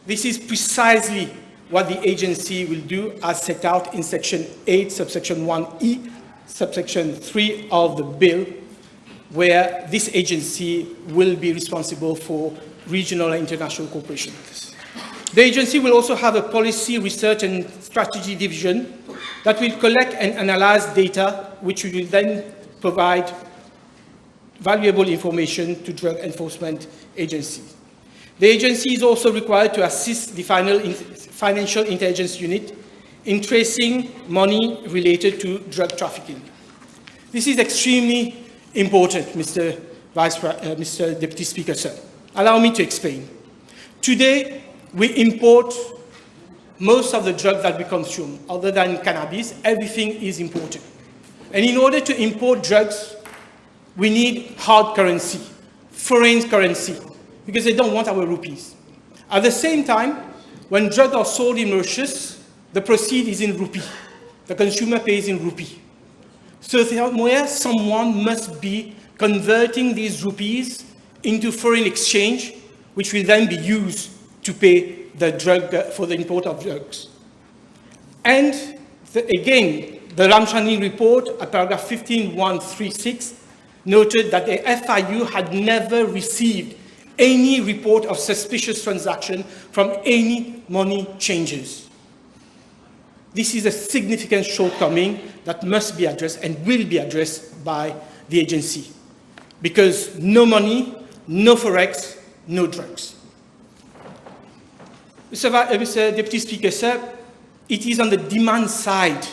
This is precisely what the agency will do as set out in section 8, subsection 1E, subsection 3 of the bill, where this agency will be responsible for regional and international cooperation. The agency will also have a policy, research and strategy division that will collect and analyze data, which will then provide valuable information to drug enforcement agencies. The agency is also required to assist the Financial Intelligence Unit in tracing money related to drug trafficking. This is extremely important, Mr. Deputy Speaker, sir. Allow me to explain. Today, we import most of the drugs that we consume. Other than cannabis, everything is imported. And in order to import drugs, we need hard currency, foreign currency, because they don't want our rupees. At the same time, when drugs are sold in Mauritius, the proceed is in rupee. The consumer pays in rupee. So somewhere, someone must be converting these rupees into foreign exchange, which will then be used to pay the drug for the import of drugs. And again, the Lam-Channing report, at paragraph 15.136, noted that the FIU had never received any report of suspicious transaction from any money changers. This is a significant shortcoming that must be addressed and will be addressed by the agency, because no money, no forex, no drugs. Mr. Deputy Speaker, sir, it is on the demand side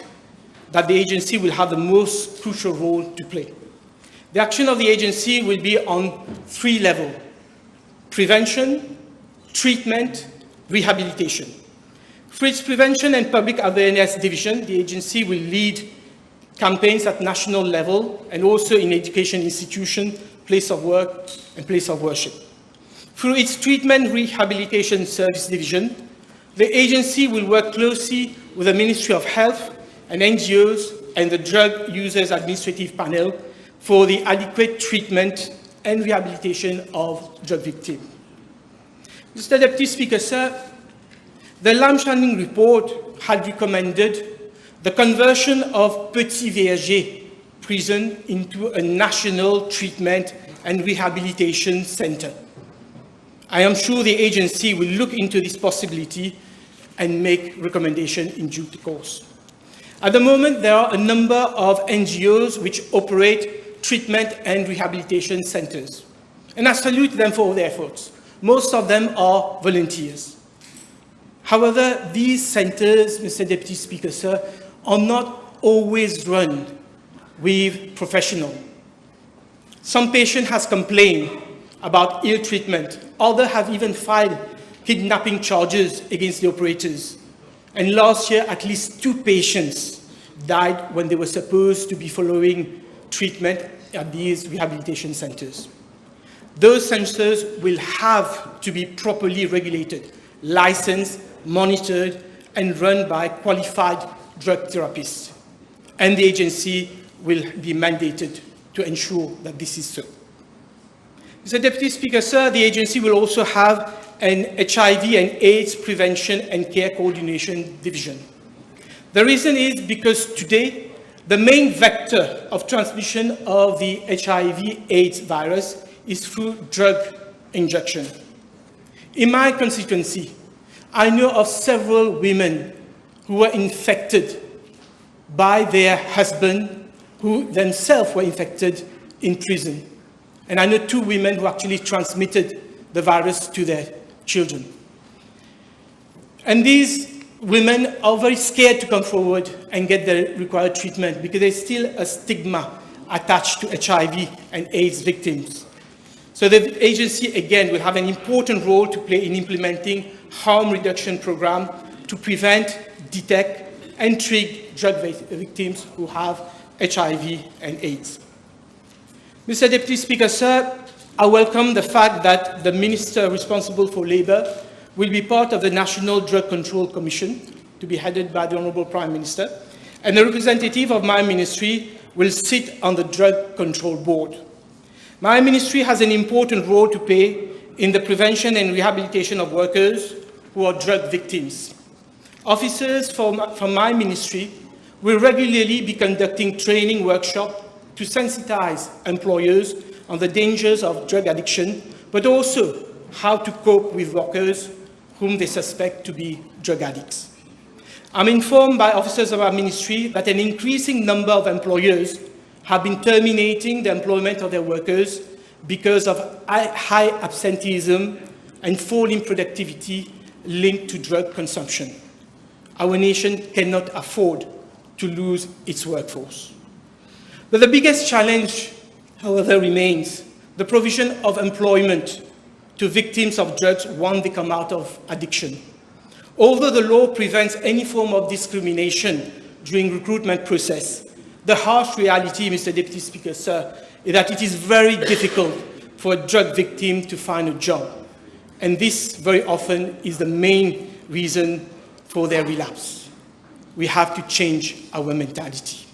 that the agency will have the most crucial role to play. The action of the agency will be on 3 levels: prevention, treatment, rehabilitation. For its prevention and public awareness division, the agency will lead campaigns at national level and also in education institution, place of work, and place of worship. Through its treatment rehabilitation service division, the agency will work closely with the Ministry of Health and NGOs and the Drug Users Administrative Panel for the adequate treatment and rehabilitation of drug victims. Mr. Deputy Speaker, sir, the Lam-Shanning report had recommended the conversion of Petit Verger prison into a national treatment and rehabilitation center. I am sure the agency will look into this possibility and make recommendations in due course. At the moment, there are a number of NGOs which operate treatment and rehabilitation centers, and I salute them for their efforts. Most of them are volunteers. However, these centers, Mr. Deputy Speaker, sir, are not always run with professionals. Some patient has complained about ill treatment. Others have even filed kidnapping charges against the operators. And last year, at least 2 patients died when they were supposed to be following treatment at these rehabilitation centers. Those centers will have to be properly regulated, licensed, monitored, and run by qualified drug therapists. And the agency will be mandated to ensure that this is so. Mr. Deputy Speaker, sir, the agency will also have an HIV and AIDS prevention and care coordination division. The reason is because today, the main vector of transmission of the HIV/AIDS virus is through drug injection. In my constituency, I know of several women who were infected by their husband, who themselves were infected in prison. And I know 2 women who actually transmitted the virus to their children. And these women are very scared to come forward and get the required treatment because there's still a stigma attached to HIV and AIDS victims. So the agency, again, will have an important role to play in implementing harm reduction program to prevent, detect, and treat drug victims who have HIV and AIDS. Mr. Deputy Speaker, sir, I welcome the fact that the Minister responsible for Labour will be part of the National Drug Control Commission, to be headed by the Honourable Prime Minister, and a representative of my ministry will sit on the Drug Control Board. My ministry has an important role to play in the prevention and rehabilitation of workers who are drug victims. Officers from my ministry will regularly be conducting training workshops to sensitize employers on the dangers of drug addiction, but also how to cope with workers whom they suspect to be drug addicts. I'm informed by officers of our ministry that an increasing number of employers have been terminating the employment of their workers because of high absenteeism and fall in productivity linked to drug consumption. Our nation cannot afford to lose its workforce. But the biggest challenge, however, remains the provision of employment to victims of drugs once they come out of addiction. Although the law prevents any form of discrimination during recruitment process, the harsh reality, Mr. Deputy Speaker, sir, is that it is very difficult for a drug victim to find a job. And this very often is the main reason for their relapse. We have to change our mentality.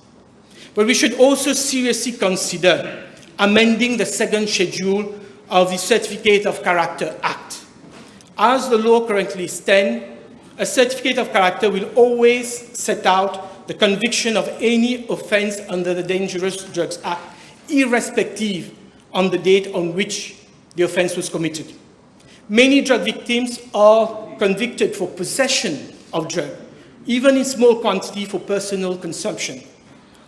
But we should also seriously consider amending the 2nd schedule of the Certificate of Character Act. As the law currently stands, a certificate of character will always set out the conviction of any offense under the Dangerous Drugs Act irrespective on the date on which the offense was committed. Many drug victims are convicted for possession of drug, even in small quantity for personal consumption.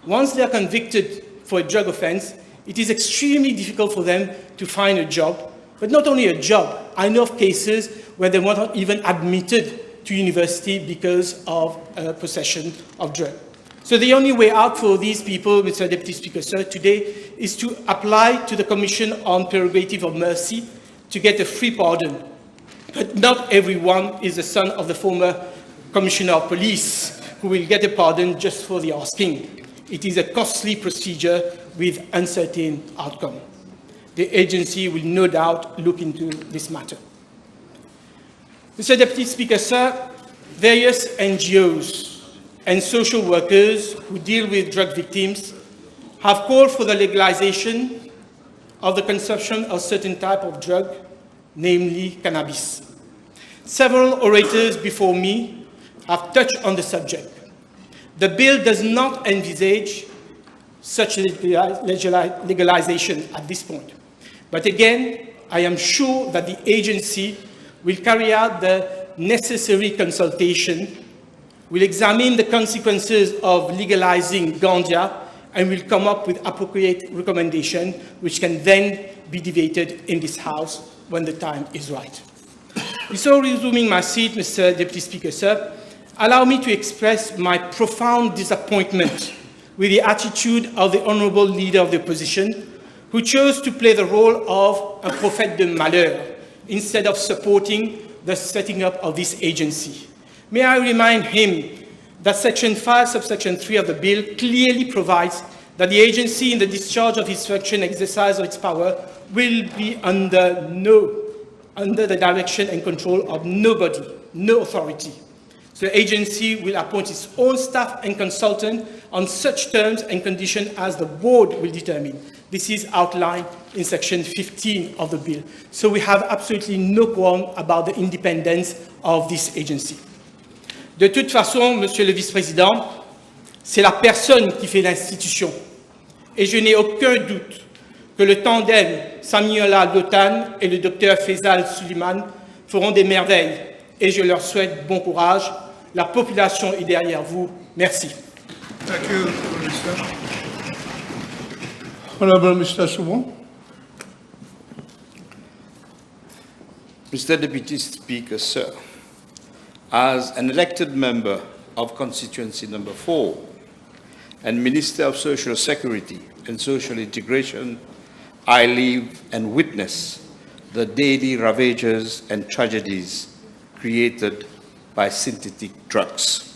Once they are convicted for a drug offense, it is extremely difficult for them to find a job, but not only a job. I know of cases where they were not even admitted to university because of possession of drug. So the only way out for these people, Mr. Deputy Speaker, sir, today is to apply to the Commission on Prerogative of Mercy to get a free pardon. But not everyone is the son of the former Commissioner of Police who will get a pardon just for the asking. It is a costly procedure with uncertain outcome. The agency will no doubt look into this matter. Mr. Deputy Speaker, sir, various NGOs and social workers who deal with drug victims have called for the legalization of the consumption of certain type of drug, namely cannabis. Several orators before me have touched on the subject. The bill does not envisage such legalization at this point. But again, I am sure that the agency will carry out the necessary consultation, will examine the consequences of legalizing ganja, and will come up with appropriate recommendations which can then be debated in this House when the time is right. Before resuming my seat, Mr. Deputy Speaker, sir, allow me to express my profound disappointment with the attitude of the Honourable Leader of the Opposition, who chose to play the role of a prophète de malheur instead of supporting the setting up of this agency. May I remind him that Section 5, subsection 3 of the bill clearly provides that the agency, in the discharge of its function, exercise of its power, will be under the direction and control of nobody, no authority. So the agency will appoint its own staff and consultant on such terms and conditions as the board will determine. This is outlined in section 15 of the bill. So we have absolutely no qualm about the independence of this agency. De toute façon, Monsieur le Vice-président, c'est la personne qui fait l'institution. Et je n'ai aucun doute que le tandem Samiola Lotan et le docteur Faisal Suleiman feront des merveilles. Et je leur souhaite bon courage. La population est derrière vous. Merci. Thank you, Minister. Honorable Mr. Soubon. Mr. Deputy Speaker, sir, as an elected member of constituency number 4 and Minister of Social Security and Social Integration, I live and witness the daily ravages and tragedies created by synthetic drugs.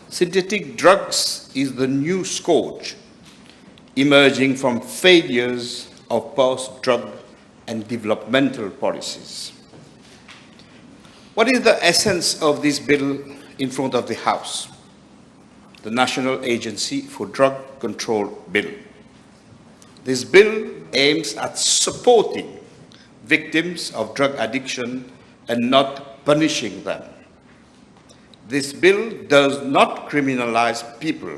Synthetic drugs is the new scourge emerging from failures of post-drug and developmental policies. What is the essence of this bill in front of the House? The National Agency for Drug Control Bill. This bill aims at supporting victims of drug addiction and not punishing them. This bill does not criminalize people.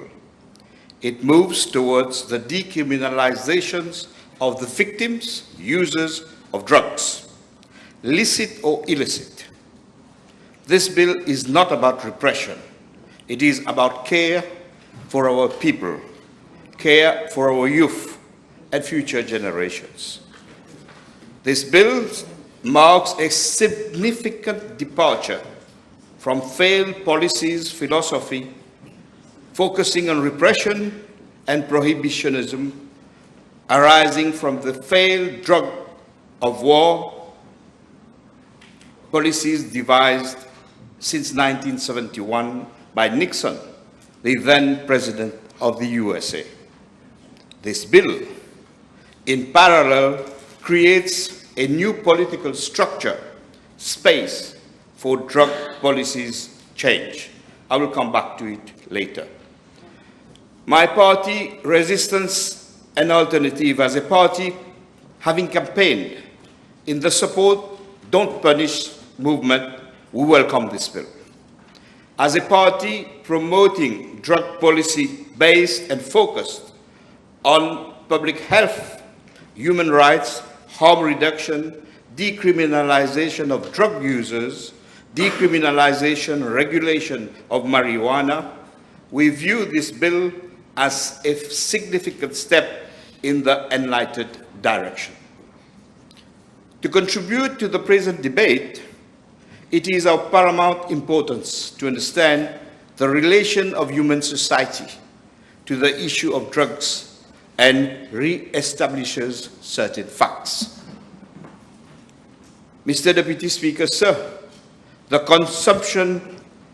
It moves towards the decriminalizations of the victims, users of drugs, licit or illicit. This bill is not about repression. It is about care for our people, care for our youth and future generations. This bill marks a significant departure from failed policies philosophy, focusing on repression and prohibitionism arising from the failed drug of war policies devised since 1971 by Nixon, the then President of the USA. This bill, in parallel, creates a new political structure, space for drug policies change. I will come back to it later. My party, Resistance and Alternative, as a party having campaigned in the support Don't Punish movement, we welcome this bill. As a party promoting drug policy based and focused on public health, human rights, harm reduction, decriminalization of drug users, decriminalization, regulation of marijuana, we view this bill as a significant step in the enlightened direction. To contribute to the present debate, it is of paramount importance to understand the relation of human society to the issue of drugs and re-establishes certain facts. Mr. Deputy Speaker, sir, the consumption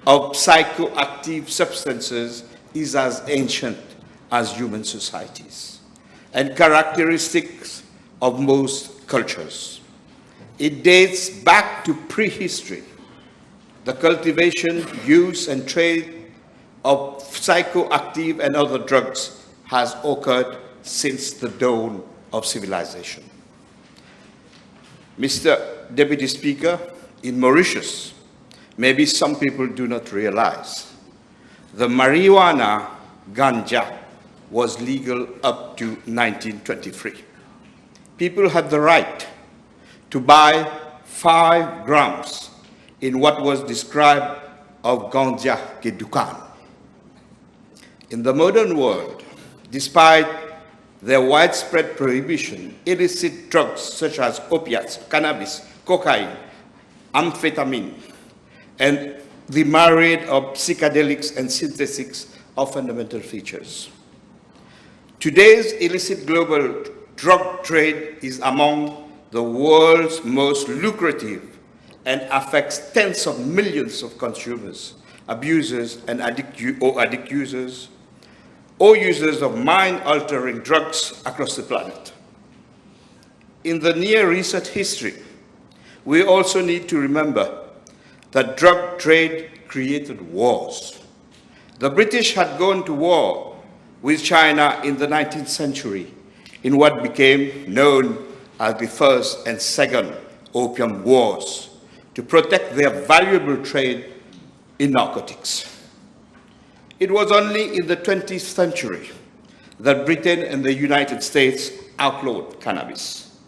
of psychoactive substances is as ancient as human societies and characteristics of most cultures. It dates back to prehistory. The cultivation, use, and trade of psychoactive and other drugs has occurred since the dawn of civilization. Mr. Deputy Speaker, in Mauritius, maybe some people do not realize, the marijuana ganja was legal up to 1923. People had the right to buy 5 grams in what was described of ganja ke dukan. In the modern world, despite their widespread prohibition, illicit drugs such as opiates, cannabis, cocaine, amphetamine, and the myriad of psychedelics and synthetics are fundamental features. Today's illicit global drug trade is among the world's most lucrative and affects tens of millions of consumers, abusers, and addict users, or users of mind-altering drugs across the planet. In the near recent history, we also need to remember that drug trade created wars. The British had gone to war with China in the 19th century in what became known as the First and Second Opium Wars to protect their valuable trade in narcotics. It was only in the 20th century that Britain and the United States outlawed cannabis.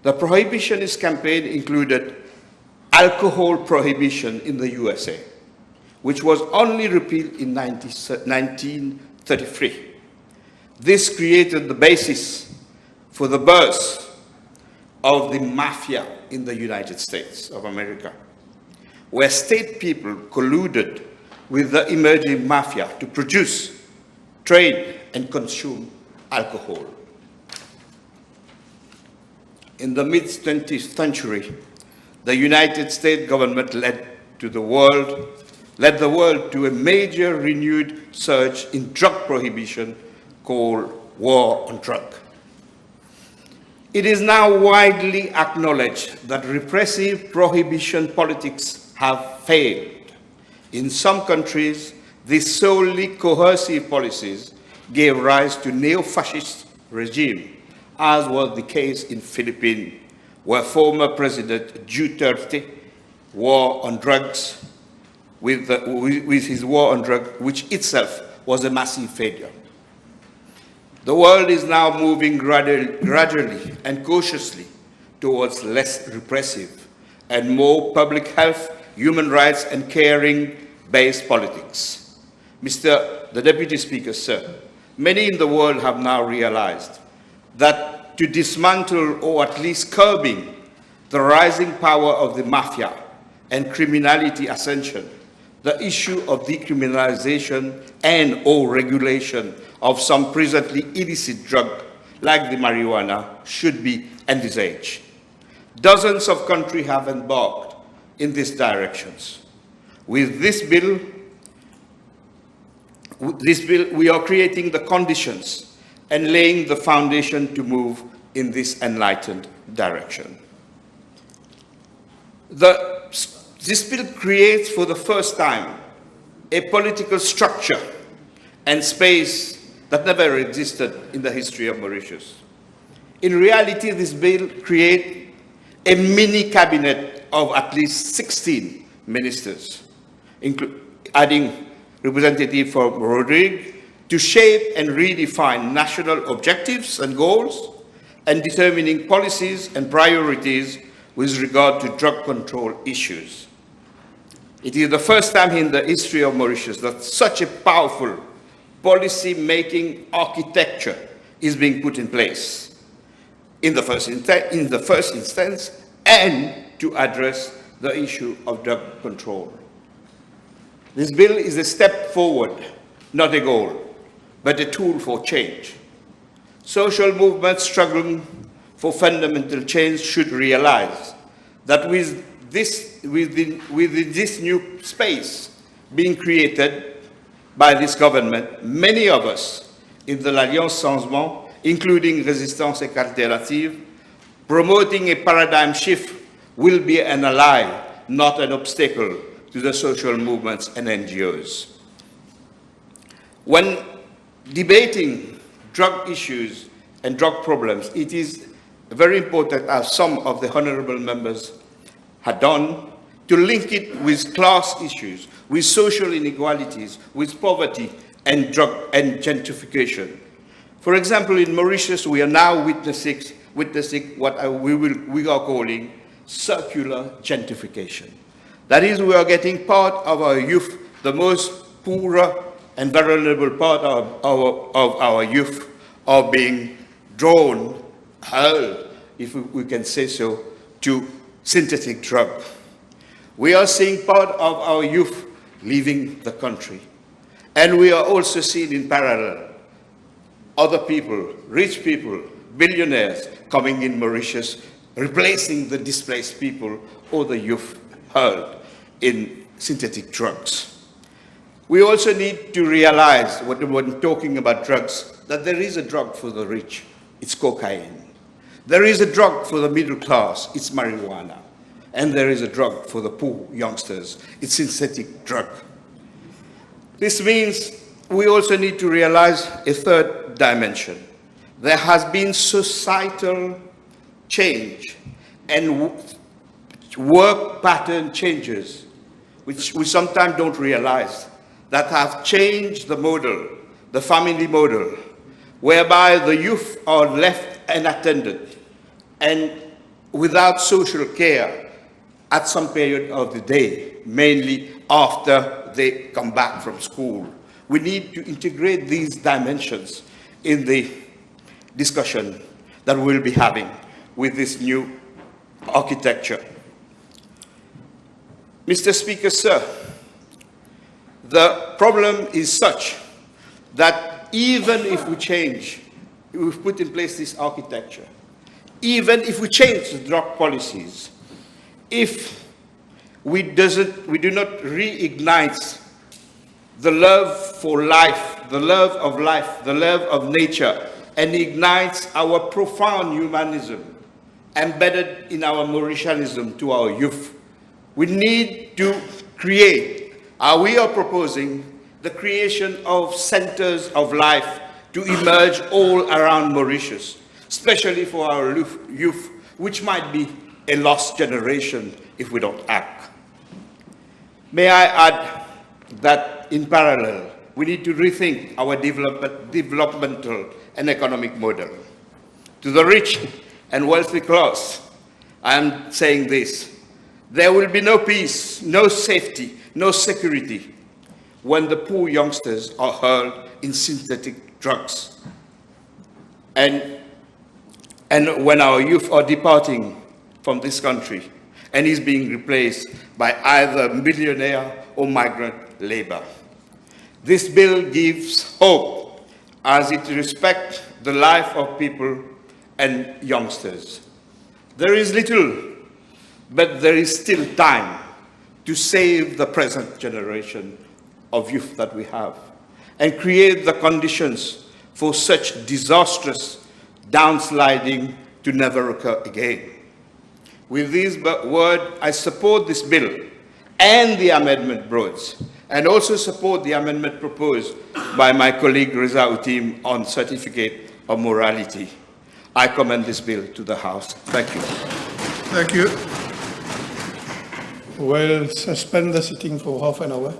The prohibitionist campaign included alcohol prohibition in the USA, which was only repealed in 1933. This created the basis for the birth of the mafia in the United States of America, where state people colluded with the emerging mafia to produce, trade, and consume alcohol. In the mid-20th century, the United States government led the world to a major renewed surge in drug prohibition called War on Drugs. It is now widely acknowledged that repressive prohibition politics have failed. In some countries, these solely coercive policies gave rise to neo-fascist regimes, as was the case in Philippines, where former President Duterte war on drugs with his war on drugs, which itself was a massive failure. The world is now moving gradually and cautiously towards less repressive and more public health, human rights, and caring-based politics. Mr. the Deputy Speaker, sir, many in the world have now realized that to dismantle or at least curbing the rising power of the mafia and criminality ascension, the issue of decriminalization and or regulation of some presently illicit drug like the marijuana should be envisaged. Dozens of countries have embarked in these directions. With this bill, we are creating the conditions and laying the foundation to move in this enlightened direction. This bill creates for the first time a political structure and space that never existed in the history of Mauritius. In reality, this bill creates a mini cabinet of at least 16 ministers, adding representatives from Rodrigue to shape and redefine national objectives and goals, and determining policies and priorities with regard to drug control issues. It is the first time in the history of Mauritius that such a powerful policy-making architecture is being put in place in the first instance, and to address the issue of drug control. This bill is a step forward, not a goal, but a tool for change. Social movements struggling for fundamental change should realize that within this new space being created by this government, many of us in the L'Alliance Changement, including Résistance et Alternative, promoting a paradigm shift, will be an ally, not an obstacle to the social movements and NGOs. When debating drug issues and drug problems, it is very important, as some of the honorable members had done, to link it with class issues, with social inequalities, with poverty and drug and gentrification. For example, in Mauritius, we are now witnessing what we are calling circular gentrification. That is, we are getting part of our youth, the most poorer and vulnerable part of our youth, are being drawn, hurled, if we can say so, to synthetic drug. We are seeing part of our youth leaving the country. And we are also seeing in parallel other people, rich people, billionaires coming in Mauritius, replacing the displaced people or the youth hurled in synthetic drugs. We also need to realize, when talking about drugs, that there is a drug for the rich, it's cocaine. There is a drug for the middle class, it's marijuana. And there is a drug for the poor youngsters, it's synthetic drug. This means we also need to realize a third dimension. There has been societal change and work pattern changes, which we sometimes don't realize, that have changed the model, the family model, whereby the youth are left unattended and without social care at some period of the day, mainly after they come back from school. We need to integrate these dimensions in the discussion that we'll be having with this new architecture. Mr. Speaker, sir, the problem is such that even if we change, we've put in place this architecture, even if we change the drug policies, if we do not reignite the love for life, the love of nature, and ignites our profound humanism embedded in our Mauritianism to our youth, we need to create, we are proposing the creation of centers of life to emerge all around Mauritius, especially for our youth, which might be a lost generation if we don't act. May I add that in parallel, we need to rethink our developmental and economic model. To the rich and wealthy class, I am saying this: there will be no peace, no safety, no security when the poor youngsters are hurled in synthetic drugs. And when our youth are departing from this country and is being replaced by either millionaire or migrant labor. This bill gives hope as it respects the life of people and youngsters. There is little, but there is still time to save the present generation of youth that we have and create the conditions for such disastrous downsliding to never occur again. With these words, I support this bill and the amendment brought, and also support the amendment proposed by my colleague Reza Utim on certificate of morality. I commend this bill to the House. Thank you. Thank you. We'll suspend the sitting for half an hour.